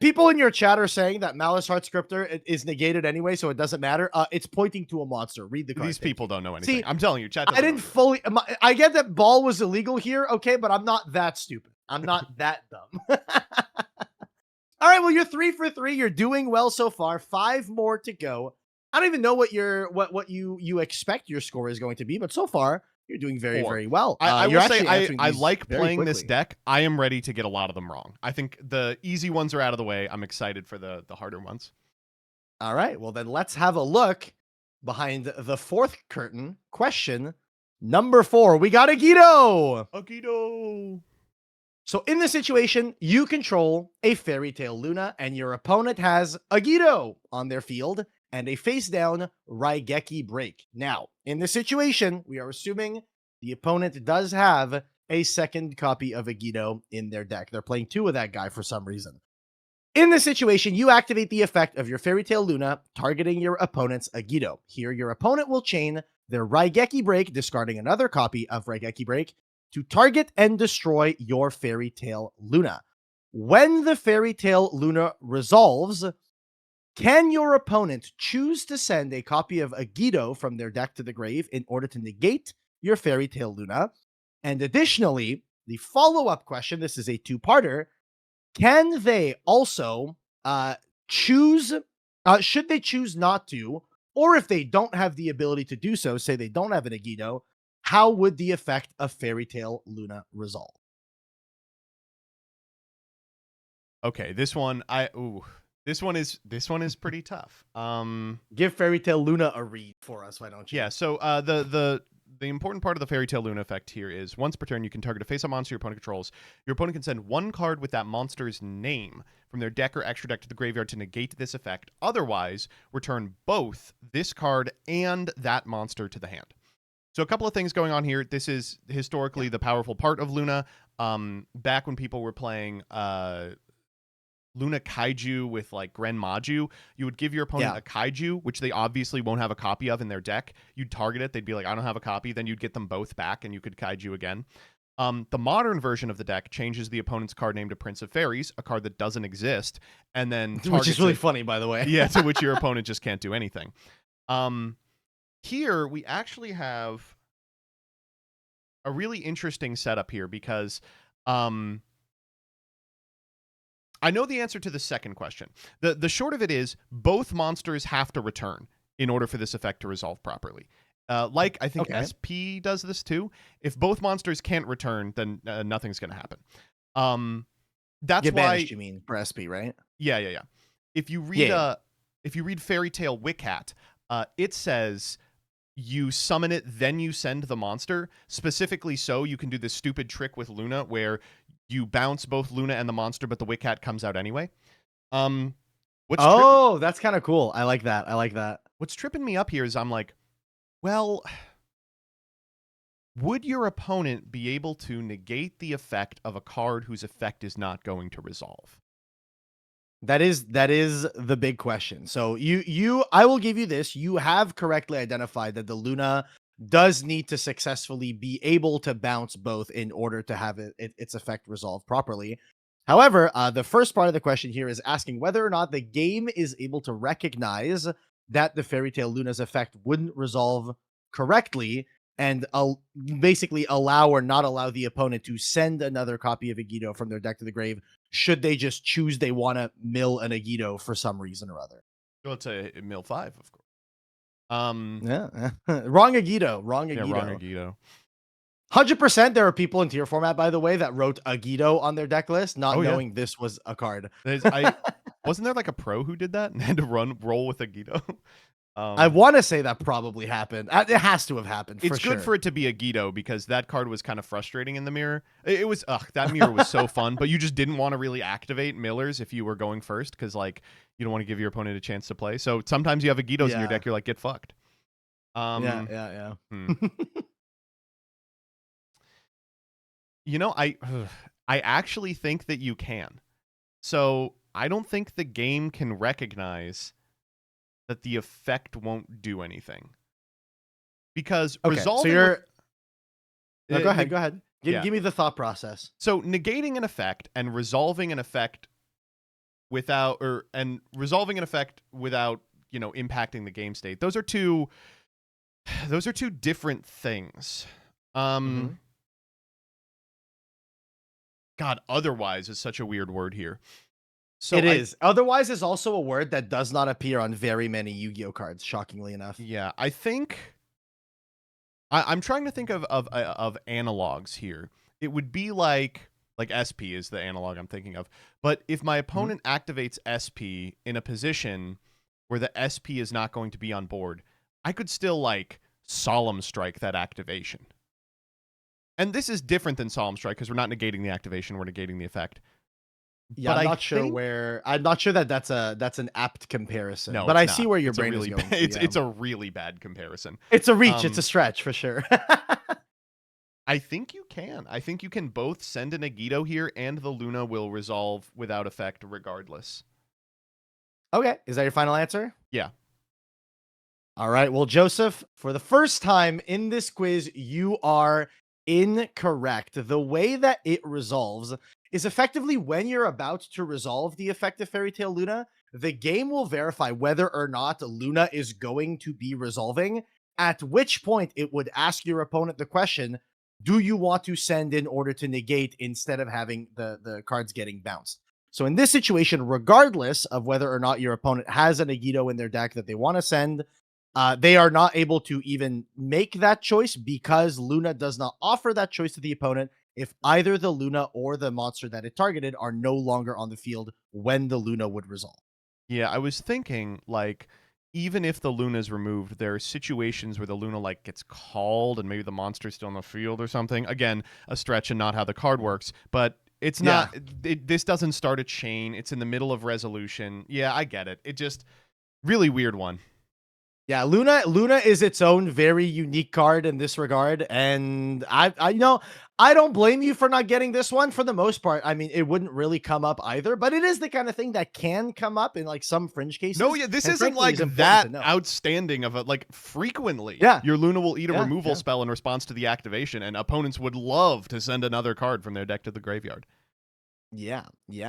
People in your chat are saying that Malice Heart Scripter is negated anyway, so it doesn't matter. It's pointing to a monster. Read the card. These people don't know anything. See, I'm telling you, chat. I didn't fully. I get that ball was illegal here, okay, but I'm not that stupid. I'm not that dumb. All right, well, you're 3 for 3. You're doing well so far. 5 more to go. I don't even know what you expect your score is going to be, but so far you're doing very, 4. very well. I will say I like very playing this quickly. deck. I am ready to get a lot of them wrong. I think the easy ones are out of the way. I'm excited for the harder ones. All right, well then let's have a look behind the 4th curtain. Question number 4. We got Agito. Agito. So in this situation, you control a Fairy Tale Luna, and your opponent has Agito on their field and a face-down Raigeki Break. Now, in this situation, we are assuming the opponent does have a second copy of Agito in their deck. They're playing 2 of that guy for some reason. In this situation, you activate the effect of your Fairy Tale Luna, targeting your opponent's Agito. Here, your opponent will chain their Raigeki Break, discarding another copy of Raigeki Break, to target and destroy your Fairy Tale Luna. When the Fairy Tale Luna resolves, can your opponent choose to send a copy of Agito from their deck to the grave in order to negate your Fairy Tale Luna? And additionally, the follow-up question, this is a 2-parter, can they also choose, should they choose not to, or if they don't have the ability to do so, say they don't have an Agito, how would the effect of Fairy Tale Luna resolve? Okay, this one this one is pretty tough. Give Fairy Tale Luna a read for us, why don't you? Yeah, so the important part of the Fairy Tale Luna effect here is once per turn you can target a face-up monster your opponent controls. Your opponent can send 1 card with that monster's name from their deck or extra deck to the graveyard to negate this effect. Otherwise, return both this card and that monster to the hand. So a couple of things going on here. This is historically the powerful part of Luna. Back when people were playing Luna Kaiju with like Gren Maju, you would give your opponent a Kaiju, which they obviously won't have a copy of in their deck. You'd target it. They'd be like, I don't have a copy. Then you'd get them both back and you could Kaiju again. The modern version of the deck changes the opponent's card name to Prince of Fairies, a card that doesn't exist, and then which is really funny, by the way. Yeah, to which your opponent just can't do anything. Here, we actually have a really interesting setup here because I know the answer to the second question. The short of it is both monsters have to return in order for this effect to resolve properly. Like I think SP does this too. If both monsters can't return, then nothing's going to happen. That's Get why banished, you mean, for SP, right? Yeah. If you read Fairy Tale Wickhat, it says you summon it, then you send the monster. Specifically so you can do this stupid trick with Luna where you bounce both Luna and the monster, but the Wickhat comes out anyway. That's kind of cool. I like that. What's tripping me up here is I'm like, well, would your opponent be able to negate the effect of a card whose effect is not going to resolve? That is the big question. So I will give you this. You have correctly identified that the Luna does need to successfully be able to bounce both in order to have its effect resolved properly. However, the first part of the question here is asking whether or not the game is able to recognize that the Fairy Tale Luna's effect wouldn't resolve correctly and basically allow or not allow the opponent to send another copy of Agito from their deck to the grave should they just choose they want to mill an Agito for some reason or other. Well, it's a mill 5, of course. Wrong Agito. Wrong Agito. 100% there are people in tier format, by the way, that wrote Agito on their deck list, not knowing this was a card. Wasn't there like a pro who did that and had to roll with Agito? I want to say that probably happened. It has to have happened. It's good for it to be Agito because that card was kind of frustrating in the mirror. It was that mirror was so fun, but you just didn't want to really activate millers if you were going first because like you don't want to give your opponent a chance to play. So sometimes you have Agitos in your deck. You're like, get fucked. Yeah. You know, I actually think that you can. So I don't think the game can recognize that the effect won't do anything. Because Okay, resolving... so you're... with- No, go ahead, go ahead. Give, yeah. give me the thought process. So negating an effect and resolving an effect without, resolving an effect without, impacting the game state. Those are two different things. God, otherwise is such a weird word here. So It is. Otherwise is also a word that does not appear on very many Yu-Gi-Oh cards, shockingly enough. Yeah, I think I'm trying to think of analogs here. It would be like SP is the analog I'm thinking of. But if my opponent activates SP in a position where the SP is not going to be on board, I could still Solemn Strike that activation. And this is different than Solemn Strike because we're not negating the activation, we're negating the effect. Yeah, but I'm not sure that that's an apt comparison. No, but I it's see not. where your It's a brain really is going. It's a really bad comparison. It's a reach. It's a stretch for sure. I think you can. I think you can both send a Nagito here, and the Luna will resolve without effect regardless. Okay, is that your final answer? Yeah. All right. Well, Joseph, for the first time in this quiz, you are incorrect. The way that it resolves is effectively when you're about to resolve the effect of Fairy Tail Luna, the game will verify whether or not Luna is going to be resolving, at which point it would ask your opponent the question, do you want to send in order to negate instead of having the cards getting bounced? So in this situation, regardless of whether or not your opponent has a Nagito in their deck that they want to send, they are not able to even make that choice because Luna does not offer that choice to the opponent if either the Luna or the monster that it targeted are no longer on the field when the Luna would resolve. Yeah, I was thinking, even if the Luna is removed, there are situations where the Luna, gets called and maybe the monster's still on the field or something. Again, a stretch and not how the card works, but it's not... this doesn't start a chain. It's in the middle of resolution. Yeah, I get it. It just... really weird one. Yeah, Luna is its own very unique card in this regard, and I don't blame you for not getting this one for the most part. I mean, it wouldn't really come up either, but it is the kind of thing that can come up in some fringe cases. No, yeah, this isn't frankly, it's that important to know. outstanding of a frequently. Yeah, your Luna will eat a removal spell in response to the activation, and opponents would love to send another card from their deck to the graveyard. Yeah.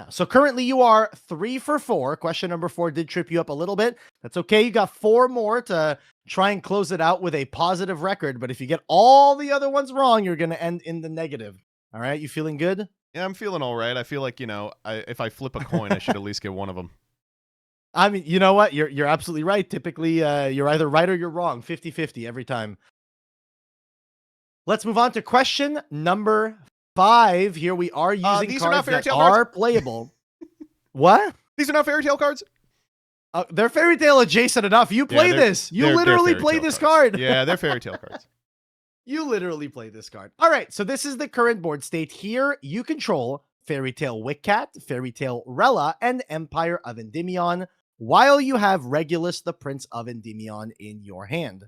So currently you are 3 for 4. Question number 4 did trip you up a little bit. That's okay. You got 4 more to try and close it out with a positive record. But if you get all the other ones wrong, you're going to end in the negative. All right. You feeling good? Yeah, I'm feeling all right. I feel like, if I flip a coin, I should at least get one of them. I mean, you know what? You're absolutely right. Typically, you're either right or you're wrong. 50-50 every time. Let's move on to question number 5. Here we are using these cards are not Fairy that Tail are cards. playable. What? These are not Fairy Tail cards? They're Fairy Tail adjacent enough. You play this. You literally play this card. Yeah, they're Fairy Tail cards. You literally play this card. All right, so this is the current board state. Here, you control Fairy Tail Wickcat, Fairy Tail Rella, and Empire of Endymion, while you have Regulus, the Prince of Endymion, in your hand.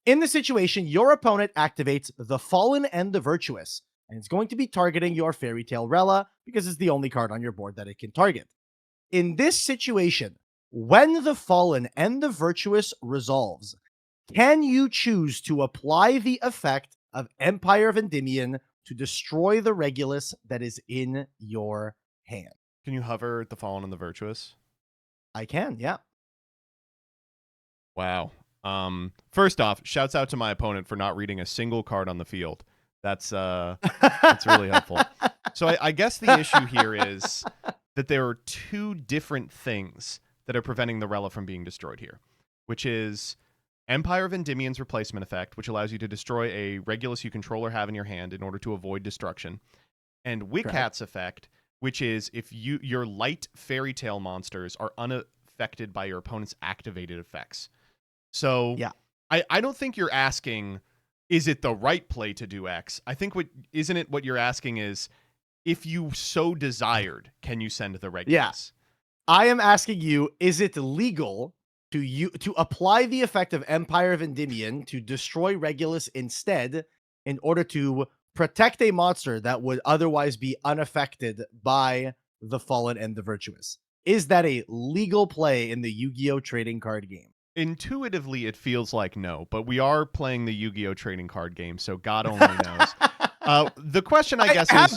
In the situation, your opponent activates the Fallen and the Virtuous, and it's going to be targeting your Fairy Tail Rella because it's the only card on your board that it can target. In this situation, when the Fallen and the Virtuous resolves, can you choose to apply the effect of Empire of Endymion to destroy the Regulus that is in your hand? Can you hover the Fallen and the Virtuous? I can, yeah. Wow. First off, shouts out to my opponent for not reading a single card on the field. That's really helpful. So I guess the issue here is that there are 2 different things that are preventing the Rella from being destroyed here, which is Empire of Endymion's replacement effect, which allows you to destroy a Regulus you control or have in your hand in order to avoid destruction, and Wickat's effect, which is if your light Fairy Tail monsters are unaffected by your opponent's activated effects. So yeah. I don't think you're asking, is it the right play to do X? I think what you're asking is, if you so desired, can you send the Regulus? Yeah. I am asking you, is it legal to apply the effect of Empire of Endymion to destroy Regulus instead in order to protect a monster that would otherwise be unaffected by the Fallen and the Virtuous? Is that a legal play in the Yu-Gi-Oh! Trading card game? Intuitively, it feels like no, but we are playing the Yu-Gi-Oh trading card game, so God only knows. The question, I guess, I have is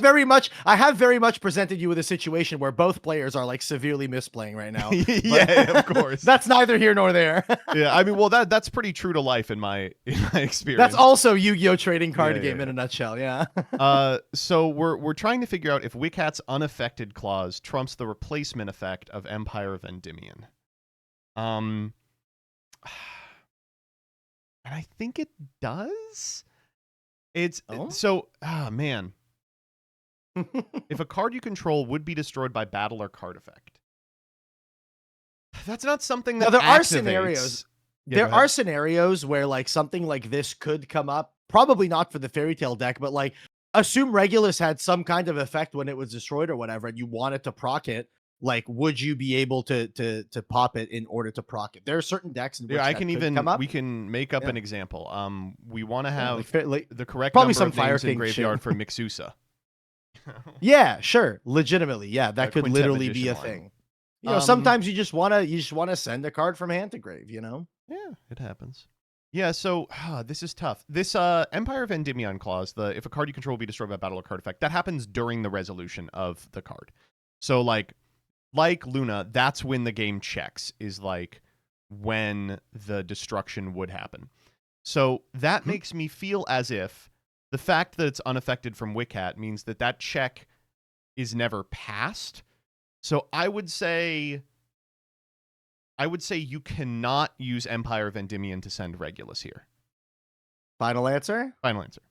very much presented you with a situation where both players are like severely misplaying right now. yeah, of course. That's neither here nor there. Yeah, I mean, well, that's pretty true to life in my experience. That's also Yu-Gi-Oh trading card Yeah, game yeah. in a nutshell. Yeah. So we're trying to figure out if Wicat's unaffected clause trumps the replacement effect of Empire of Endymion. And I think it does. It's so man. If a card you control would be destroyed by battle or card effect. That's not something that Now, there are activates. scenarios. Yeah, There are scenarios where like something like this could come up. Probably not for the Fairy Tale deck, but like assume Regulus had some kind of effect when it was destroyed or whatever, and you wanted to proc it. Like, would you be able to pop it in order to proc it? There are certain decks in which I that can could even come up. we can make up an example. We want to have like the correct probably number some of Fire names in King graveyard shit. for Mixusa. Yeah, sure. Legitimately. Yeah, that could Quintet literally be a Magician line. thing. You know, sometimes you just wanna send a card from hand to grave, you know? Yeah, it happens. Yeah, so this is tough. This Empire of Endymion clause, if a card you control will be destroyed by battle or card effect, that happens during the resolution of the card. So like Luna, that's when the game checks, is like when the destruction would happen. So that makes me feel as if the fact that it's unaffected from Wicat means that that check is never passed. So I would say you cannot use Empire of Endymion to send Regulus here. Final answer? Final answer.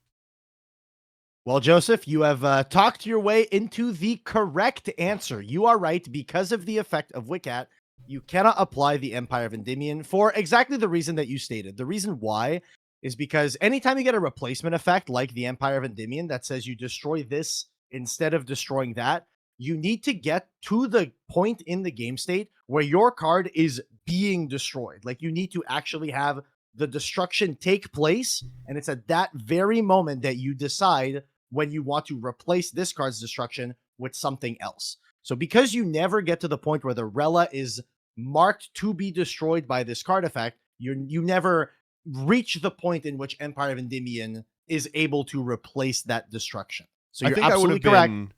Well, Joseph, you have talked your way into the correct answer. You are right. Because of the effect of Wicat, you cannot apply the Empire of Endymion for exactly the reason that you stated. The reason why is because anytime you get a replacement effect like the Empire of Endymion that says you destroy this instead of destroying that, you need to get to the point in the game state where your card is being destroyed. Like, you need to actually have the destruction take place, and it's at that very moment that you decide when you want to replace this card's destruction with something else. So because you never get to the point where the Rella is marked to be destroyed by this card effect, you never reach the point in which Empire of Endymion is able to replace that destruction. So you're absolutely correct. Been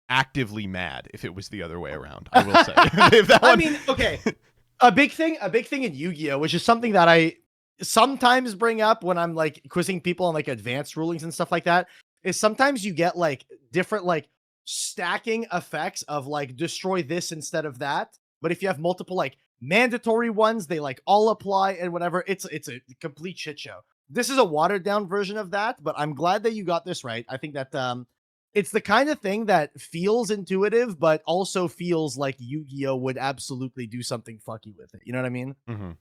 actively mad if it was the other way around, I will say. If that I mean, okay. A big thing in Yu-Gi-Oh, which is something that I sometimes bring up when I'm like quizzing people on like advanced rulings and stuff like that, is sometimes you get like different like stacking effects of like destroy this instead of that. But if you have multiple like mandatory ones, they like all apply and whatever. It's a complete shit show. This is a watered down version of that, but I'm glad that you got this right. I think that it's the kind of thing that feels intuitive, but also feels like Yu-Gi-Oh would absolutely do something fucky with it. You know what I mean? Mm-hmm.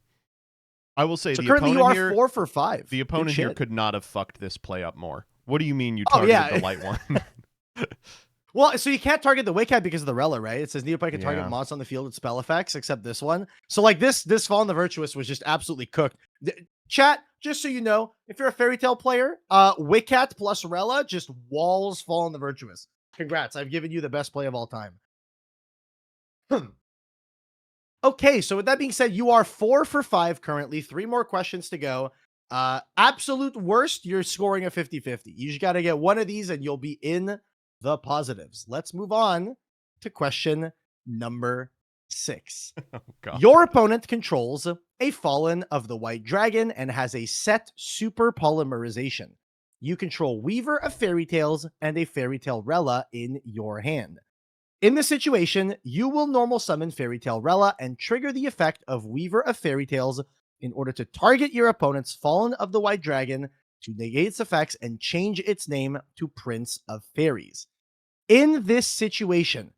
I will say, So the currently opponent you are here, 4 for 5. the opponent Good here shit. could not have fucked this play up more. What do you mean you Oh, targeted yeah. the light one? Well, so you can't target the Wicat because of the Rella, right? It says neither player can target Yeah. monsters on the field with spell effects except this one. So like this Fall on the Virtuous was just absolutely cooked. Chat, just so you know, if you're a Fairy Tale player, Wicat plus Rella just walls Fall on the Virtuous. Congrats, I've given you the best play of all time. Okay, so with that being said, you are 4 for 5 currently. 3 more questions to go. Absolute worst, you're scoring a 50-50. You just got to get one of these and you'll be in the positives. Let's move on to question number 6. Oh, God. Your opponent controls a Fallen of the White Dragon and has a set super polymerization. You control Weaver of Fairy Tales and a Fairy Tale Rella in your hand. In this situation, you will normal summon Fairy Tale Rella and trigger the effect of Weaver of Fairy Tales in order to target your opponent's Fallen of the White Dragon to negate its effects and change its name to Prince of Fairies. In this situation,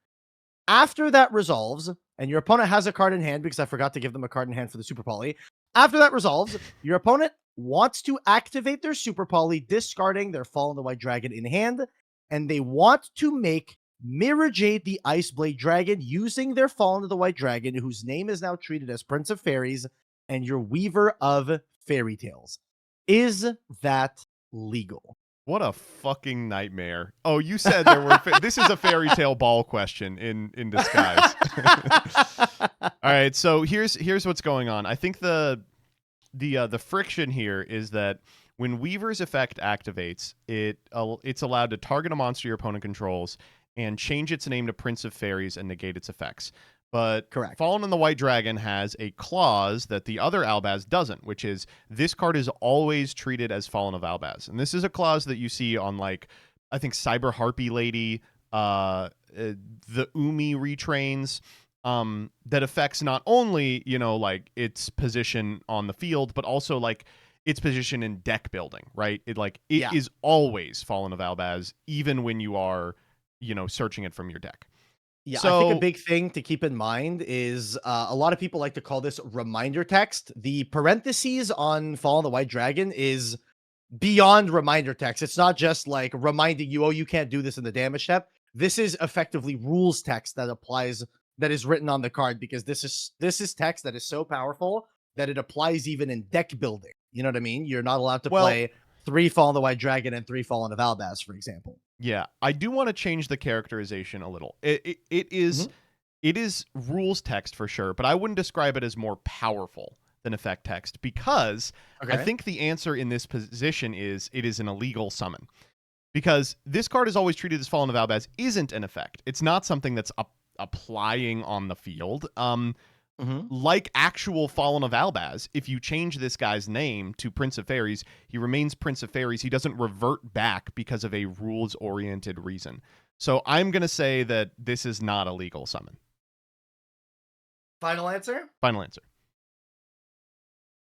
after that resolves, and your opponent has a card in hand, because I forgot to give them a card in hand for the Super Poly, after that resolves, your opponent wants to activate their Super Poly, discarding their Fallen of the White Dragon in hand, and they want to make Mirror Jade the Ice Blade Dragon using their Fallen of the White Dragon, whose name is now treated as Prince of Fairies, and your Weaver of Fairy Tales. Is that legal? What a fucking nightmare. Oh, you said there were... This is a Fairy Tale ball question in disguise. All right, so here's what's going on. I think the the friction here is that when Weaver's effect activates, it's allowed to target a monster your opponent controls and change its name to Prince of Fairies and negate its effects. But Correct. Fallen on the White Dragon has a clause that the other Albaz doesn't, which is this card is always treated as Fallen of Albaz. And this is a clause that you see on, like, I think Cyber Harpy Lady, the Umi retrains, that affects not only, like its position on the field, but also like its position in deck building, right? It is always Fallen of Albaz, even when you are, searching it from your deck. Yeah, So, I think a big thing to keep in mind is a lot of people like to call this reminder text. The parentheses on Fall of the White Dragon is beyond reminder text. It's not just like reminding you, oh, you can't do this in the damage step. This is effectively rules text that applies, that is written on the card, because this is text that is so powerful that it applies even in deck building. You know what I mean? You're not allowed to play 3 Fall of the White Dragon and 3 Fallen of Albaz, for example. Yeah, I do want to change the characterization a little. It is rules text for sure, but I wouldn't describe it as more powerful than effect text, because I think the answer in this position is it is an illegal summon. Because this card is always treated as Fallen of Albaz isn't an effect. It's not something that's applying on the field. Like actual Fallen of Albaz, if you change this guy's name to Prince of Fairies, he remains Prince of Fairies. He doesn't revert back because of a rules-oriented reason. So I'm going to say that this is not a legal summon. Final answer? Final answer.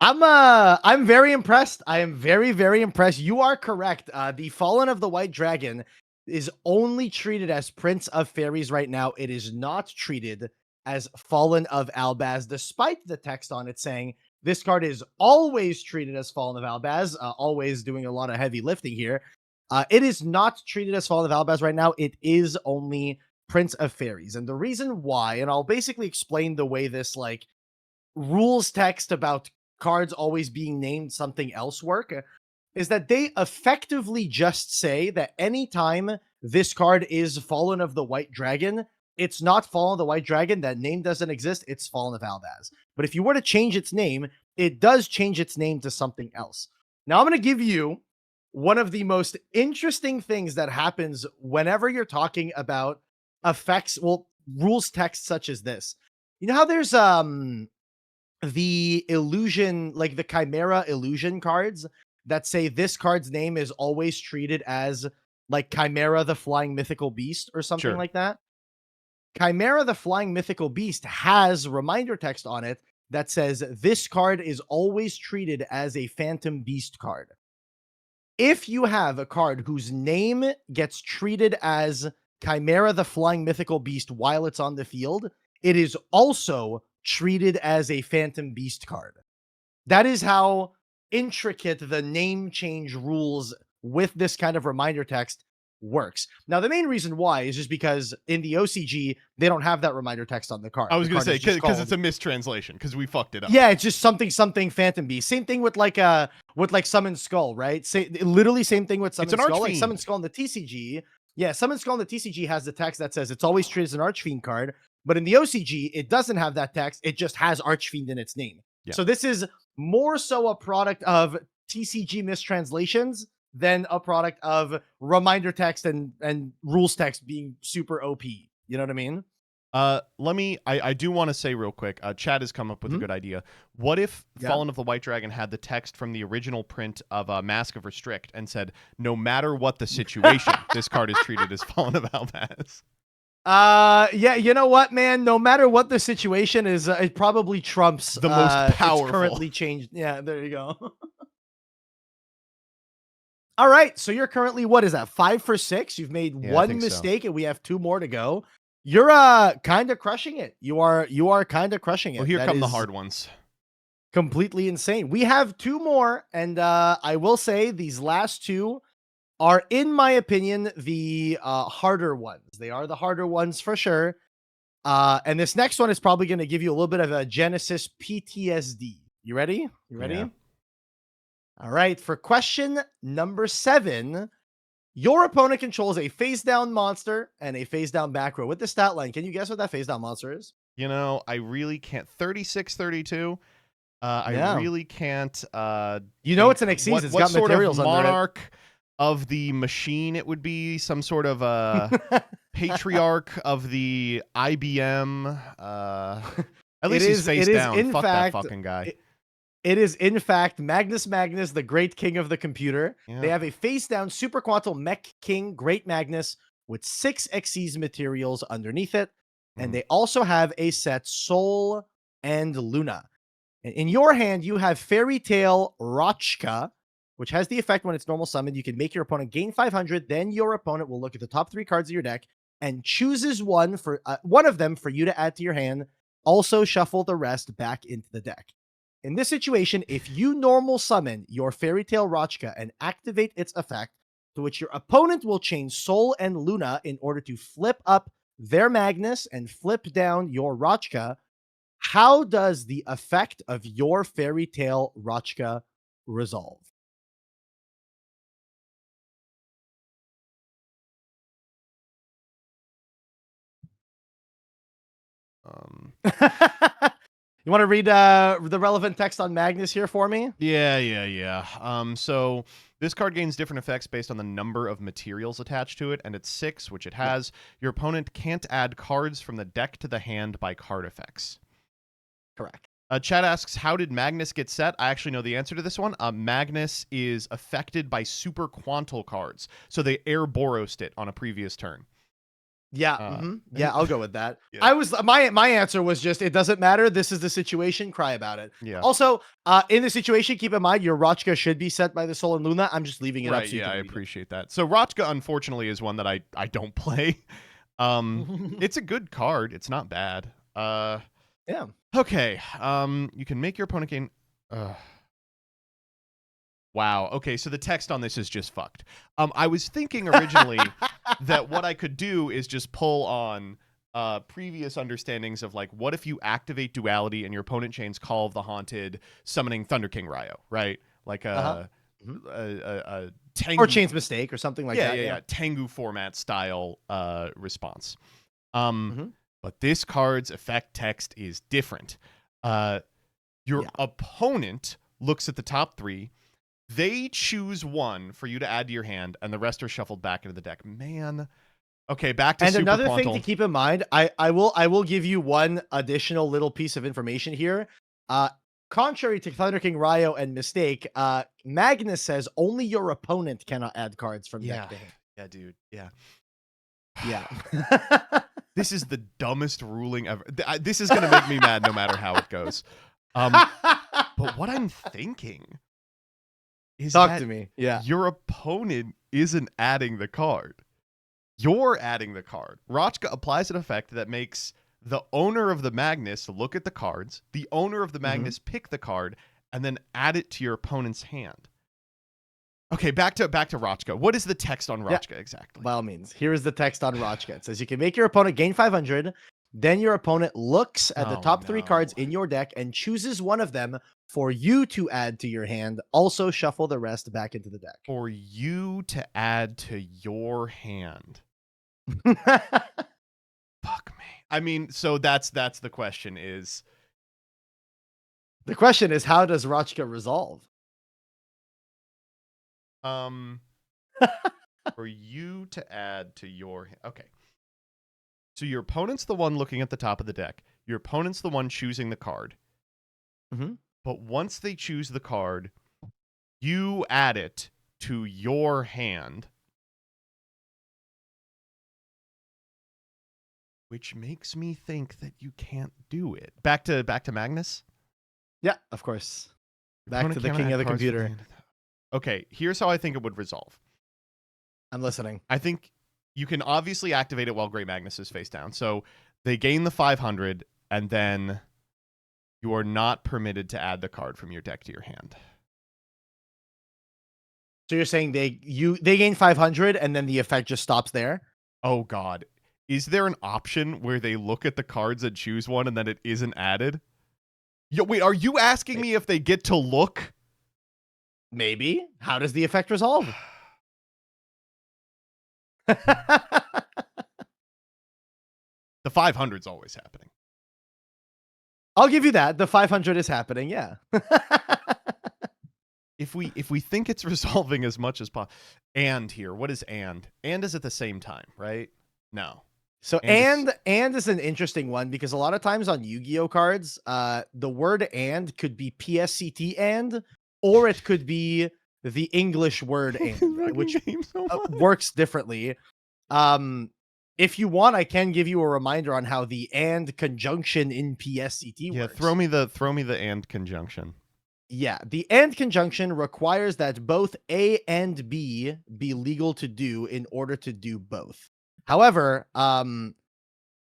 I'm very impressed. I am very, very impressed. You are correct. The Fallen of the White Dragon is only treated as Prince of Fairies right now. It is not treated as Fallen of Albaz, despite the text on it saying this card is always treated as Fallen of Albaz, always doing a lot of heavy lifting here. It is not treated as Fallen of Albaz right now. It is only Prince of Fairies. And the reason why, and I'll basically explain the way this like rules text about cards always being named something else work, is that they effectively just say that anytime this card is Fallen of the White Dragon, it's not Fallen of the White Dragon. That name doesn't exist. It's Fallen of Albaz. But if you were to change its name, it does change its name to something else. Now I'm going to give you one of the most interesting things that happens whenever you're talking about effects, well, rules text such as this. You know how there's the illusion, like the Chimera illusion cards that say this card's name is always treated as like Chimera the Flying Mythical Beast or something like that? Chimera the Flying Mythical Beast has reminder text on it that says this card is always treated as a Phantom Beast card. If you have a card whose name gets treated as Chimera the Flying Mythical Beast while it's on the field, it is also treated as a Phantom Beast card. That is how intricate the name change rules with this kind of reminder text works. Now, the main reason why is just because in the OCG, they don't have that reminder text on the card. I was going to say, because it's called... a mistranslation, because we fucked it up. Yeah, it's just something Phantom Beast. Same thing with like Summon Skull, right? Literally same thing with Summon Skull. Like Summon Skull in the TCG. Yeah, Summon Skull in the TCG has the text that says it's always treated as an Archfiend card, but in the OCG, it doesn't have that text. It just has Archfiend in its name. Yeah. So this is more so a product of TCG mistranslations than a product of reminder text and rules text being super OP. You know what I mean? I do want to say real quick, Chad has come up with a good idea. What if Fallen of the White Dragon had the text from the original print of Mask of Restrict and said, no matter what the situation, this card is treated as Fallen of Albaz? Yeah, you know what, man? No matter what the situation is, it probably trumps the most powerful. It's currently changed. Yeah, there you go. All right, so you're currently, what is that, 5 for 6? You've made one mistake, and we have 2 more to go. You're kind of crushing it. You are kind of crushing it. Well, here come the hard ones. Completely insane. We have 2 more, and I will say these last 2 are, in my opinion, the harder ones. They are the harder ones for sure. And this next one is probably going to give you a little bit of a Genesis PTSD. You ready? You ready? Yeah. All right. For question number 7, your opponent controls a face down monster and a face down back row with the stat line. Can you guess what that face down monster is? You know, I really can't. 36-32. I Yeah. really can't. You know, think it's an XYZ. what, It's what got sort materials of under monarch of the machine it would be. Some sort of it. patriarch of the IBM. At It least he's is. face It is down. in Fuck fact. that fucking guy. It is in fact Magnus, the great king of the computer. Yeah. They have a face down Super Quantum Mech King Great Magnus with 6 XYZ materials underneath it, and they also have a set Sol and Luna. In your hand, you have Fairy Tale Rochka, which has the effect when it's normal summoned. You can make your opponent gain 500. Then your opponent will look at the top 3 cards of your deck and chooses one of them for you to add to your hand. Also, shuffle the rest back into the deck. In this situation, if you normal summon your Fairy Tale Rochka and activate its effect, to which your opponent will chain Sol and Luna in order to flip up their Magnus and flip down your Rochka, how does the effect of your Fairy Tale Rochka resolve? You want to read the relevant text on Magnus here for me? Yeah. So this card gains different effects based on the number of materials attached to it, and it's 6, which it has. Your opponent can't add cards from the deck to the hand by card effects. Correct. Chad asks, how did Magnus get set? I actually know the answer to this one. Magnus is affected by super quantal cards, so they Airborosed it on a previous turn. Yeah, yeah, I'll go with that. Yeah. I was my answer was just it doesn't matter. This is the situation. Cry about it. Yeah. Also, in the situation, keep in mind your Rochka should be set by the Sol and Luna. I'm just leaving it up. So Yeah, I appreciate that. So Rochka, unfortunately, is one that I don't play. It's a good card. It's not bad. Yeah. Okay. You can make your opponent gain. Wow. Okay, so the text on this is just fucked. I was thinking originally that what I could do is just pull on previous understandings of like, what if you activate duality and your opponent chains Call of the Haunted, summoning Thunder King Ryo, right? Like a Tengu, or Chain's Mistake or something like that. Yeah. Tengu format style response. But this card's effect text is different. Your opponent looks at the top 3. They choose one for you to add to your hand, and the rest are shuffled back into the deck. Man. Okay, back to and Super another Quantal. thing to keep in mind, I will give you one additional little piece of information here. Contrary to Thunder King Ryo and Mistake, Magnus says only your opponent cannot add cards from deck to hand. Yeah, dude. Yeah. Yeah. This is the dumbest ruling ever. This is going to make me mad no matter how it goes. But what I'm thinking is Talk that to me. Yeah. your opponent isn't adding the card. You're adding the card. Rochka applies an effect that makes the owner of the Magnus look at the cards, the owner of the Magnus pick the card, and then add it to your opponent's hand. Okay, back to Rochka. What is the text on Rochka exactly? By all means, here is the text on Rochka. It says you can make your opponent gain 500. Then your opponent looks at the top 3 cards in your deck and chooses one of them for you to add to your hand. Also, shuffle the rest back into the deck. For you to add to your hand. Fuck me. I mean, so that's the question is. The question is, how does Rochka resolve? For you to add to your hand. Okay. So your opponent's the one looking at the top of the deck. Your opponent's the one choosing the card. But once they choose the card, you add it to your hand. Which makes me think that you can't do it. Back to Magnus? Yeah, of course. Back to the king of the computer. Okay, here's how I think it would resolve. I'm listening. I think you can obviously activate it while Great Magnus is face down. So they gain the 500, and then you are not permitted to add the card from your deck to your hand. So you're saying they gain 500, and then the effect just stops there? Oh, God. Is there an option where they look at the cards and choose one, and then it isn't added? Yo, wait, are you asking me if they get to look? Maybe. How does the effect resolve? The 500's always happening. I'll give you that. The 500 is happening. Yeah. If we think it's resolving as much as possible, and here, what is and? And is at the same time, right? No. So And and is an interesting one because a lot of times on Yu-Gi-Oh cards, the word and could be PSCT and, or it could be the English word and, right, which works differently. If you want, I can give you a reminder on how the and conjunction in PSCT works. Throw me the and conjunction. Yeah, the and conjunction requires that both A and B be legal to do in order to do both. However,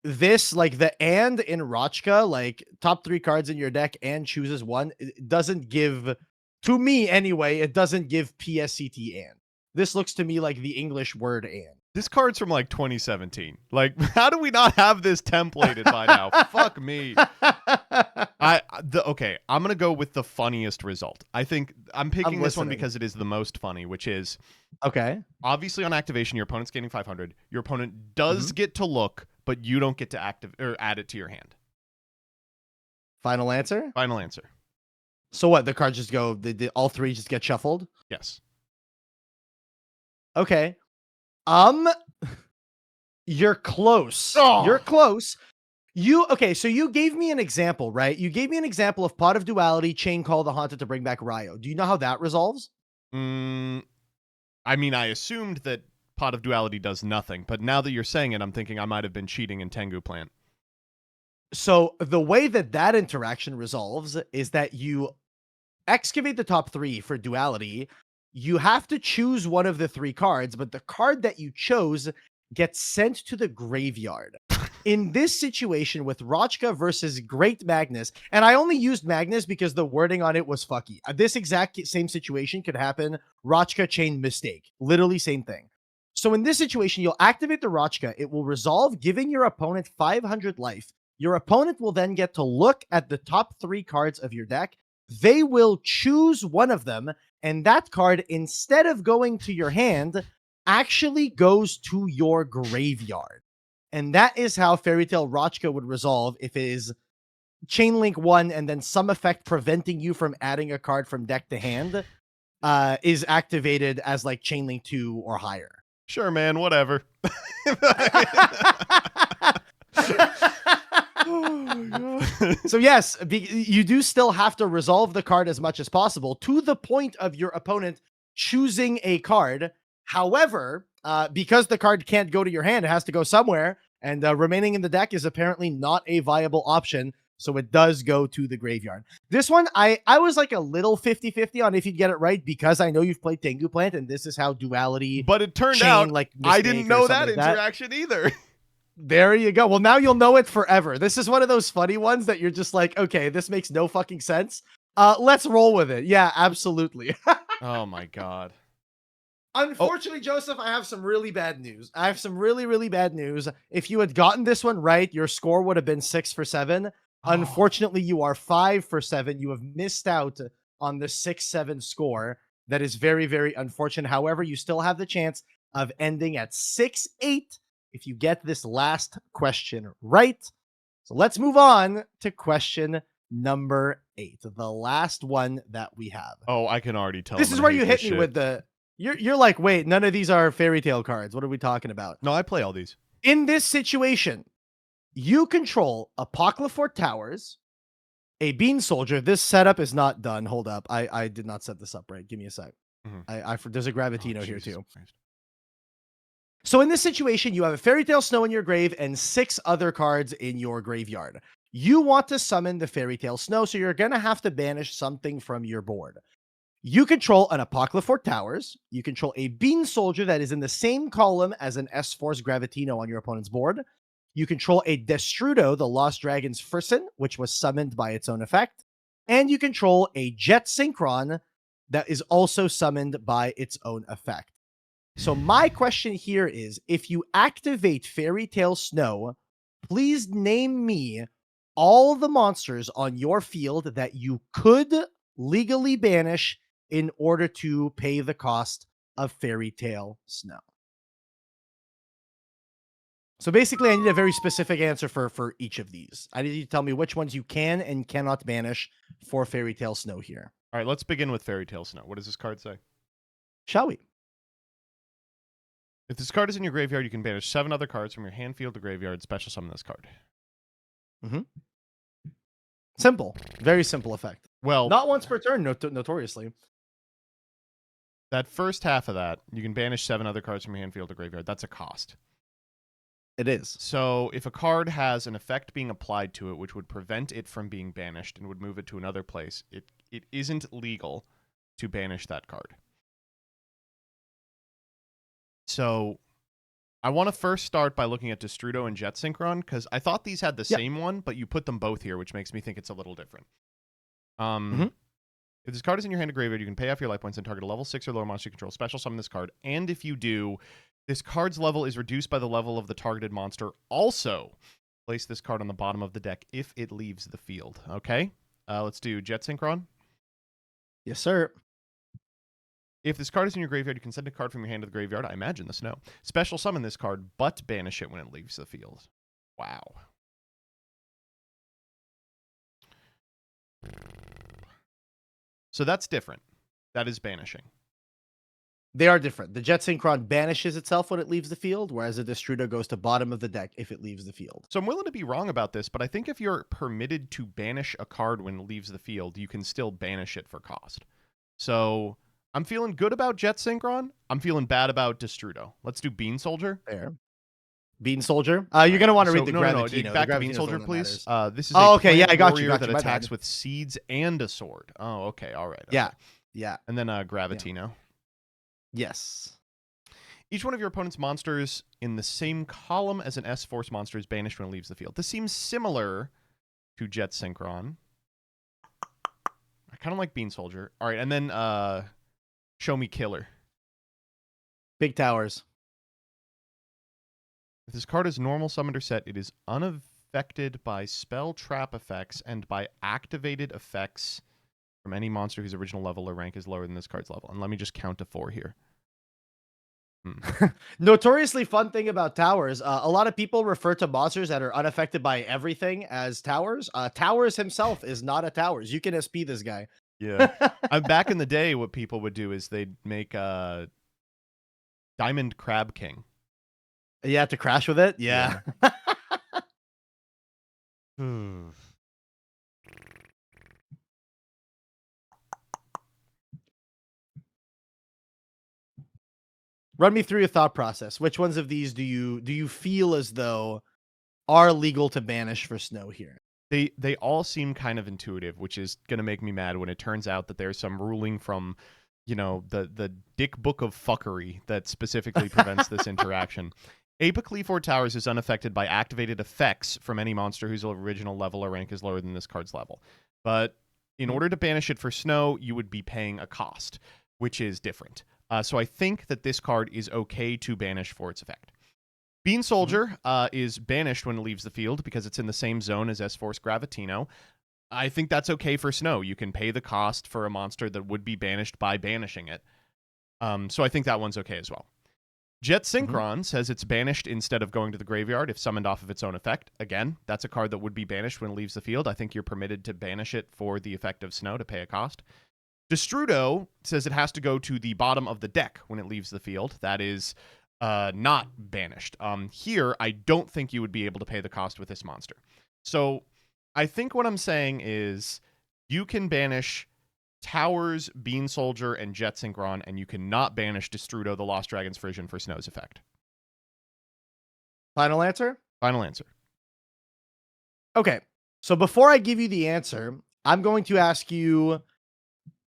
this, like the and in Rachka, like top 3 cards in your deck and chooses one, it doesn't give, to me anyway, it doesn't give PSCT and. This looks to me like the English word and. This card's from like 2017. Like, how do we not have this templated by now? Fuck me. Okay, I'm gonna go with the funniest result. I think I'm picking this one because it is the most funny, which is okay. Obviously, on activation, your opponent's gaining 500. Your opponent does get to look, but you don't get to add it to your hand. Final answer. Final answer. So what? The cards just go. All 3 just get shuffled. Yes. Okay. You're close. Oh. You're close. Okay, so you gave me an example, right? You gave me an example of Pot of Duality, Chain Call the Haunted to bring back Ryo. Do you know how that resolves? I mean, I assumed that Pot of Duality does nothing, but now that you're saying it, I'm thinking I might have been cheating in Tengu Plant. So the way that interaction resolves is that you excavate the top 3 for Duality. You have to choose one of the 3 cards, but the card that you chose gets sent to the graveyard. In this situation with Rachka versus Great Magnus, and I only used Magnus because the wording on it was fucky. This exact same situation could happen. Rachka Chain Mistake. Literally same thing. So in this situation, you'll activate the Rachka. It will resolve, giving your opponent 500 life. Your opponent will then get to look at the top 3 cards of your deck. They will choose one of them, and that card, instead of going to your hand, actually goes to your graveyard. And that is how Fairy Tail Rachka would resolve if it is Chainlink 1 and then some effect preventing you from adding a card from deck to hand is activated as like Chainlink 2 or higher. Sure, man, whatever. So yes, you do still have to resolve the card as much as possible to the point of your opponent choosing a card. However, because the card can't go to your hand, it has to go somewhere, and remaining in the deck is apparently not a viable option, so it does go to the graveyard. This one, I was like a little 50-50 on if you'd get it right, because I know you've played Tengu Plant, and this is how Duality... But it turned out, like, I didn't know that interaction either. There you go. Well, now you'll know it forever. This is one of those funny ones that you're just like, okay, this makes no fucking sense. Let's roll with it. Yeah, absolutely. Oh my God. Unfortunately, Joseph, I have some really bad news. I have some really, really bad news. If you had gotten this one right, your score would have been 6 for 7. Unfortunately, you are 5 for 7. You have missed out on the 6-7 score. That is very, very unfortunate. However, you still have the chance of ending at 6-8 if you get this last question right. So let's move on to question number 8, the last one that we have. Oh, I can already tell. This is where you hit me with the... You're like, wait, none of these are Fairy Tail cards. What are we talking about? No, I play all these. In this situation, you control Apocryphal Towers, a Bean Soldier. This setup is not done. Hold up. I did not set this up right. Give me a sec. There's a Gravitino here too. Christ. So in this situation, you have a Fairy Tail Snow in your grave and 6 other cards in your graveyard. You want to summon the Fairy Tail Snow, so you're going to have to banish something from your board. You control an Apocryphal Towers. You control a Bean Soldier that is in the same column as an S-Force Gravitino on your opponent's board. You control a Destrudo, the Lost Dragon's Frison, which was summoned by its own effect. And you control a Jet Synchron that is also summoned by its own effect. So my question here is, if you activate Fairy Tail Snow, please name me all the monsters on your field that you could legally banish in order to pay the cost of Fairy Tail Snow. So basically, I need a very specific answer for each of these. I need you to tell me which ones you can and cannot banish for Fairy Tale Snow here. All right, let's begin with Fairy Tale Snow. What does this card say? Shall we? If this card is in your graveyard, you can banish 7 other cards from your hand, field, to graveyard. Special summon this card. Simple. Very simple effect. Well, Not once per turn, notoriously. that first half of that, you can banish 7 other cards from your hand, field, to graveyard. That's a cost. It is. So if a card has an effect being applied to it, which would prevent it from being banished and would move it to another place, it isn't legal to banish that card. So I want to first start by looking at Destrudo and Jet Synchron, because I thought these had the same one, but you put them both here, which makes me think it's a little different. If this card is in your hand or graveyard, you can pay off your life points and target a level 6 or lower monster you control. Special summon this card. And if you do, this card's level is reduced by the level of the targeted monster. Also, place this card on the bottom of the deck if it leaves the field. Okay? Let's do Jet Synchron. Yes, sir. If this card is in your graveyard, you can send a card from your hand to the graveyard. I imagine the snow. Special summon this card, but banish it when it leaves the field. Wow. So that's different. That is banishing. They are different. The Jet Synchron banishes itself when it leaves the field, whereas the Destrudo goes to bottom of the deck if it leaves the field. So I'm willing to be wrong about this, but I think if you're permitted to banish a card when it leaves the field, you can still banish it for cost. So I'm feeling good about Jet Synchron. I'm feeling bad about Destrudo. Let's do Bean Soldier. There. Bean Soldier. You're going to want to read the Gravitino. No. Back to Bean Soldier, please. This is okay. Yeah, I got you. Warrior that attacks with seeds and a sword. Oh, okay. All right. Okay. Yeah. Yeah. And then Gravitino. Yeah. Yes. Each one of your opponent's monsters in the same column as an S-Force monster is banished when it leaves the field. This seems similar to Jet Synchron. I kind of like Bean Soldier. All right, and then Show Me Killer. Big Towers. If this card is normal summoned or set, it is unaffected by spell trap effects and by activated effects from any monster whose original level or rank is lower than this card's level. And let me just count to 4 here. Notoriously fun thing about towers. A lot of people refer to monsters that are unaffected by everything as towers. Towers himself is not a towers. You can SP this guy. Yeah. Back in the day, what people would do is they'd make Diamond Crab King. You have to crash with it? Yeah. Run me through your thought process. Which ones of these do you feel as though are legal to banish for snow here? They all seem kind of intuitive, which is going to make me mad when it turns out that there's some ruling from, the Dick Book of Fuckery that specifically prevents this interaction. Apoclee for Towers is unaffected by activated effects from any monster whose original level or rank is lower than this card's level. But in order to banish it for snow, you would be paying a cost, which is different. So I think that this card is okay to banish for its effect. Bean Soldier is banished when it leaves the field because it's in the same zone as S-Force Gravitino. I think that's okay for snow. You can pay the cost for a monster that would be banished by banishing it. So I think that one's okay as well. Jet Synchron says it's banished instead of going to the graveyard if summoned off of its own effect. Again, that's a card that would be banished when it leaves the field. I think you're permitted to banish it for the effect of snow to pay a cost. Destrudo says it has to go to the bottom of the deck when it leaves the field. That is not banished. Here, I don't think you would be able to pay the cost with this monster. So I think what I'm saying is you can banish Towers, Bean Soldier, and Jet Synchron, and you cannot banish Destrudo, the Lost Dragon's Frisian, for Snow's effect. Final answer? Final answer. Okay. So before I give you the answer, I'm going to ask you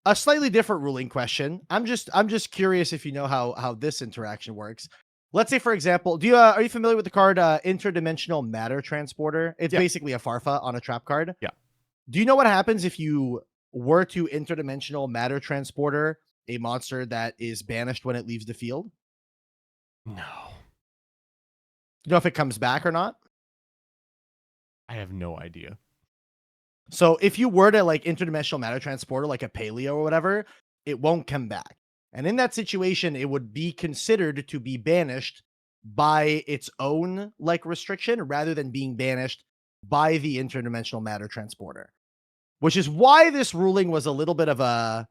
a slightly different ruling question. I'm just curious if you know how this interaction works. Let's say, for example, are you familiar with the card Interdimensional Matter Transporter? It's basically a Farfa on a trap card. Yeah. Do you know what happens if you were to Interdimensional Matter Transporter a monster that is banished when it leaves the field? No. You know if it comes back or not? I have no idea. So if you were to Interdimensional Matter Transporter, like a Paleo or whatever, it won't come back. And in that situation, it would be considered to be banished by its own like restriction rather than being banished by the interdimensional matter transporter. Which is why this ruling was a little bit of a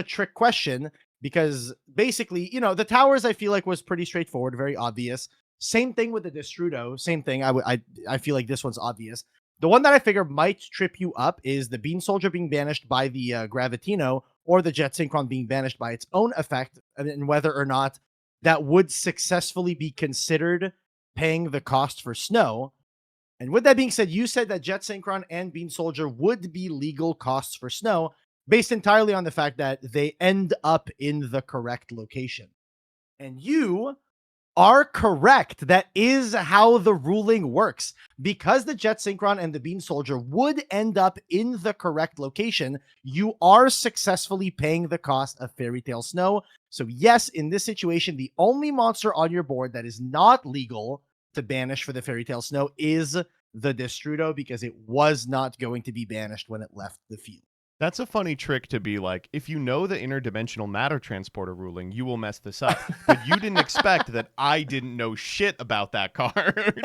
trick question, because basically, you know, the towers I feel like was pretty straightforward, very obvious. Same thing with the Destrudo, same thing. I feel like this one's obvious. The one that I figure might trip you up is the Bean Soldier being banished by the Gravitino, or the Jet Synchron being banished by its own effect, and whether or not that would successfully be considered paying the cost for Snow. And with that being said, you said that Jet Synchron and Bean Soldier would be legal costs for Snow, based entirely on the fact that they end up in the correct location. And you are correct. That is how the ruling works. Because the Jet Synchron and the Bean Soldier would end up in the correct location, you are successfully paying the cost of Fairy Tail Snow. So yes, in this situation, the only monster on your board that is not legal to banish for the Fairy Tail Snow is the Destrudo, because it was not going to be banished when it left the field. That's a funny trick to be like, if you know the interdimensional matter transporter ruling, you will mess this up. But you didn't expect that I didn't know shit about that card.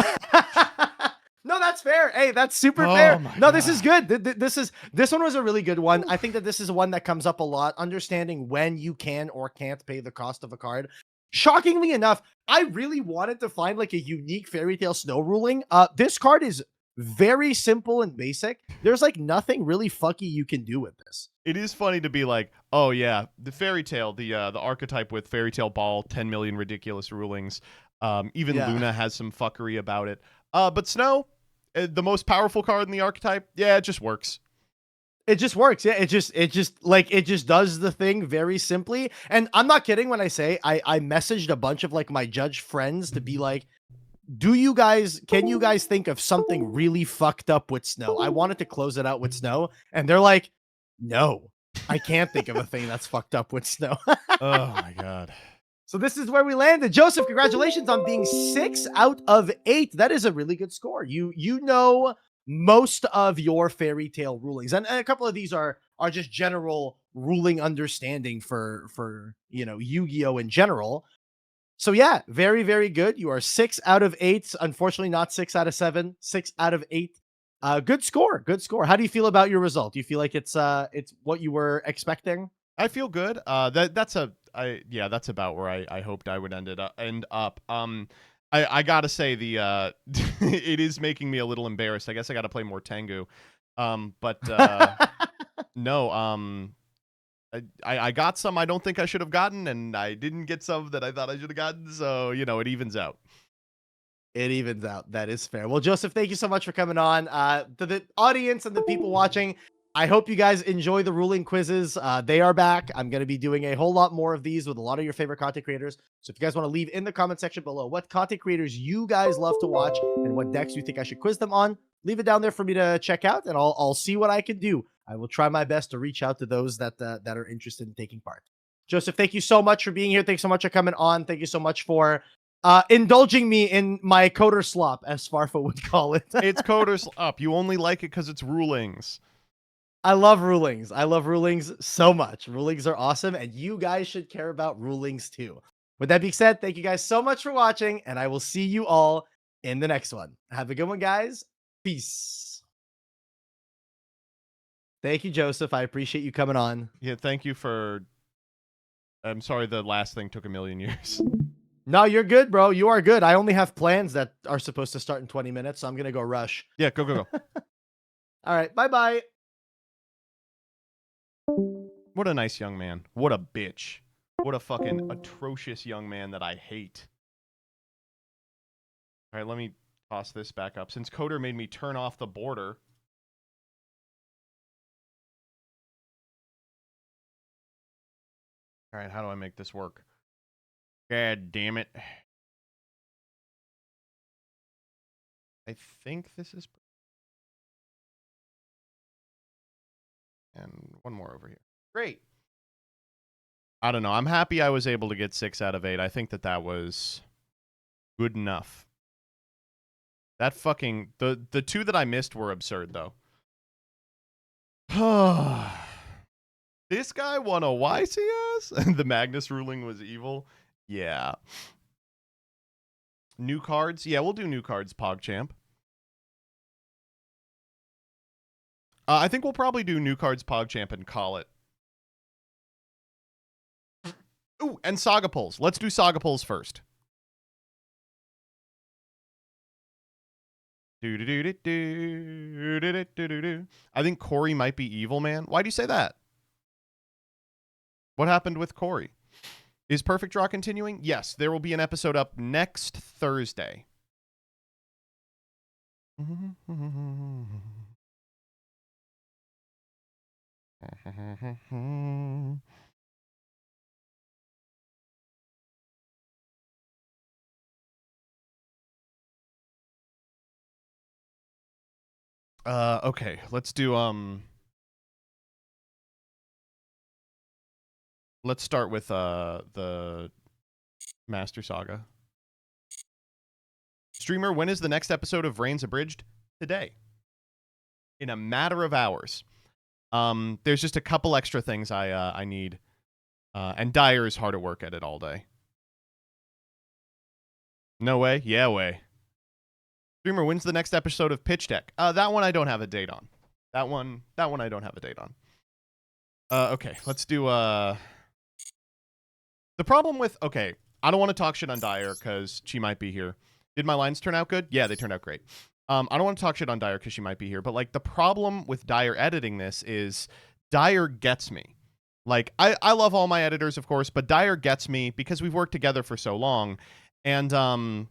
No, that's fair. Hey, that's super fair. No, this is good. This one was a really good one. I think that this is one that comes up a lot, understanding when you can or can't pay the cost of a card. Shockingly enough, I really wanted to find like a unique Fairy Tail Snow ruling. This card is very simple and basic. There's like nothing really fucky you can do with this. It is funny to be like, oh yeah, the Fairy Tail, the archetype with Fairy Tail Ball, 10 million ridiculous rulings. Even Luna has some fuckery about it. But Snow, the most powerful card in the archetype, yeah, it just works. It just works. Yeah, it just does the thing very simply. And I'm not kidding when I say I messaged a bunch of like my judge friends to be like, can you guys think of something really fucked up with Snow? I wanted to close it out with Snow, and they're like, no, I can't think of a thing that's fucked up with Snow. Oh my God. So this is where we landed. Joseph, congratulations on being 6 out of 8. That is a really good score. You know most of your Fairy Tail rulings, and a couple of these are just general ruling understanding for you know, Yu-Gi-Oh in general. So yeah, very, very good. You are 6 out of 8. Unfortunately, not 6 out of 7. 6 out of 8. Good score. Good score. How do you feel about your result? Do you feel like it's what you were expecting? I feel good. That's about where I hoped I would end up. I gotta say the it is making me a little embarrassed. I guess I gotta play more Tengu. No. I got some I don't think I should have gotten, and I didn't get some that I thought I should have gotten. So, you know, it evens out. It evens out. That is fair. Well, Joseph, thank you so much for coming on. To the audience and the people watching, I hope you guys enjoy the ruling quizzes. They are back. I'm going to be doing a whole lot more of these with a lot of your favorite content creators. So if you guys want to leave in the comment section below what content creators you guys love to watch and what decks you think I should quiz them on, leave it down there for me to check out, and I'll see what I can do. I will try my best to reach out to those that are interested in taking part. Joseph, thank you so much for being here. Thanks so much for coming on. Thank you so much for indulging me in my coder slop, as Farfa would call it. It's coder slop. You only like it because it's rulings. I love rulings. I love rulings so much. Rulings are awesome, and you guys should care about rulings too. With that being said, thank you guys so much for watching, and I will see you all in the next one. Have a good one, guys. Peace. Thank you, Joseph. I appreciate you coming on. Yeah, thank you for... I'm sorry the last thing took a million years. No, you're good, bro. You are good. I only have plans that are supposed to start in 20 minutes, so I'm going to go rush. Yeah, go. All right, bye-bye. What a nice young man. What a bitch. What a fucking atrocious young man that I hate. All right, let me toss this back up. Since Coder made me turn off the border... All right, how do I make this work? God damn it. I think this is... And one more over here. Great. I don't know. I'm happy I was able to get 6 out of 8. I think that was good enough. That fucking... The 2 that I missed were absurd, though. This guy won a YCS? And the Magnus ruling was evil? Yeah. New cards? Yeah, we'll do new cards, PogChamp. I think we'll probably do new cards, PogChamp, and call it. Ooh, and Saga Pulls. Let's do Saga Pulls first. I think Corey might be evil, man. Why do you say that? What happened with Corey? Is Perfect Draw continuing? Yes, there will be an episode up next Thursday. Okay, let's do let's start with the Master Saga. Streamer, when is the next episode of Reigns Abridged? Today. In a matter of hours. There's just a couple extra things I need. And Dyer is hard at work at it all day. No way? Yeah way. Streamer, when's the next episode of Pitch Deck? That one I don't have a date on. That one I don't have a date on. Okay, let's do the problem with I don't want to talk shit on Dyer because she might be here. Did my lines turn out good? Yeah, they turned out great. I don't want to talk shit on Dyer because she might be here, but like the problem with Dyer editing this is Dyer gets me. Like I love all my editors, of course, but Dyer gets me because we've worked together for so long, and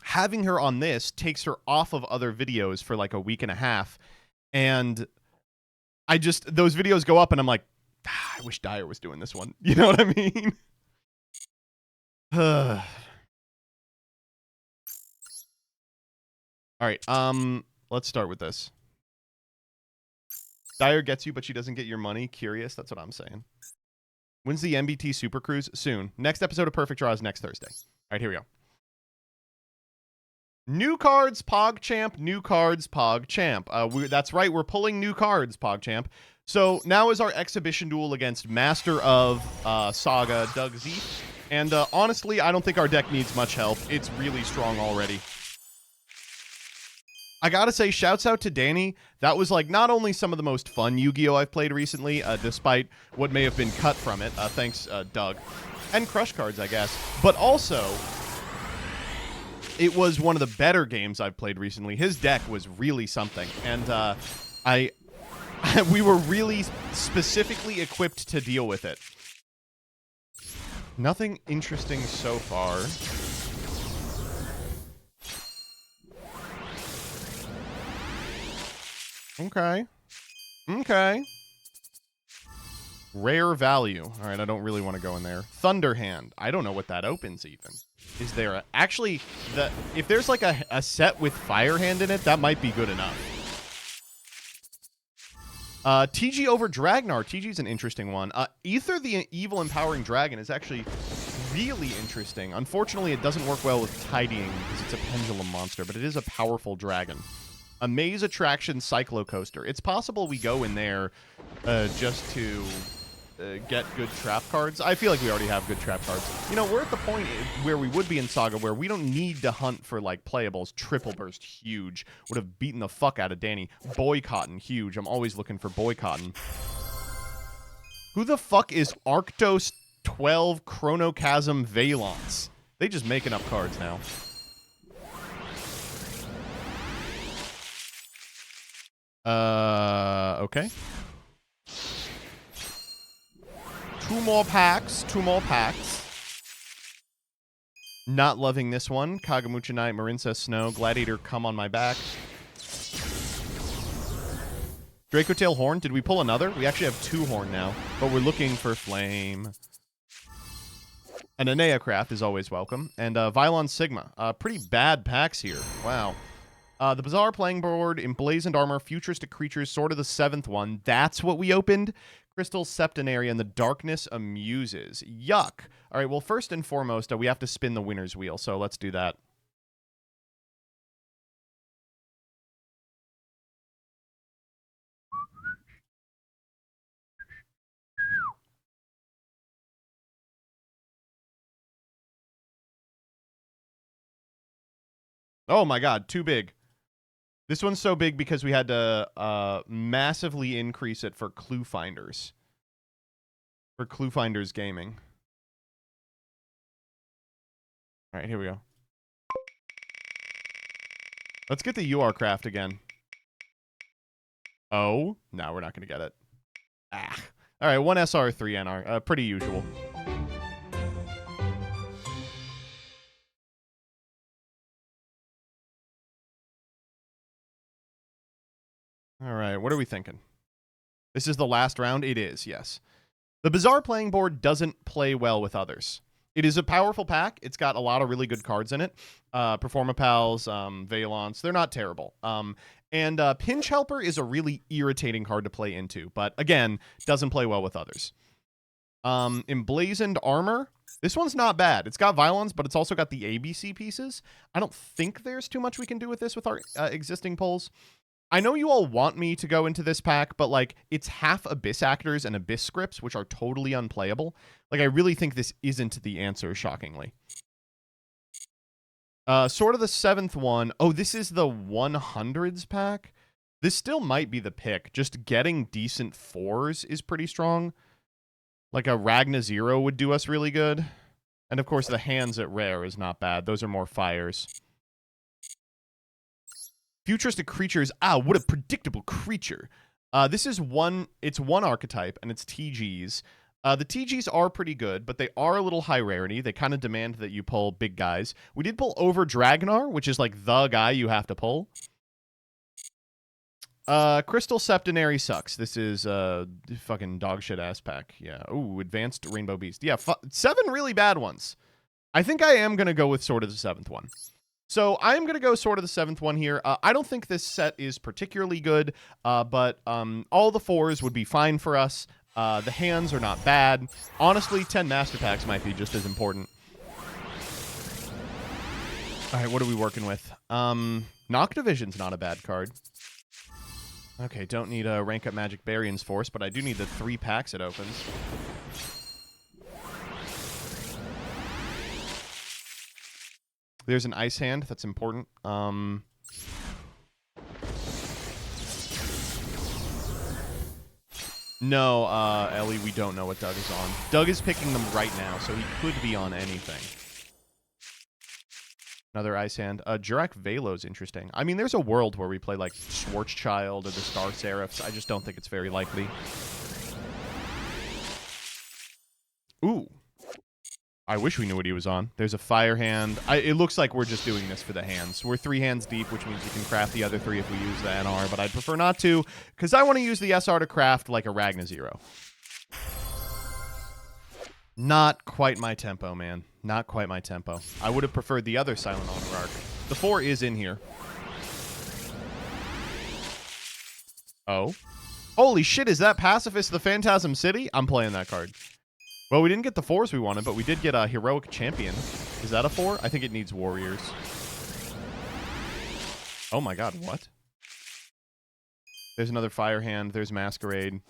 having her on this takes her off of other videos for like a week and a half, and those videos go up and I'm like, I wish Dyer was doing this one. You know what I mean? All right, let's start with this. Dyer gets you, but she doesn't get your money. Curious, that's what I'm saying. When's the MBT Super Cruise? Soon. Next episode of Perfect Draw is next Thursday. All right, here we go. New cards, PogChamp. New cards, PogChamp. That's right, we're pulling new cards, PogChamp. So now is our exhibition duel against Master of Saga, Doug Z. And honestly, I don't think our deck needs much help. It's really strong already. I gotta say, shouts out to Danny. That was like not only some of the most fun Yu-Gi-Oh! I've played recently, despite what may have been cut from it. Thanks, Doug. And Crush Cards, I guess. But also, it was one of the better games I've played recently. His deck was really something. And we were really specifically equipped to deal with it. Nothing interesting so far. Okay. Okay. Rare value. All right, I don't really want to go in there. Thunderhand. I don't know what that opens even. Is there a... Actually, if there's like a set with Firehand in it, that might be good enough. TG over Dragnar. TG's an interesting one. Ether the Evil Empowering Dragon is actually really interesting. Unfortunately, it doesn't work well with Tidying because it's a pendulum monster, but it is a powerful dragon. A Maze Attraction Cyclocoaster. It's possible we go in there just to get good trap cards. I feel like we already have good trap cards. You know, we're at the point where we would be in Saga where we don't need to hunt for, like, playables. Triple Burst, huge. Would have beaten the fuck out of Danny. Boycotton, huge. I'm always looking for Boycotton. Who the fuck is Arctos 12 Chronochasm Valence? They just making up cards now. Okay. Two more packs. Not loving this one. Kagamucha Knight, Marinsa Snow, Gladiator, Come on My Back. Dracotail Horn. Did we pull another? We actually have 2 horn now, but we're looking for Flame. An Anea Craft is always welcome. And Vylon Sigma. Pretty bad packs here. Wow. The Bazaar Playing Board, Emblazoned Armor, Futuristic Creatures, sort of the 7th one. That's what we opened. Crystal Septenary and the Darkness Amuses. Yuck. All right, well, first and foremost, we have to spin the winner's wheel, so let's do that. Oh my god, too big. This one's so big because we had to massively increase it for Clue Finders. For Clue Finders Gaming. All right, here we go. Let's get the UR craft again. Oh, no, we're not going to get it. Ah. All right, 1 SR, 3 NR. Pretty usual. All right, what are we thinking? This is the last round? It is, yes. The Bizarre playing board doesn't play well with others. It is a powerful pack. It's got a lot of really good cards in it. Performapals, Valence, they're not terrible. And Pinch Helper is a really irritating card to play into, but again, doesn't play well with others. Emblazoned Armor. This one's not bad. It's got Violence, but it's also got the ABC pieces. I don't think there's too much we can do with this with our existing pulls. I know you all want me to go into this pack, but like it's half Abyss Actors and Abyss Scripts, which are totally unplayable. Like I really think this isn't the answer, shockingly. Sort of the 7th one. Oh, this is the 100s pack. This still might be the pick. Just getting decent 4s is pretty strong. Like a Ragna Zero would do us really good. And of course, the hands at rare is not bad. Those are more fires. Futuristic creatures. Ah, what a predictable creature. This is it's one archetype, and it's TGs. The TGs are pretty good, but they are a little high rarity. They kind of demand that you pull big guys. We did pull over Dragnar, which is like the guy you have to pull. Crystal Septenary sucks. This is fucking dog shit ass pack. Yeah. Ooh, Advanced Rainbow Beast. Yeah, 7 really bad ones. I think I am going to go with Sword of the 7th one. So I am going to go Sword of the 7th one here. I don't think this set is particularly good, but all the 4s would be fine for us. The hands are not bad. Honestly, 10 Master Packs might be just as important. All right, what are we working with? Knock Division's not a bad card. Okay, don't need a rank up Magic Barion's Force, but I do need the 3 packs it opens. There's an Ice Hand. That's important. No, Ellie, we don't know what Doug is on. Doug is picking them right now, so he could be on anything. Another Ice Hand. Jurak Velo's interesting. I mean, there's a world where we play, like, Schwarzschild or the Star Seraphs. I just don't think it's very likely. Ooh. I wish we knew what he was on. There's a Fire Hand. It looks like we're just doing this for the hands. We're 3 hands deep, which means we can craft the other 3 if we use the NR, but I'd prefer not to, because I want to use the SR to craft, like, a Ragna Zero. Not quite my tempo, man. Not quite my tempo. I would have preferred the other Silent Oligarch. The 4 is in here. Oh. Holy shit, is that Pacifist the Phantasm City? I'm playing that card. Well, we didn't get the 4s we wanted, but we did get a Heroic Champion. Is that a 4? I think it needs Warriors. Oh my god, what? There's another Fire Hand. There's Masquerade.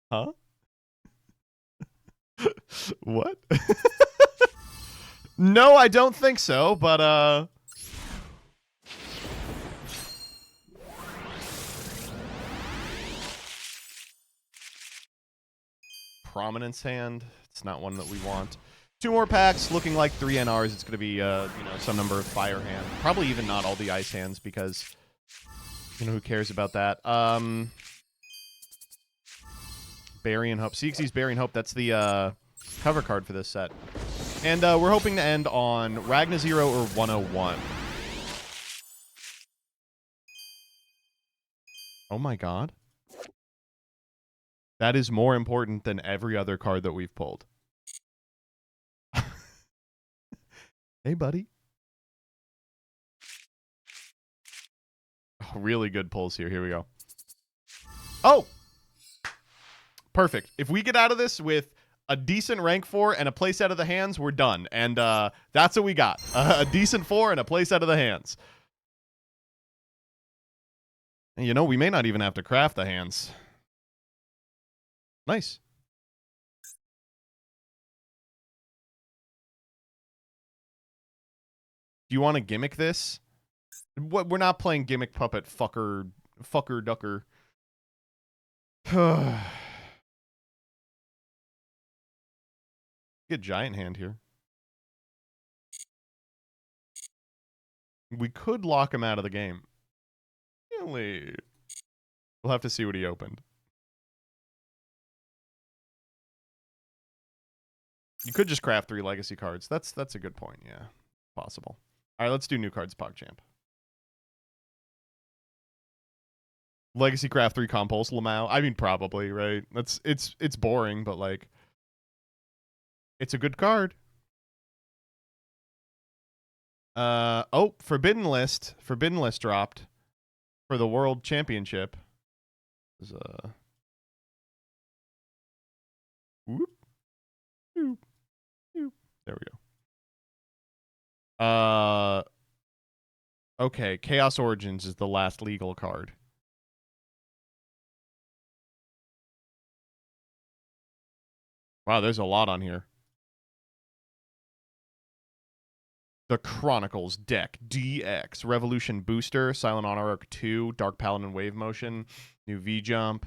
Huh? What? No, I don't think so, but, Prominence Hand. It's not one that we want. 2 more packs, looking like 3 NRs. It's going to be, you know, some number of Fire Hand. Probably even not all the Ice Hands, because, you know, who cares about that? Burying Hope. CXC's Burying Hope. That's the cover card for this set. And we're hoping to end on Ragna Zero or 101. Oh my god. That is more important than every other card that we've pulled. Hey, buddy. Oh, really good pulls here. Here we go. Oh! Perfect. If we get out of this with a decent rank 4 and a place out of the hands, we're done. And that's what we got. A decent 4 and a place out of the hands. And you know, we may not even have to craft the hands. Nice. Do you want to gimmick this? What? We're not playing gimmick puppet fucker ducker. Get giant hand here. We could lock him out of the game. Really? We'll have to see what he opened. You could just craft 3 legacy cards. That's a good point. Yeah, possible. All right, let's do new cards, PogChamp. Legacy craft 3 Compulse Lamau. I mean, probably, right? It's boring, but like, it's a good card. Oh, Forbidden List dropped for the World Championship. Whoop, whoop, whoop. There we go. Okay, Chaos Origins is the last legal card. Wow, there's a lot on here. The Chronicles deck, DX, Revolution Booster, Silent Honor Arc 2, Dark Paladin Wave Motion, new V-Jump,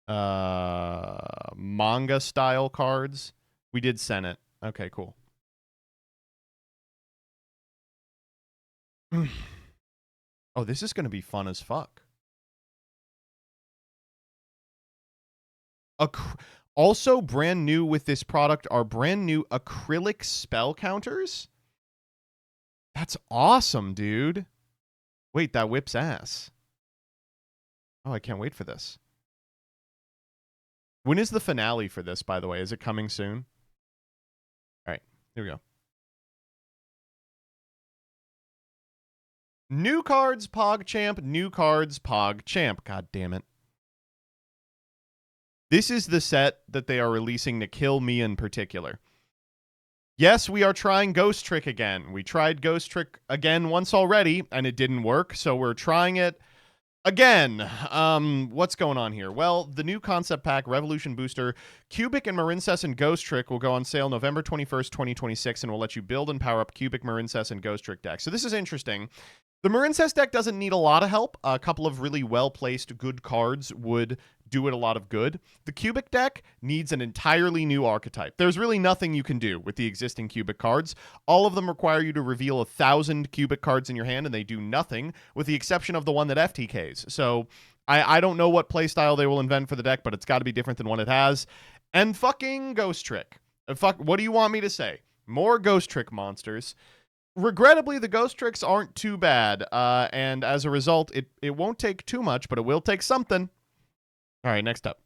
manga style cards. We did Senate. Okay, cool. Oh, this is going to be fun as fuck. Also, brand new with this product are brand new acrylic spell counters. That's awesome, dude. Wait, that whips ass. Oh, I can't wait for this. When is the finale for this, by the way? Is it coming soon? All right, here we go. New cards, PogChamp. New cards, PogChamp. God damn it. This is the set that they are releasing to kill me in particular. Yes, we are trying Ghost Trick again. We tried Ghost Trick again once already, and it didn't work, so we're trying it again. What's going on here? Well, the new concept pack, Revolution Booster, Cubic and Marincess and Ghost Trick will go on sale November 21st, 2026, and will let you build and power up Cubic, Marincess, and Ghost Trick decks. So this is interesting. The Marincess deck doesn't need a lot of help. A couple of really well-placed good cards would do it a lot of good. The Cubic deck needs an entirely new archetype. There's really nothing you can do with the existing Cubic cards. All of them require you to reveal 1,000 Cubic cards in your hand, and they do nothing, with the exception of the one that FTKs. So I don't know what playstyle they will invent for the deck, but it's got to be different than what it has. And fucking Ghost Trick. What do you want me to say? More Ghost Trick monsters. Regrettably, the Ghost Tricks aren't too bad, and as a result, it won't take too much, but it will take something. All right, next up.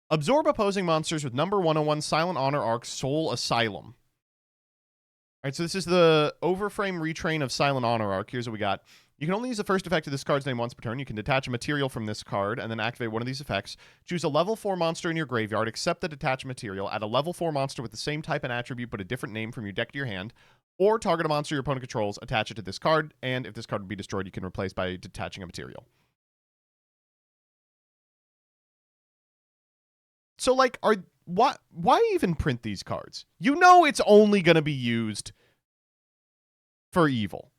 Absorb opposing monsters with number 101 Silent Honor Arc Soul Asylum. All right, so this is the Overframe retrain of Silent Honor Arc. Here's what we got. You can only use the first effect of this card's name once per turn. You can detach a material from this card and then activate one of these effects. Choose a level 4 monster in your graveyard, accept the detached material, add a level 4 monster with the same type and attribute but a different name from your deck to your hand, or target a monster your opponent controls, attach it to this card, and if this card would be destroyed, you can replace by detaching a material. So, like, why even print these cards? You know it's only going to be used for evil.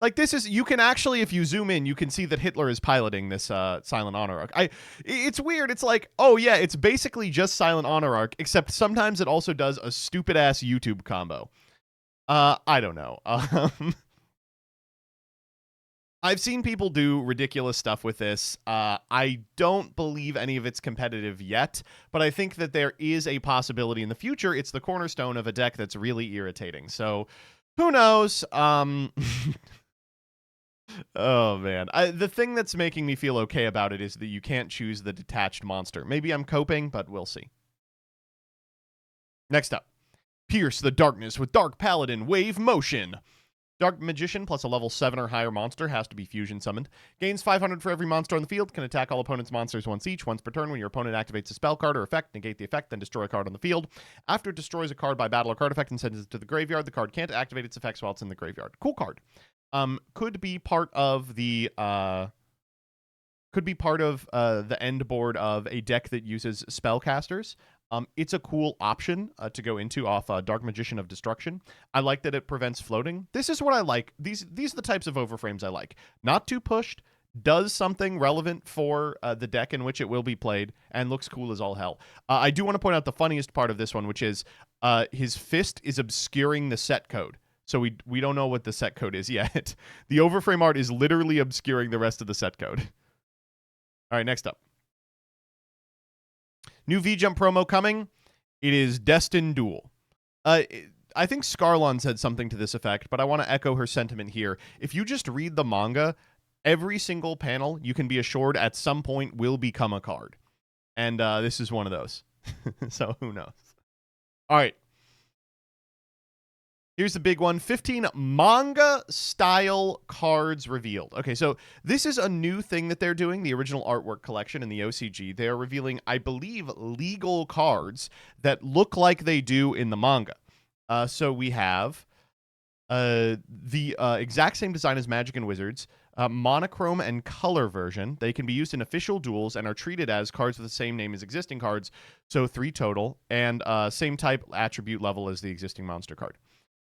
Like, this is, you can actually, if you zoom in, you can see that Hitler is piloting this Silent Honor Arc. It's weird. It's like, oh yeah, it's basically just Silent Honor Arc, except sometimes it also does a stupid-ass YouTube combo. I don't know. I've seen people do ridiculous stuff with this. I don't believe any of it's competitive yet, but I think that there is a possibility in the future. It's the cornerstone of a deck that's really irritating. So, who knows? Oh, man. The thing that's making me feel okay about it is that you can't choose the detached monster. Maybe I'm coping, but we'll see. Next up. Pierce the Darkness with Dark Paladin Wave Motion. Dark Magician plus a level 7 or higher monster has to be fusion summoned. Gains 500 for every monster on the field. Can attack all opponent's monsters once each. Once per turn, when your opponent activates a spell card or effect, negate the effect, then destroy a card on the field. After it destroys a card by battle or card effect and sends it to the graveyard, the card can't activate its effects while it's in the graveyard. Cool card. Could be part of the end board of a deck that uses spellcasters. It's a cool option to go into off Dark Magician of Destruction. I like that it prevents floating. This is what I like. These are the types of overframes I like. Not too pushed, does something relevant for the deck in which it will be played, and looks cool as all hell. I do want to point out the funniest part of this one, which is his fist is obscuring the set code. So we don't know what the set code is yet. The overframe art is literally obscuring the rest of the set code. All right, next up. New V-Jump promo coming. It is Destined Duel. I think Scarlon said something to this effect, but I want to echo her sentiment here. If you just read the manga, every single panel, you can be assured at some point will become a card. And this is one of those. So who knows? All right. Here's the big one. 15 manga-style cards revealed. Okay, so this is a new thing that they're doing, the original artwork collection in the OCG. They are revealing, I believe, legal cards that look like they do in the manga. So we have the exact same design as Magic and Wizards, monochrome and color version. They can be used in official duels and are treated as cards with the same name as existing cards, so 3 total, and same type attribute level as the existing monster card.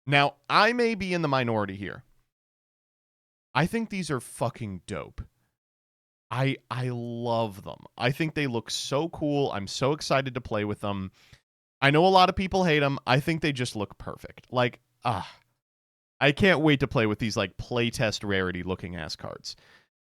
Now, I may be in the minority here. I think these are fucking dope. I love them. I think they look so cool. I'm so excited to play with them. I know a lot of people hate them. I think they just look perfect. Like, I can't wait to play with these like playtest rarity looking ass cards.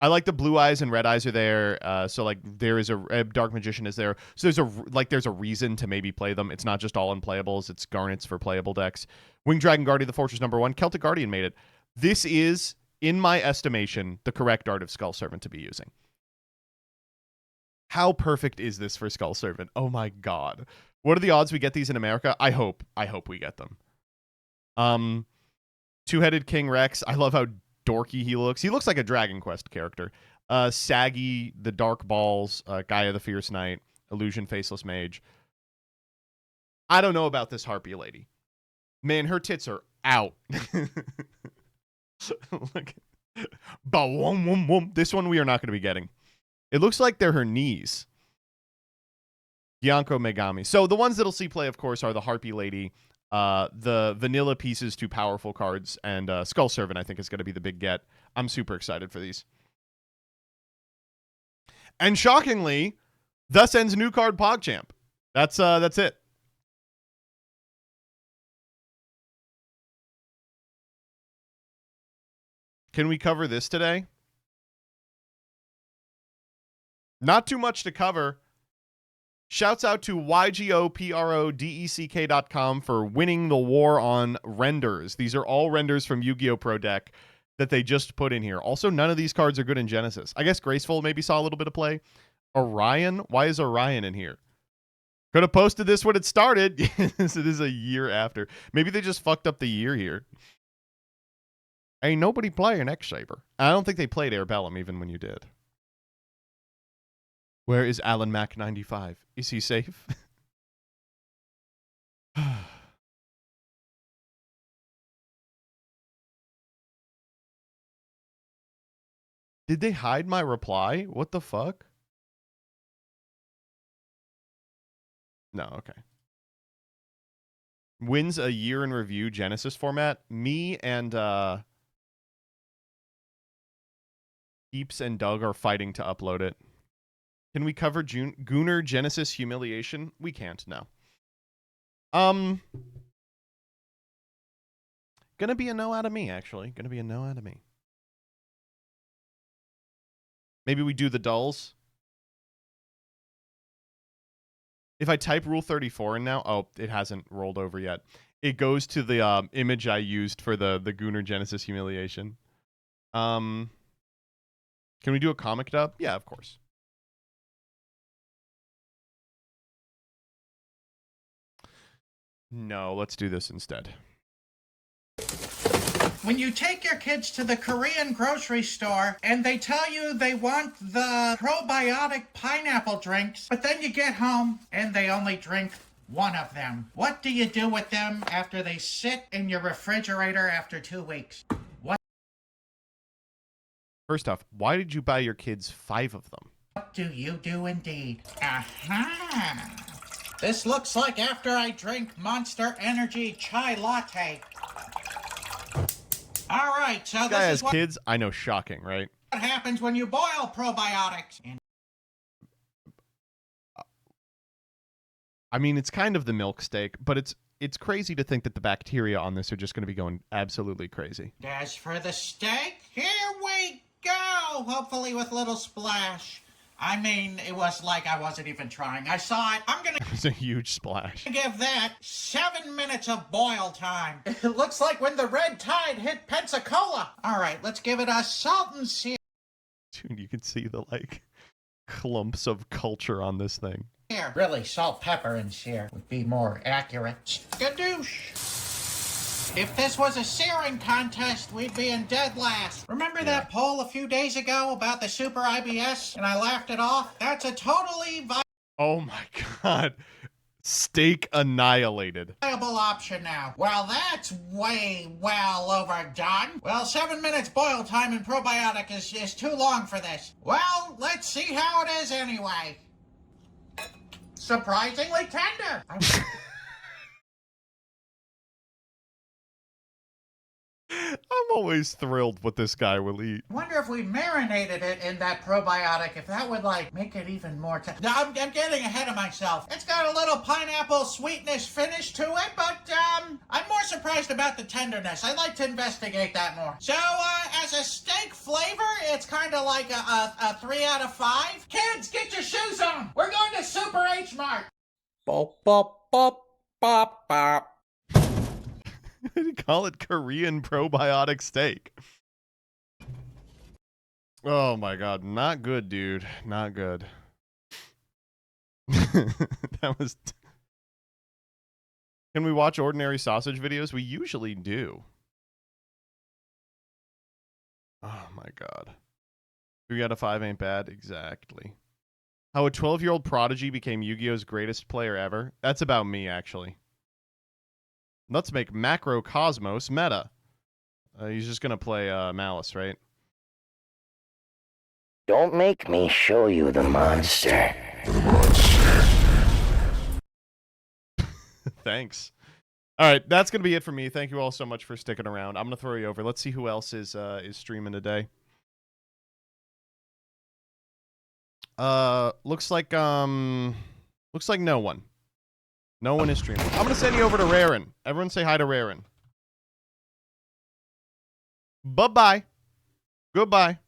I like the blue eyes and red eyes are there. So like there is a Dark Magician is there. So there's a reason to maybe play them. It's not just all unplayables. It's garnets for playable decks. Winged Dragon Guardian, the Fortress #1. Celtic Guardian made it. This is, in my estimation, the correct Art of Skull Servant to be using. How perfect is this for Skull Servant? Oh my god. What are the odds we get these in America? I hope we get them. Two-Headed King Rex. I love how dorky he looks. He looks like a Dragon Quest character. Saggy, the Dark Balls, Gaia the Fierce Knight, Illusion Faceless Mage. I don't know about this Harpy lady. Man, her tits are out. Look. This one we are not going to be getting. It looks like they're her knees. Gyanko Megami. So the ones that'll see play, of course, are the Harpy lady, the vanilla pieces to powerful cards, and Skull Servant, I think, is going to be the big get. I'm super excited for these. And shockingly, thus ends new card PogChamp. That's it. Can we cover this today? Not too much to cover. Shouts out to YGOPRODECK.com for winning the war on renders. These are all renders from Yu-Gi-Oh! Pro Deck that they just put in here. Also, none of these cards are good in Genesis. I guess Graceful maybe saw a little bit of play. Orion? Why is Orion in here? Could have posted this when it started. Yes, it is a year after. Maybe they just fucked up the year here. Ain't nobody playing X-Saber. I don't think they played Airbellum even when you did. Where is Alan Mac 95? Is he safe? Did they hide my reply? What the fuck? No, okay. Wins a year in review Genesis format. Me and Heaps and Doug are fighting to upload it. Can we cover Gunnar Genesis Humiliation? We can't, no. Gonna be a no out of me, actually. Gonna be a no out of me. Maybe we do the dulls. If I type Rule 34 in now, oh, it hasn't rolled over yet. It goes to the image I used for the Gunnar Genesis Humiliation. Can we do a comic dub? Yeah, of course. No, let's do this instead. When you take your kids to the Korean grocery store and they tell you they want the probiotic pineapple drinks, but then you get home and they only drink one of them, what do you do with them after they sit in your refrigerator after 2 weeks? What First off, why did you buy your kids 5 of them? do you do indeed? Aha! This looks like after I drink Monster Energy chai latte. All right, so Guy this has is what kids. I know, shocking, right? happens when you boil probiotics. I mean, it's kind of the milk steak, but it's crazy to think that the bacteria on this are just going to be going absolutely crazy. As for the steak, here we go. Hopefully with little splash. I mean, it was like I wasn't even trying. I saw it. I'm gonna It was a huge splash. give that 7 minutes of boil time. It looks like when the red tide hit Pensacola. All right, let's give it a salt and sear. Dude, you can see the, like, clumps of culture on this thing. Really, salt, pepper, and sear would be more accurate. Skadoosh. If this was a searing contest, we'd be in dead last. Remember that poll a few days ago about the Super IBS and I laughed it off? That's a totally Oh my god. Steak annihilated. viable option now. Well, that's way well overdone. Well, 7 minutes boil time in probiotic is too long for this. Well, let's see how it is anyway. Surprisingly tender. I'm always thrilled what this guy will eat. I wonder if we marinated it in that probiotic, if that would, like, make it even more I'm getting ahead of myself. It's got a little pineapple sweetness finish to it, but, I'm more surprised about the tenderness. I'd like to investigate that more. So, as a steak flavor, it's kind of like a 3 out of 5. Kids, get your shoes on! We're going to Super H Mart! Bop, bop, bop, bop, bop. They call it Korean probiotic steak. Oh my god, not good, dude. Not good. That was... Can we watch ordinary sausage videos? We usually do. Oh my god. 3 out of 5 ain't bad. Exactly. How a 12-year-old prodigy became Yu-Gi-Oh's greatest player ever. That's about me, actually. Let's make Macrocosmos meta. He's just gonna play Malice, right? Don't make me show you the monster. Thanks. All right, that's gonna be it for me. Thank you all so much for sticking around. I'm gonna throw you over. Let's see who else is streaming today. Looks like no one. No one is streaming. I'm gonna send you over to Rarin. Everyone say hi to Rarin. Bye-bye. Goodbye.